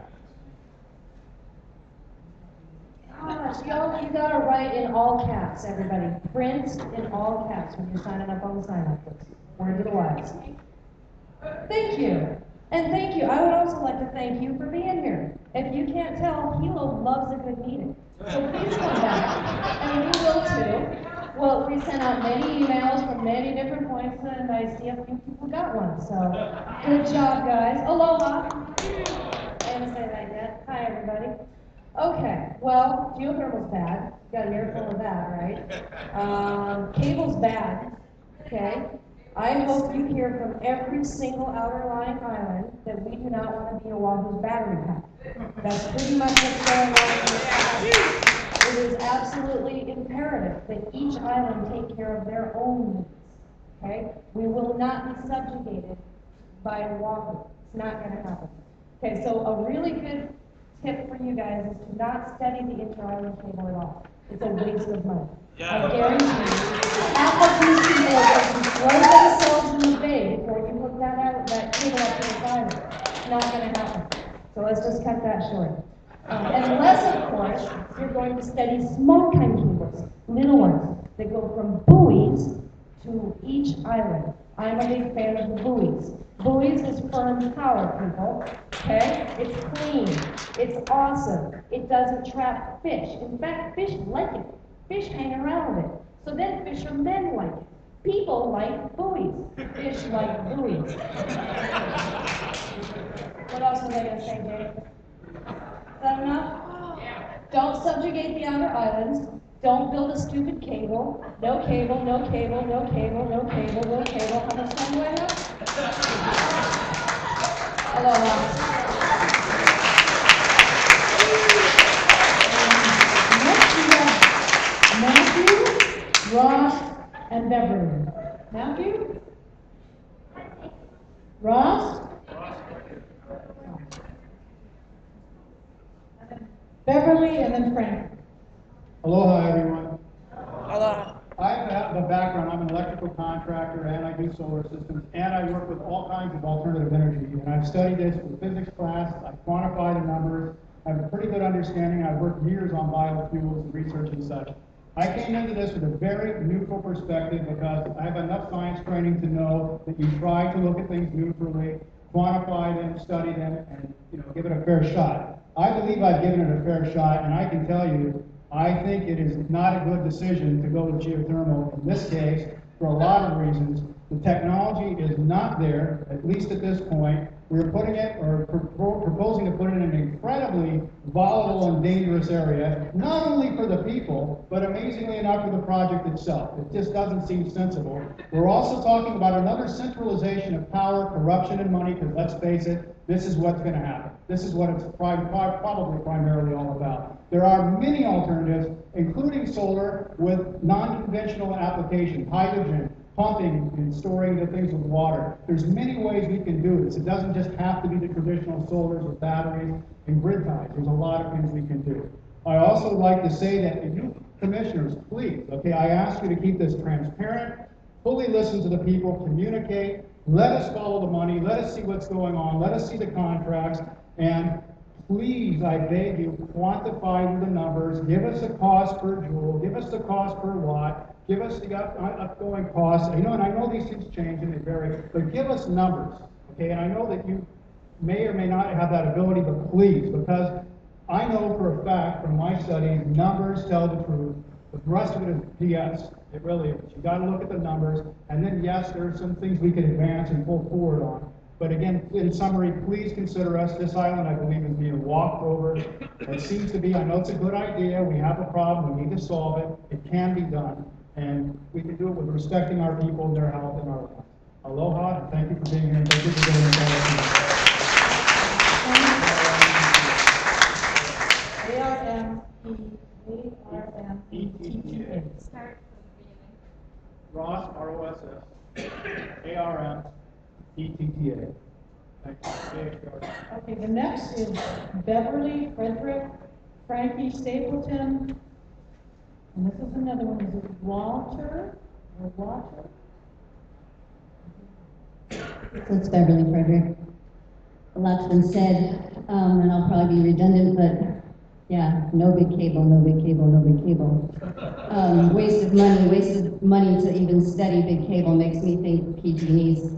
Gosh, you gotta write in all caps, everybody. Print in all caps when you're signing up on the sign-up list. Word to the wise. Thank you. And thank you. I would also like to thank you for being here. If you can't tell, Hilo loves a good meeting. So please come back. And we will too. Well, we sent out many emails from many different points, and I see a few people got one. So good job, guys. Aloha. I haven't said that yet. Hi, everybody. Okay, well, geothermal's bad. You got an earful of that, right? Cable's bad, okay? I hope you hear from every single outer lying island that we do not want to be Oahu's battery pack. That's pretty much what's going on in this island. It is absolutely imperative that each island take care of their own needs, okay? We will not be subjugated by Oahu. It's not going to happen. Okay, so a really good tip for you guys is to not study the inter-island cable at all. It's a waste of money. I guarantee you, half of these people are going to throw themselves in the bay before you hook that cable up to the island. It's not going to happen. So let's just cut that short. Unless, of course, you're going to study small kind cables, little ones, that go from buoys to each island. I'm a big fan of the buoys. Buoys is firm power, people, okay? It's clean, it's awesome, it doesn't trap fish. In fact, fish like it. Fish hang around it. So then fishermen like it. People like buoys. Fish like buoys. What else was I going to say, Jay? Is that enough? Don't subjugate the outer islands. Don't build a stupid cable. No cable, no cable, no cable, no cable, no cable. How much time do I have? Aloha. Next we have Matthew, Ross, and Beverly. Matthew? Ross? Beverly, and then Frank. Aloha, everyone. Aloha. I have a background. I'm an electrical contractor, and I do solar systems, and I work with all kinds of alternative energy. And I've studied this with physics class. I quantify the numbers. I have a pretty good understanding. I've worked years on biofuels and research and such. I came into this with a very neutral perspective because I have enough science training to know that you try to look at things neutrally, quantify them, study them, and give it a fair shot. I believe I've given it a fair shot, and I can tell you, I think it is not a good decision to go with geothermal in this case for a lot of reasons. The technology is not there, at least at this point. We're putting it, or proposing to put it in an incredibly volatile and dangerous area, not only for the people, but amazingly enough for the project itself. It just doesn't seem sensible. We're also talking about another centralization of power, corruption, and money, because let's face it, this is what's going to happen. This is what it's probably primarily all about. There are many alternatives, including solar, with non-conventional applications, hydrogen, pumping and storing the things with water. There's many ways we can do this. It doesn't just have to be the traditional solars with batteries and grid ties. There's a lot of things we can do. I also would like to say that if you commissioners, please, okay, I ask you to keep this transparent, fully listen to the people, communicate, let us follow the money, let us see what's going on, let us see the contracts, and please, I beg you, quantify the numbers, give us a cost per joule, give us the cost per watt, give us the upgoing costs, and I know these things change and they vary, but give us numbers, okay? And I know that you may or may not have that ability, but please, because I know for a fact from my studies, numbers tell the truth. The rest of it is BS. It really is. You got to look at the numbers, and then yes, there are some things we can advance and pull forward on. But again, in summary, please consider us. This island, I believe, is being walked over. It seems to be. I know it's a good idea. We have a problem. We need to solve it. It can be done, and we can do it with respecting our people, their health, and our lives. Aloha, and thank you for being here. And thank you for being here. ARM-ETTA. Ross, R-O-S-S, ARM-ETTA. Thank you. Okay, the next is Beverly, Frederick, Frankie Stapleton, and this is another one. Is it Walter or Walter? So it's Beverly Frederick. A lot's been said, and I'll probably be redundant, but yeah, no big cable, no big cable, no big cable. Wasted money to even study big cable makes me think PG&E's,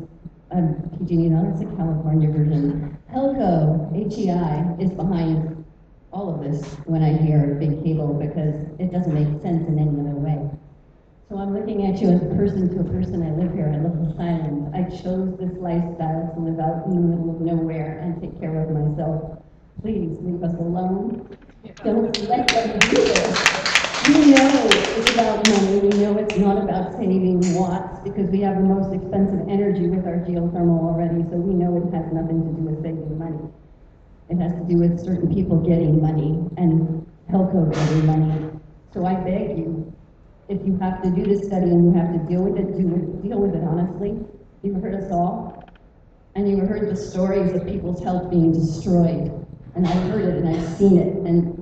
PG&E, no, that's a California version. HELCO, HEI, is behind all of this when I hear big cable because it doesn't make sense in any other way. So I'm looking at you as a person to a person. I live here, I live in silence. I chose this lifestyle to live out in the middle of nowhere and take care of myself. Please leave us alone. Don't let them do this. We know it's about money. We know it's not about saving watts because we have the most expensive energy with our geothermal already, so we know it has nothing to do with saving money. It has to do with certain people getting money and HELCO getting money. So I beg you, if you have to do this study and you have to deal with it, deal with it honestly. You've heard us all, and you heard the stories of people's health being destroyed. And I've heard it and I've seen it, and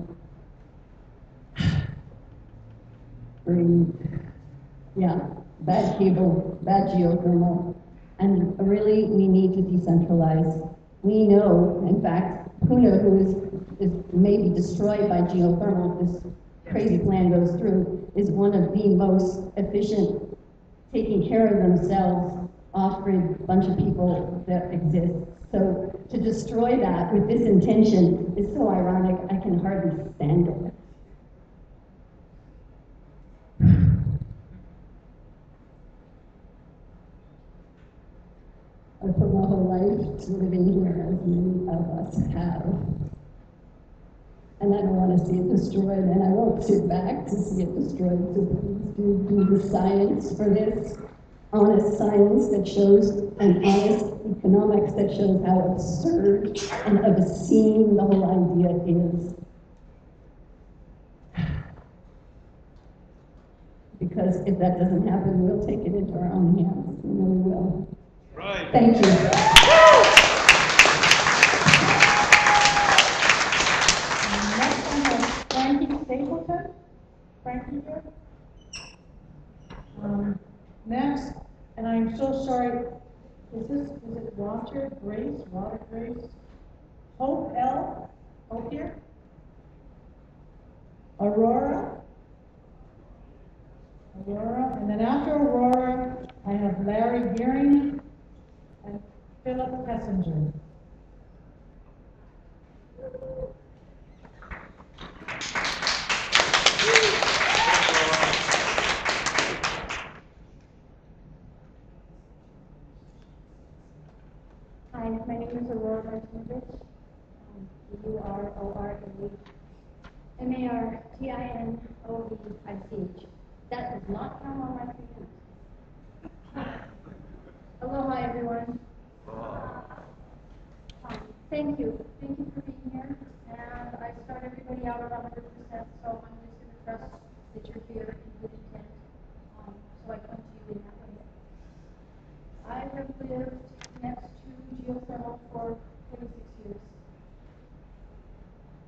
yeah, bad cable, bad geothermal, and really we need to decentralize. We know, in fact, Puna, who is maybe destroyed by geothermal if this crazy plan goes through, is one of the most efficient, taking care of themselves, off-grid bunch of people that exist. So to destroy that with this intention is so ironic, I can hardly stand it. I put my whole life to living here, as many of us have. And I don't want to see it destroyed, and I won't sit back to see it destroyed. So please do the science for this. Honest science that shows, and honest economics that shows how absurd and obscene the whole idea is. Because if that doesn't happen, we'll take it into our own hands. We know we will. Right. Thank you. Next one is Frankie Stapleton. Frankie here. Next, and I'm so sorry, is it Walter Grace? Walter Grace? Hope L? Hope here? Aurora? Aurora, and then after Aurora, I have Larry Gearing and Philip Kessinger. Hi, my name is Aurora Martinez. U-R-O-R-A-M-A-R-T-I-N-O-V-I-C-H. That does not come on my computer. Aloha, everyone. Thank you. Thank you for being here. And I start everybody out at 100%, so I'm just going to trust that you're here in good intent. So I come to you in that way. have lived next to geothermal for 26 years.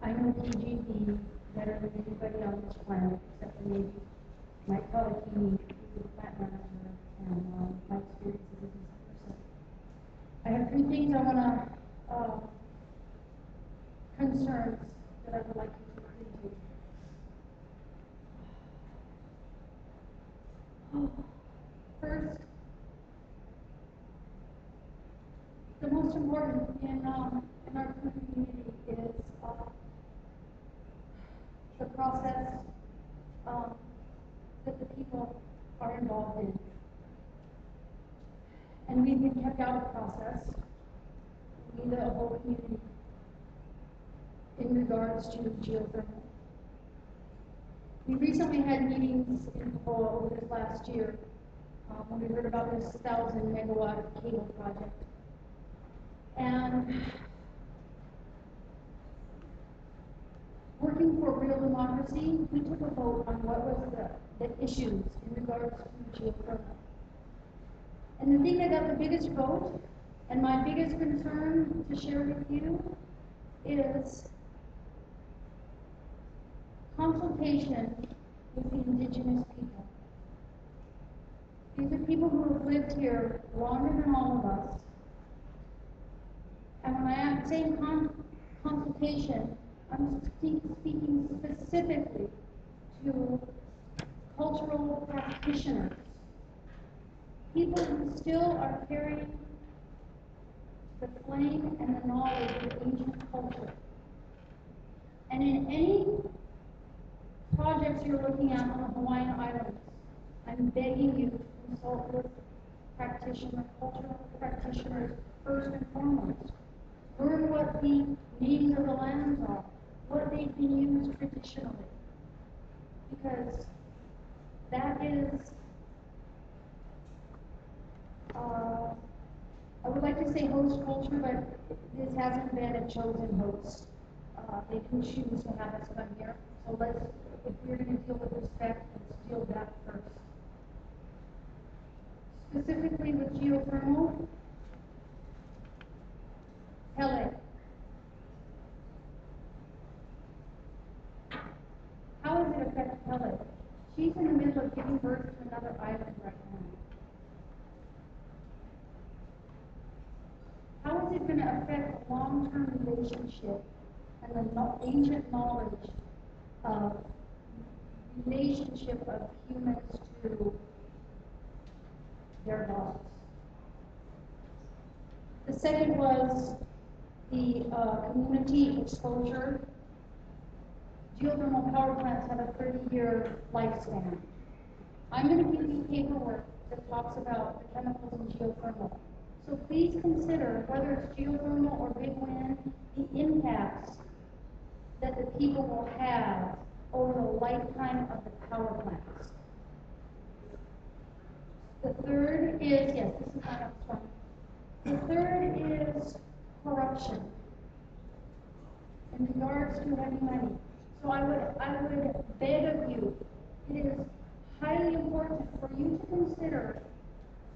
I know PGD better than anybody on this planet, except for maybe Mike Pellicini, who's the plant manager, and my experience as a business person. I have three things I want to, concerns that I would like you to look into. First, the most important in our community is the process that the people are involved in. And we've been kept out of process, we the whole community, in regards to geothermal. We recently had meetings in Paul over this last year when we heard about this 1,000 megawatt cable project. And working for real democracy, we took a vote on what was the issues in regards to geothermal. And the thing that got the biggest vote, and my biggest concern to share with you, is consultation with the indigenous people. These are people who have lived here longer than all of us. And when I am saying consultation, I'm speaking specifically to cultural practitioners, people who still are carrying the flame and the knowledge of ancient culture. And in any projects you're looking at on the Hawaiian Islands, I'm begging you to consult with practitioners, cultural practitioners, first and foremost. Learn what the names of the lands are, what they've been used traditionally. Because that is, I would like to say host culture, but this hasn't been a chosen host. They can choose to have us come here. So let's, if we're going to deal with respect, let's deal with that first. Specifically with geothermal, Pele. How does it affect Pele? She's in the middle of giving birth to another island right now. How is it going to affect the long-term relationship and the ancient knowledge of relationship of humans to their gods? The second was the community exposure. Geothermal power plants have a 30-year lifespan. I'm going to give you paperwork that talks about the chemicals in geothermal. So please consider, whether it's geothermal or big wind, the impacts that the people will have over the lifetime of the power plants. The third is, yes, this is my next one. The third is corruption in regards to heavy money. So I would beg of you, it is highly important for you to consider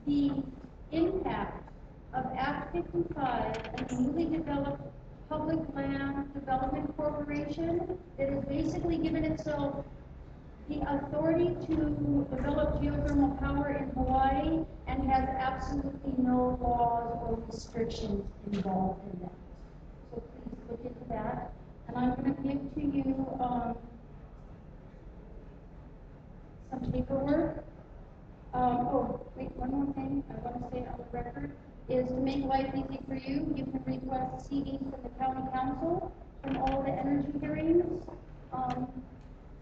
the impact of Act 55 and the newly developed Public Land Development Corporation that has basically given itself the authority to develop geothermal power in Hawaii and has absolutely no laws or restrictions involved in that. So please look into that. And I'm going to give to you some paperwork. Oh, wait, one more thing I want to say on the record is to make life easy for you, you can request CDs from the county council from all the energy hearings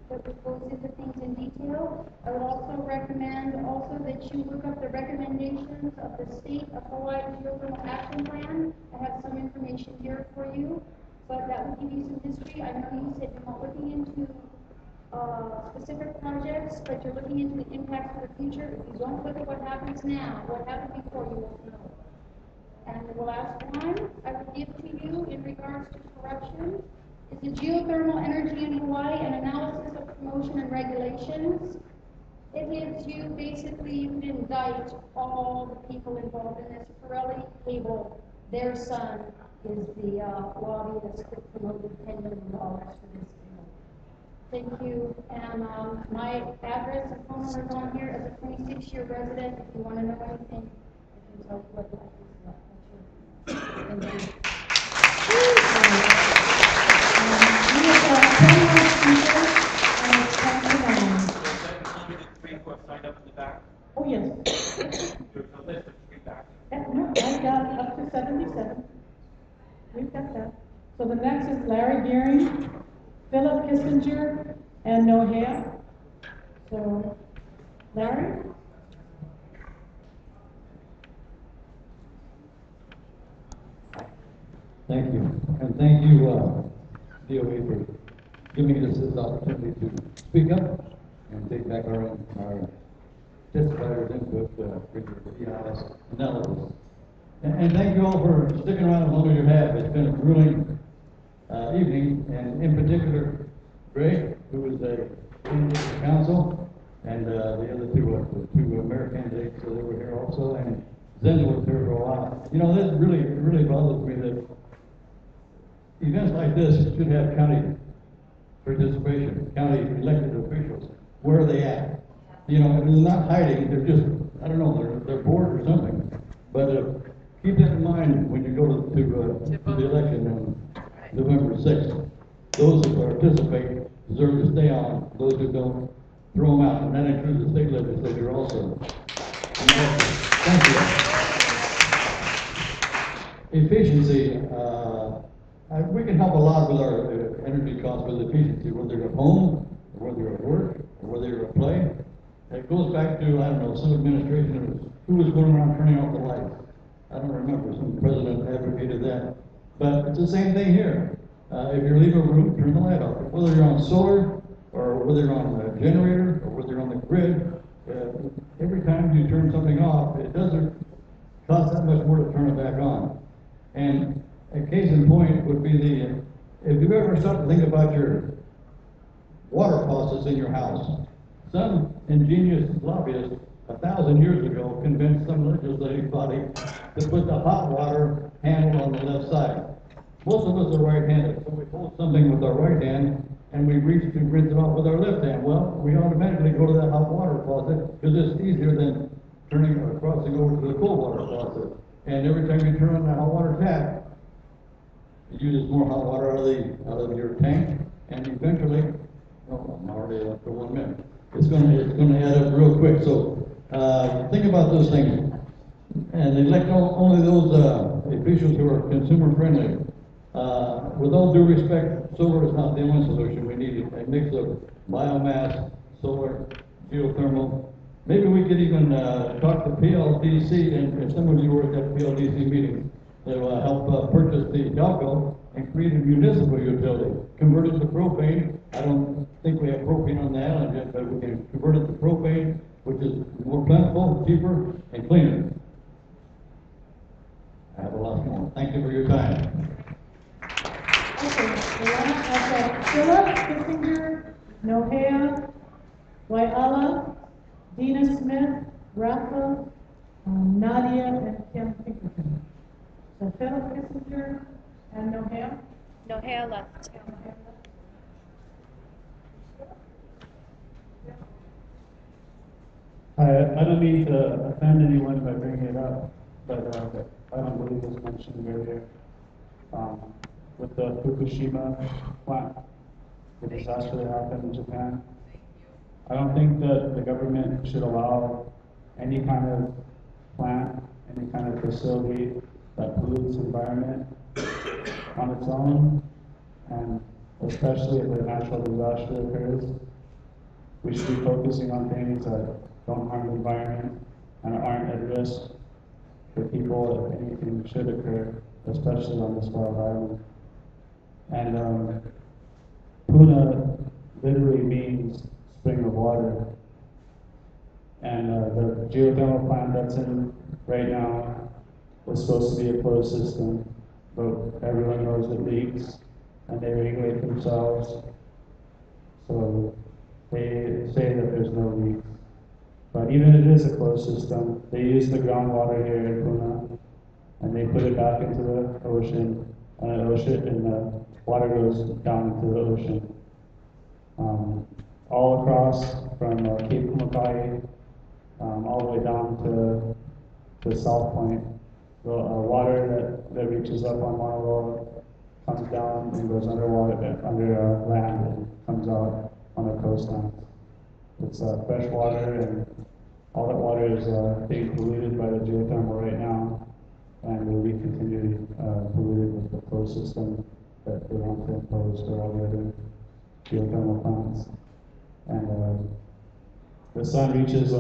that goes into things in detail. I would also recommend that you look up the recommendations of the State of Hawaii Geothermal Action Plan. I have some information here for you, but that will give you some history. I know you said you're not looking into specific projects, but you're looking into the impacts for the future. If you don't look at what happens now, what happened before, you won't know. And the last one I would give to you in regards to corruption is the geothermal energy in Hawaii, an analysis of promotion and regulations. It gives you, basically, you can indict all the people involved in this. Pirelli Cable, their son is the lobbyist that promoted $10 million for this deal. Thank you. And my address and phone number is on here. As a 26-year resident, if you want to know anything, I can tell you what life is like. Thank you. We have got 10 more speakers, and it's time to go. Oh, yes. There's a list of feedback. No, I got up to 77. We've got that. So the next is Larry Gearing, Philip Kissinger, and Nohea. So, Larry? Thank you. And thank you, DOE, for giving us this opportunity to speak up and take back our testifiers' input for the EIS analysis. And thank you all for sticking around as long as you have. It's been a grueling evening, and in particular, Greg, who is a candidate for council, and the other two mayor candidates that were here also, and Zenda was here for a while. You know, this really bothers me that events like this should have county participation, county elected officials. Where are they at? You know, they're not hiding, they're just, I don't know, they're bored or something. But keep that in mind when you go to the election on November 6th. Those who participate deserve to stay on. Those who don't, throw them out. And that includes the state legislature also. Thank you. Efficiency. We can help a lot with our energy costs with efficiency, whether you're at home, or whether you're at work, or whether you're at play. It goes back to, I don't know, some administration, who was going around turning off the lights. I don't remember, some president advocated that. But it's the same thing here. If you leave a room, turn the light off. Whether you're on solar, or whether you're on a generator, or whether you're on the grid, every time you turn something off, it doesn't cost that much more to turn it back on. And a case in point would be if you've ever started to think about your water faucets in your house, some ingenious lobbyist 1,000 years ago convinced some legislative body to put the hot water handle on the left side. Most of us are right-handed, so we hold something with our right hand and we reach to rinse it off with our left hand. Well, we automatically go to that hot water faucet because it's easier than turning or crossing over to the cold water faucet. And every time you turn on the hot water tap, it uses more hot water out of your tank, and eventually, I'm already up for 1 minute. It's going to add up real quick. So think about those things, and elect only those officials who are consumer friendly. With all due respect, solar is not the only solution. We need a mix of biomass, solar, geothermal. Maybe we could even talk to PLDC, and some of you were at that PLDC meeting. That will help purchase the Delco and create a municipal utility. Convert it to propane. I don't think we have propane on the island yet, but we can convert it to propane, which is more plentiful, cheaper, and cleaner. I have a lot more. Thank you for your time. Okay, I've got Philip Kissinger, Nohea, Waiala, Dina Smith, Rafa, Nadia, and Kim Pinkerton. So Philip Kissinger and Nohea? Nohea left. I don't mean to offend anyone by bringing it up, but I don't believe it was mentioned earlier. With the Fukushima plant, the disaster that happened in Japan, I don't think that the government should allow any kind of plant, any kind of facility that pollutes the environment on its own, and especially if a natural disaster occurs. We should be focusing on things that don't harm the environment and aren't at risk for people if anything should occur, especially on this wild island. And Puna literally means spring of water. And the geothermal plant that's in right now was supposed to be a closed system, but everyone knows it leaks, and they regulate themselves. So they say that there's no leaks, But even if it is a closed system, they use the groundwater here in Puna, and they put it back into the ocean, and the water goes down into the ocean. All across from Cape Kumakai, all the way down to South Point, the water that reaches up on Mauna Loa comes down and goes under land and comes out on the coastline. It's fresh water, and all that water is being polluted by the geothermal right now, and will be continually polluted with the closed system that they want to impose for all the other geothermal plants. And the sun reaches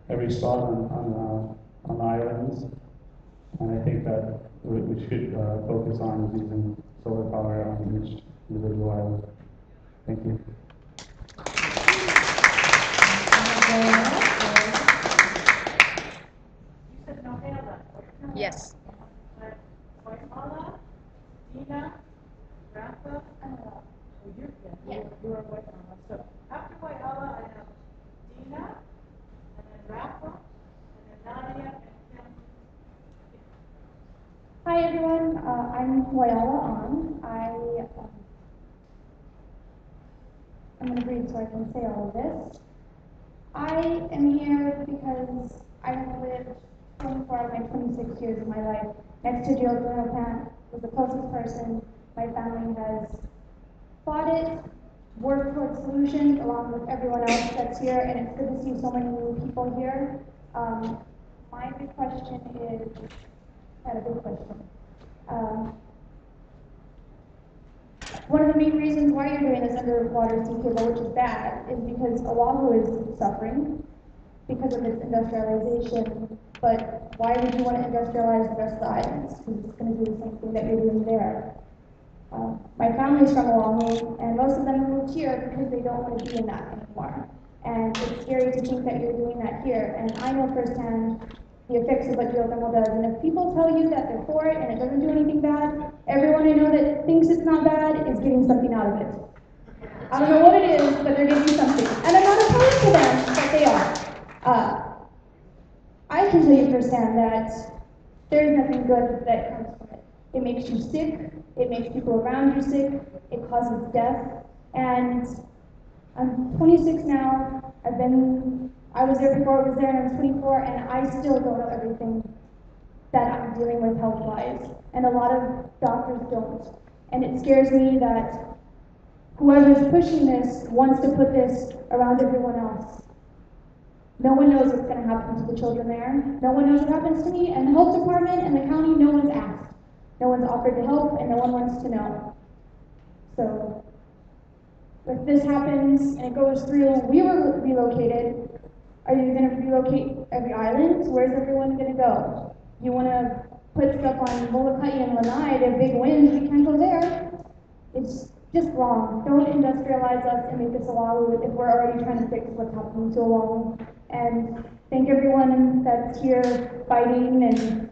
every spot on the islands, and I think that we should focus on using solar power on each individual island. Thank you. Yes. Waimala, Dina, Rafa, and you are Waimala. So after Waimala, I have Dina, and then Rafa, and then Nadia, and Kim. Hi everyone, I'm Wayala I'm going to read so I can say all of this. I am here because I have lived 24 out of my 26 years of my life next to geothermal plant, was the closest person. My family has fought it, worked towards solutions along with everyone else that's here, and it's good to see so many new people here. My big question is, not a big question. One of the main reasons why you're doing this underwater sea cable, which is bad, is because Oahu is suffering because of its industrialization. But why would you want to industrialize the rest of the islands? Because it's going to do the same thing that you're doing there. My family's from Oahu, and most of them moved here because they don't want to be in that anymore. And it's scary to think that you're doing that here. And I know firsthand the effects of what geothermal does. And if people tell you that they're for it and it doesn't do anything bad, everyone I know that thinks it's not bad is getting something out of it. I don't know what it is, but they're getting something. And I'm not opposed to them, but they are. I can tell you firsthand that there's nothing good that comes from it. It makes you sick, it makes people around you sick, it causes death. And I'm 26 now, I was there before I was there, and I was 24, and I still don't know everything that I'm dealing with health-wise. And a lot of doctors don't. And it scares me that whoever's pushing this wants to put this around everyone else. No one knows what's going to happen to the children there. No one knows what happens to me, and the health department and the county, no one's asked. No one's offered to help, and no one wants to know. So, if this happens and it goes through, we were relocated. Are you going to relocate every island? Where's everyone going to go? You want to put stuff on Molokai and Lanai, they're big winds, we can't go there. It's just wrong. Don't industrialize us and make us Oahu if we're already trying to fix what's happening to Oahu. And thank everyone that's here fighting and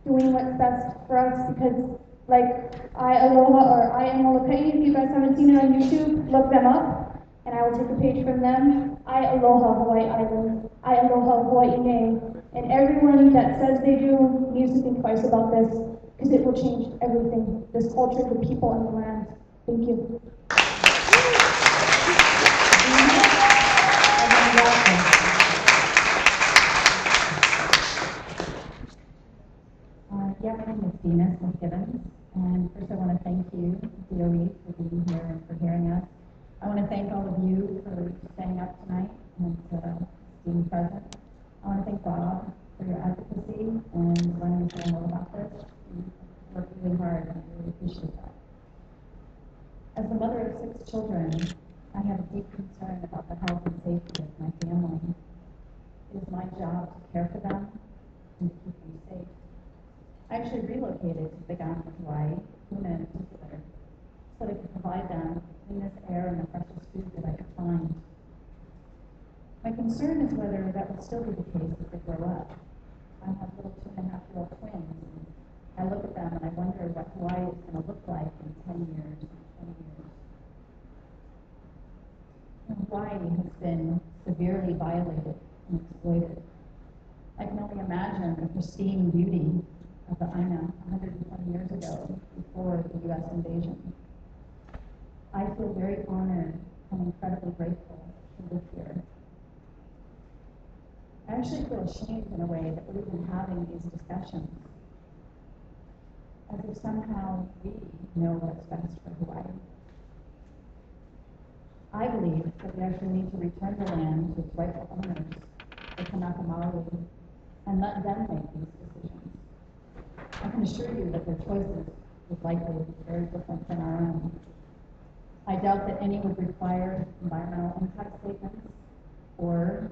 doing what's best for us, because like I Aloha or I am Molokai, if you guys haven't seen it on YouTube, look them up and I will take a page from them. I Aloha Hawaii Island. I Aloha Hawaii Nei. And everyone that says they do needs to think twice about this, because it will change everything. This culture, the people, and the land. Thank you. Yeah, my name is Dina Smith-Gibbons, and first I want to thank you, DOE, for being here and for hearing us. I want to thank all of you for standing up tonight and being present. I want to thank Bob for your advocacy and learning so more about this. You worked really hard, and I really appreciate that. As the mother of 6 children, I have a deep concern about the health and safety of my family. It is my job to care for them and to keep them safe. I actually relocated to Big Island, Hawaii, Puna in particular, so that I could provide them the cleanest air and the freshest food that I could find. My concern is whether that will still be the case as they grow up. I have little 2.5-year-old twins, and I look at them and I wonder what Hawaii is going to look like in 10 years, 20 years. Hawaii has been severely severely violated and exploited. I can only imagine the pristine beauty of the INA 120 years ago, before the U.S. invasion. I feel very honored and incredibly grateful to live here. I actually feel ashamed in a way that we're even having these discussions, as if somehow we know what's best for Hawaii. I believe that we actually need to return the land to its rightful owners, the Kanaka Maoli, and let them make these decisions. I can assure you that their choices would likely be very different than our own. I doubt that any would require environmental impact statements or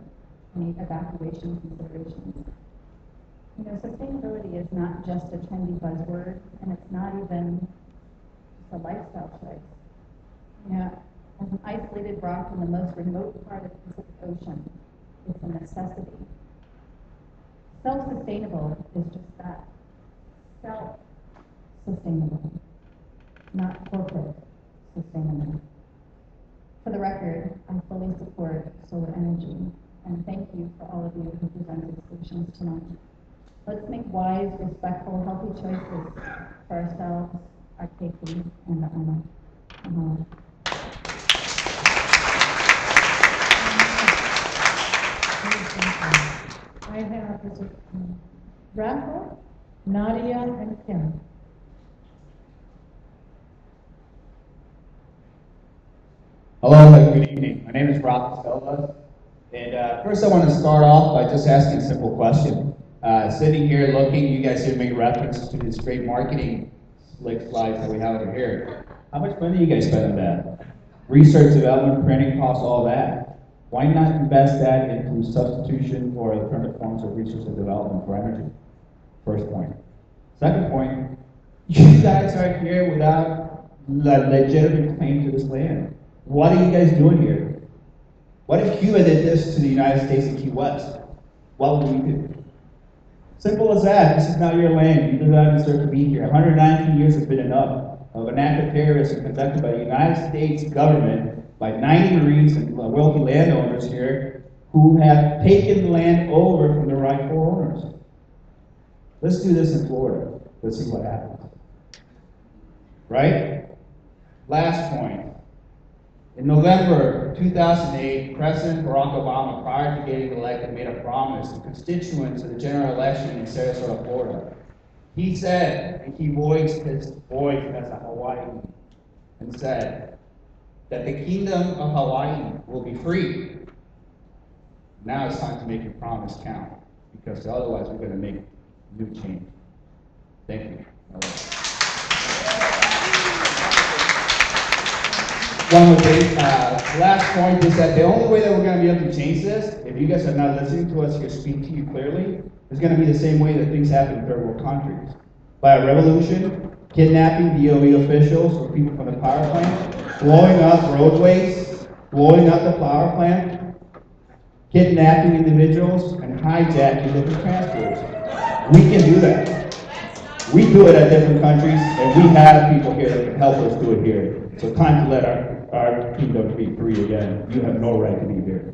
any evacuation considerations. You know, sustainability is not just a trendy buzzword, and it's not even just a lifestyle choice. You know, as an isolated rock in the most remote part of the Pacific Ocean, it's a necessity. Self-sustainable is just that. Self-sustainable, not corporate sustainable. For the record, I fully support solar energy, and thank you for all of you who presented solutions tonight. Let's make wise, respectful, healthy choices for ourselves, our keiki, and the INA. I have Rafa, Nadia, and Kim. Hello, good evening. My name is Rafa Silva, and first I want to start off by just asking a simple question. Sitting here looking, you guys here make reference to this great marketing slick slides that we have over here. How much money do you guys spend on that? Research, development, printing costs, all that. Why not invest that into substitution or alternative forms of research and development for energy? First point. Second point, you guys are here without legitimate claim to this land. What are you guys doing here? What if Cuba did this to the United States and Key West? What would we do? Simple as that. This is not your land. You do not deserve to be here. 119 years has been enough of an act of terrorism conducted by the United States government, by 90 Marines and wealthy landowners here who have taken the land over from the rightful owners. Let's do this in Florida. Let's see what happens. Right? Last point. In November 2008, President Barack Obama, prior to getting elected, made a promise to constituents of the general election in Sarasota, Florida. He said, and he voiced his voice as a Hawaiian, and said that the kingdom of Hawaii will be free. Now it's time to make your promise count, because otherwise we're going to make new change. Thank you. One more thing, last point is that the only way that we're going to be able to change this, if you guys are not listening to us here speak to you clearly, is going to be the same way that things happen in third world countries. By a revolution, kidnapping DOE officials or people from the power plant, blowing up roadways, blowing up the power plant, kidnapping individuals, and hijacking different transports. We can do that. We do it at different countries, and we have people here that can help us do it here. So time to let our kingdom be free again. You have no right to be here.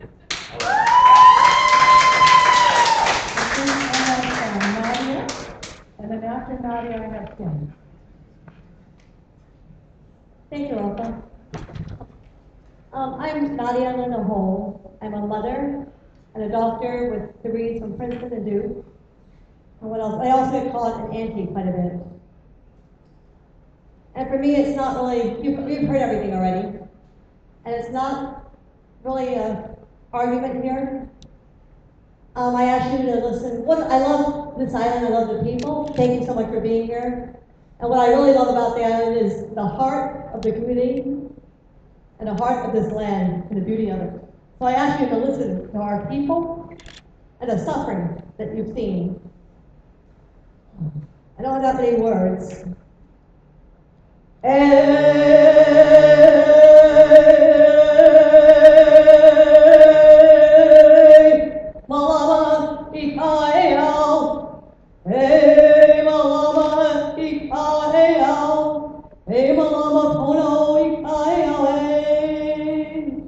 Nadia, and then after Nadia, I have Kim. Thank you, Rafa. I'm Nadia Linaho. I'm a mother and a doctor with degrees from Princeton and Duke. And what else? I also get called an auntie quite a bit. And for me, it's not really, you've heard everything already. And it's not really an argument here. I asked you to listen. I love this island, I love the people. Thank you so much for being here. And what I really love about the island is the heart of the community and the heart of this land and the beauty of it. So I ask you to listen to our people and the suffering that you've seen. I don't have many words. Malama ikaeo, hey malama ikaeo, hey malama pono ikaeo, hey.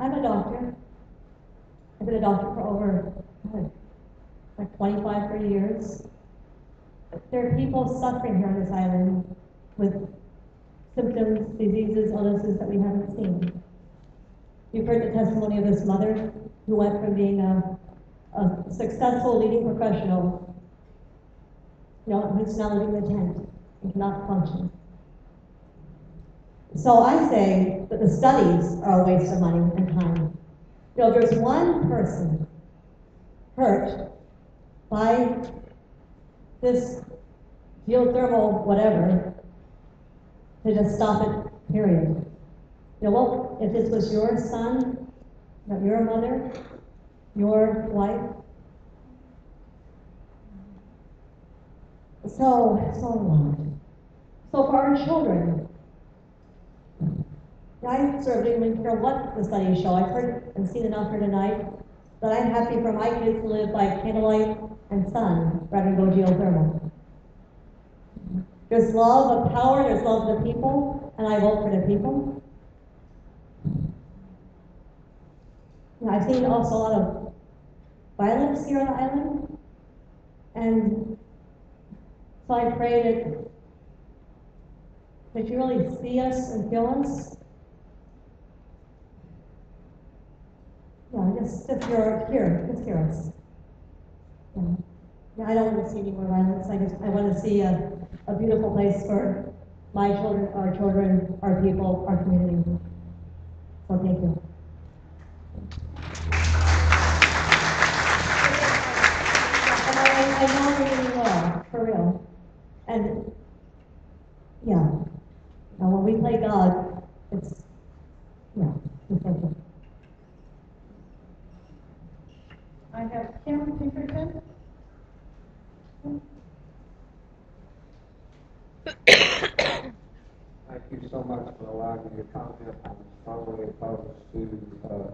I'm a doctor. I've been a doctor for over, like 25, 30 years. There are people suffering here on this island with symptoms, diseases, illnesses that we haven't seen. You've heard the testimony of this mother who went from being a successful leading professional, who's now living in a tent and cannot function. So I say that the studies are a waste of money and time. If there's one person hurt by this geothermal whatever, to just stop it, period. If this was your son, your mother, your wife, so long. So for our children, I certainly don't care what the studies show. I've heard and seen enough here tonight that I'm happy for my kids to live by candlelight and sun rather than go geothermal. There's love of power, there's love of the people, and I vote for the people. I've seen also a lot of violence here on the island, and so I pray that you really see us and feel us. Just hear us. I don't want to see any more violence. I want to see a beautiful place for my children, our people, our community. So thank you. I know we're doing well, for real. And when we play God, it's thank you. I have Kim Pinkerton. Thank you so much for allowing me to comment. I'm strongly opposed to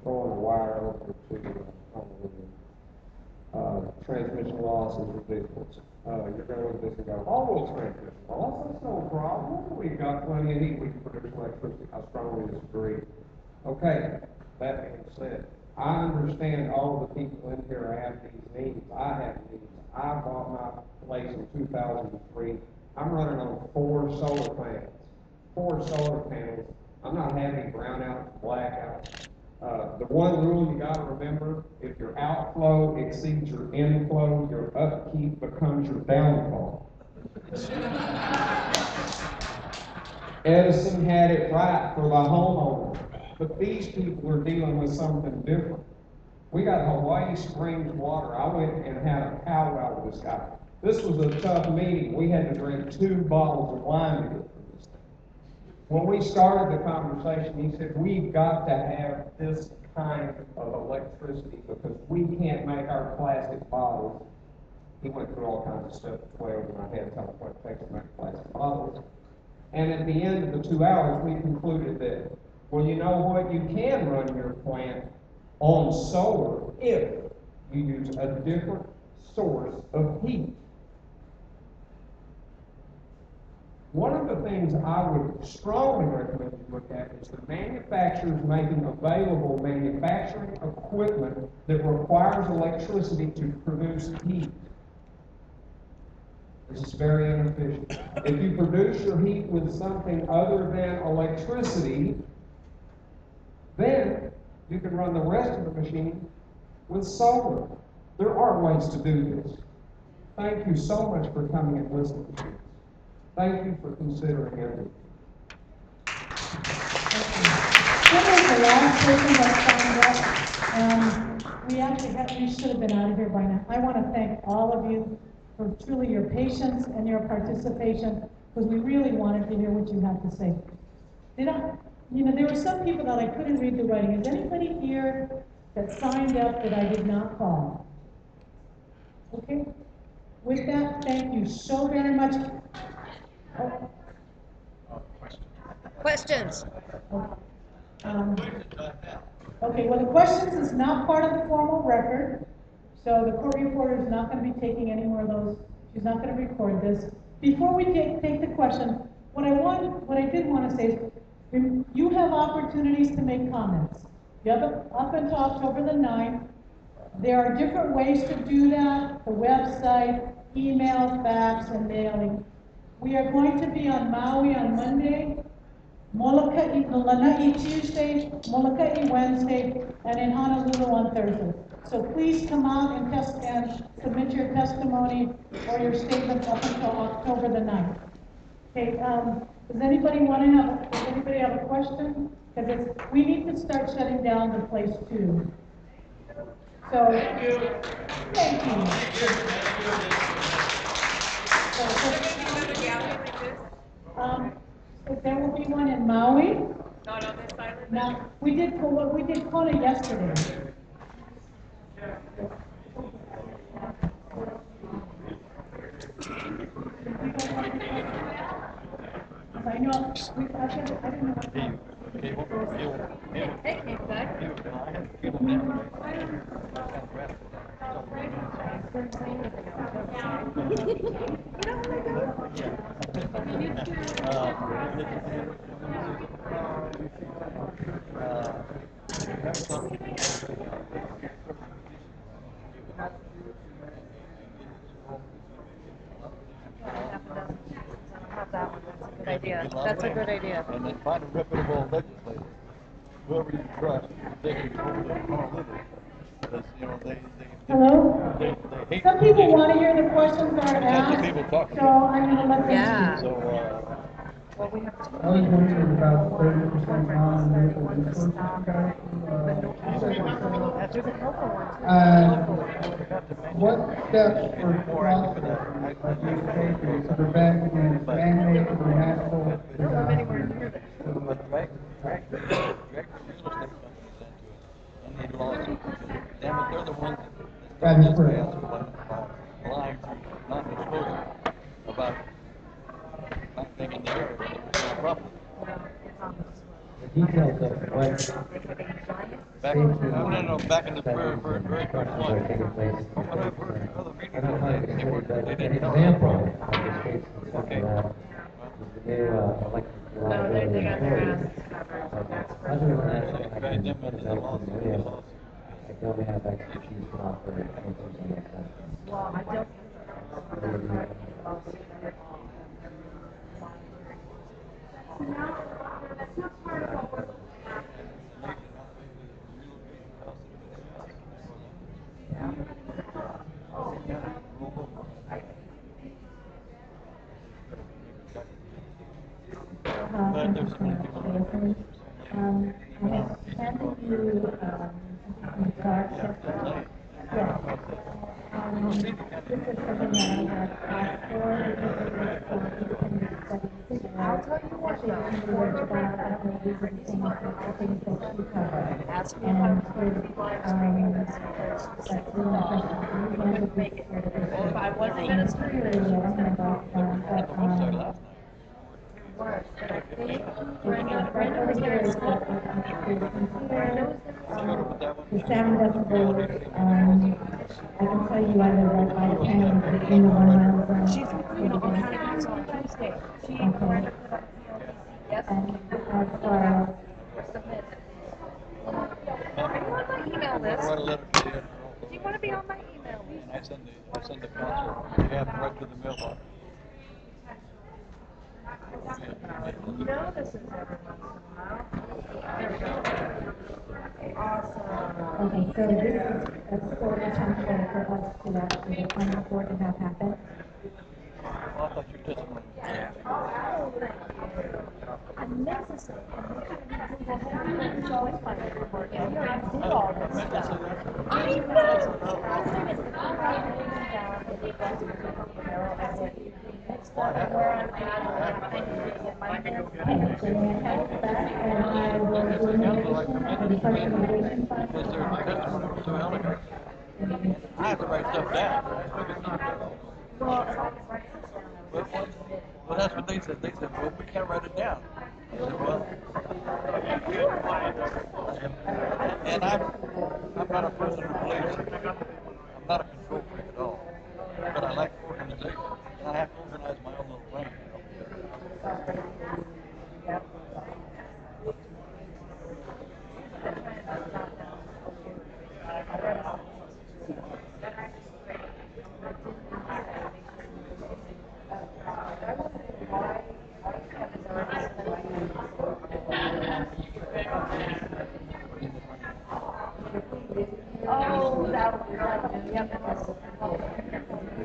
throwing a wire over to transmission loss is ridiculous. You're going to look at this and go, well, transmission loss, that's no problem. We've got plenty of heat, we can produce electricity. I strongly disagree. Okay, that being said, I understand all the people in here have these needs. I have needs. I bought my place in 2003. I'm running on 4 solar panels. 4 solar panels. I'm not having brownouts, blackouts. The one rule you got to remember, if your outflow exceeds your inflow, your upkeep becomes your downfall. Edison had it right for the homeowner, but these people are dealing with something different. We got Hawaii Springs water. I went and had a powwow with this guy. This was a tough meeting. We had to drink 2 bottles of wine to get through this thing. When we started the conversation, he said, we've got to have this kind of electricity because we can't make our plastic bottles. He went through all kinds of stuff that's way over my head, telling what it takes to make plastic bottles. And at the end of the 2 hours, we concluded that, well, you know what? You can run your plant on solar if you use a different source of heat. One of the things I would strongly recommend you look at is the manufacturers making available manufacturing equipment that requires electricity to produce heat. This is very inefficient. If you produce your heat with something other than electricity, then you can run the rest of the machine with solar. There are ways to do this. Thank you so much for coming and listening to me. Thank you for considering everything. That was the last person that signed up. We should have been out of here by now. I want to thank all of you for truly your patience and your participation, because we really wanted to hear what you have to say. There were some people that I couldn't read the writing. Is anybody here that signed up that I did not call? Okay. With that, thank you so very much. Questions? Okay, well, the questions is not part of the formal record, so the court reporter is not going to be taking any more of those. She's not going to record this. Before we take the question, what I did want to say is, you have opportunities to make comments. up until October the 9th. There are different ways to do that, the website, email, fax, and mailing. We are going to be on Maui on Monday, Molokai, Lanai Tuesday, Molokai Wednesday, and in Honolulu on Thursday. So please come out and submit your testimony or your statements up until October the 9th. Okay, does anybody have a question? Because we need to start shutting down the place too. So, thank you. Thank you. There will be one in Maui. Not on this island? Now, we did Kona yesterday. I know, I don't know what. That's a good idea. And then find a reputable legislator, whoever you trust, they can go over to Honolulu. Because, you know, Hello? they hate. Some people want to hear the questions that are That's asked, the people talking. so I'm going to let them speak. So, Well, we have to. I was wondering about 30% non-local resources guys. What steps or process are being taken to prevent man-made or natural disasters? they're the ones That is correct. lying through non-disclosure about not being in the area when it's property. The details of what Back in the very first one. But I've heard other meetings they didn't know. Example of the states okay. The new electric reliability authority. Other than that, I can develop some areas. I don't have expertise to offer answers on that question. Well, I don't. If I wasn't going to screw it, she was going to go but I think Brenda was there as well. The sound doesn't work. I can tell you I live right by the train in the 1 mile zone. She's included on Saturdays on Tuesday. She Okay. Yes. And as far as Are you on my email list? I write a letter to you. Do you want to be on my email list? And I send the council, you have right to the mailbox. Notices every once in a while. There we go. Awesome. okay, so this is a sort of template for us to actually come before to have happen. I thought your testimony. Unnecessary. It's always fun to report. You know, I did all this stuff. I know. The thing is, I'm writing down the defense of the arrow as it next one where I'm at. I need to get my hands. Okay, so may I have it back and I will do an addition and personalization file. Because their testimony was so elegant. I have to write stuff down. Well, that's what they said. They said, well, we can't write it down. I said, well, and I'm not a person who believes, I'm not a control freak at all. But I like organization. And I have to organize my own little brain. You know? cattle we don't do yet because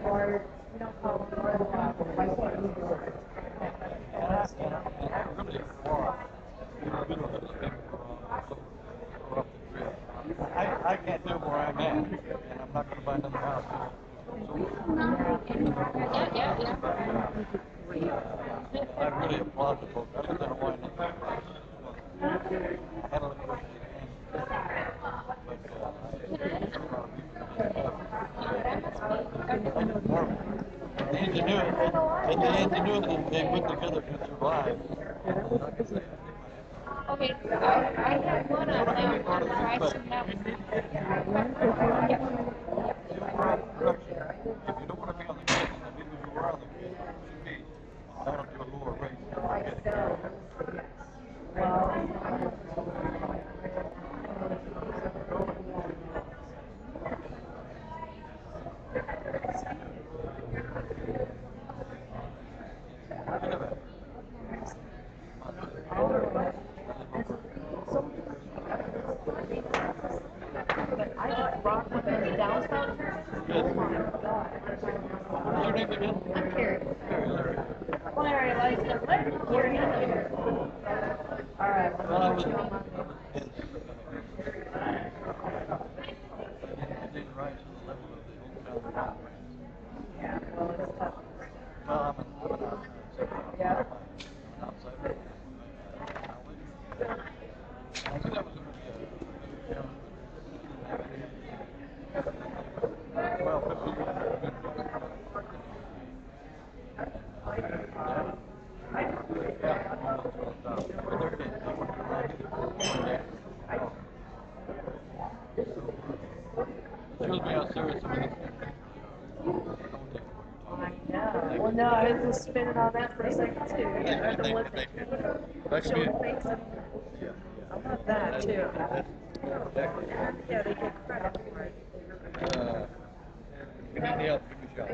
or we don't call them or the I can't do where I'm at, and I'm not going to buy another house. I really applaud the folks. I lived in Hawaii. I had electricity and the ingenuity they put together to survive. Okay, I had one on that one where I said that was If you don't want to be on the grid, and the people who are on the grid should be down to a lower rate. I just rock with the downspout. Oh my god. What's your name again? I'm Carrie. Larry. Well, I already liked it. Larry. All right. Well, I was yeah, well, it's tough. well, I'm an outsider. Yeah. An outsider. I knew that was going to be a challenge. Well, 15 years I've been shows me how serious it is. Well, no, I was just spinning on that for a second too. Yeah, the ones that showing face and I'm not that too. Yeah, they get credit for it. If you need help, give me a shout.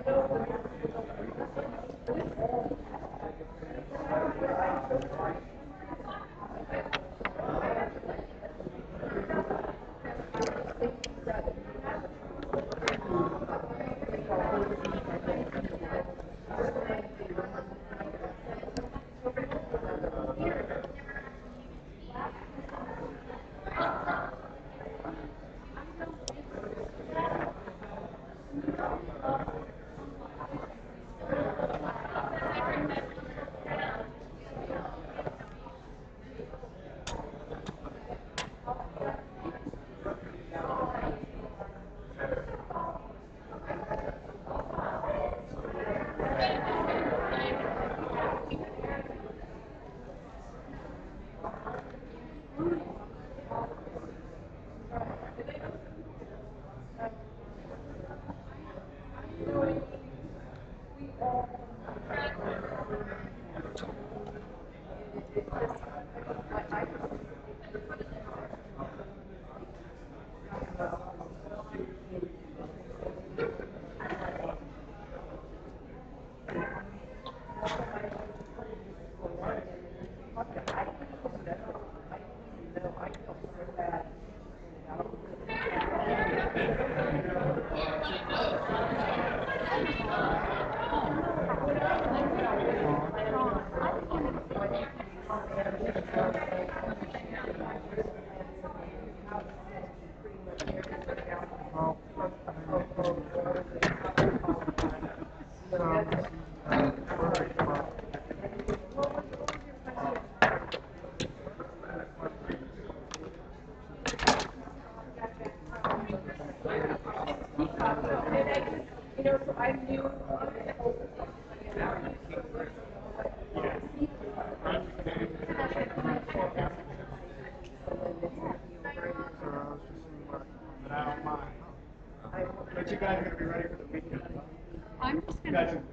But you guys are going to be ready for the weekend. I'm just You gonna. guys are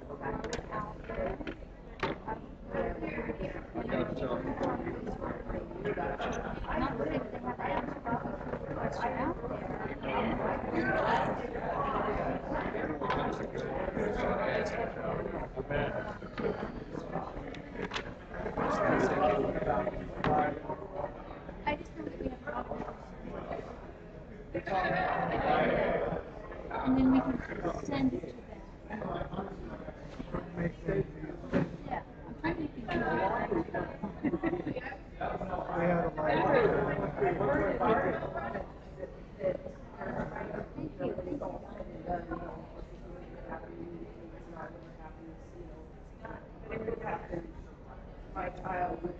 I just want to be a and then we can send it to them. Yeah, I'm trying to think of my child was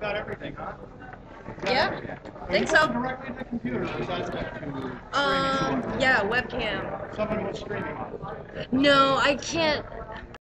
Got everything, huh? Yeah, Are think you so. going directly to the computer, or is that set to Yeah, webcam. someone was streaming on? No, I can't.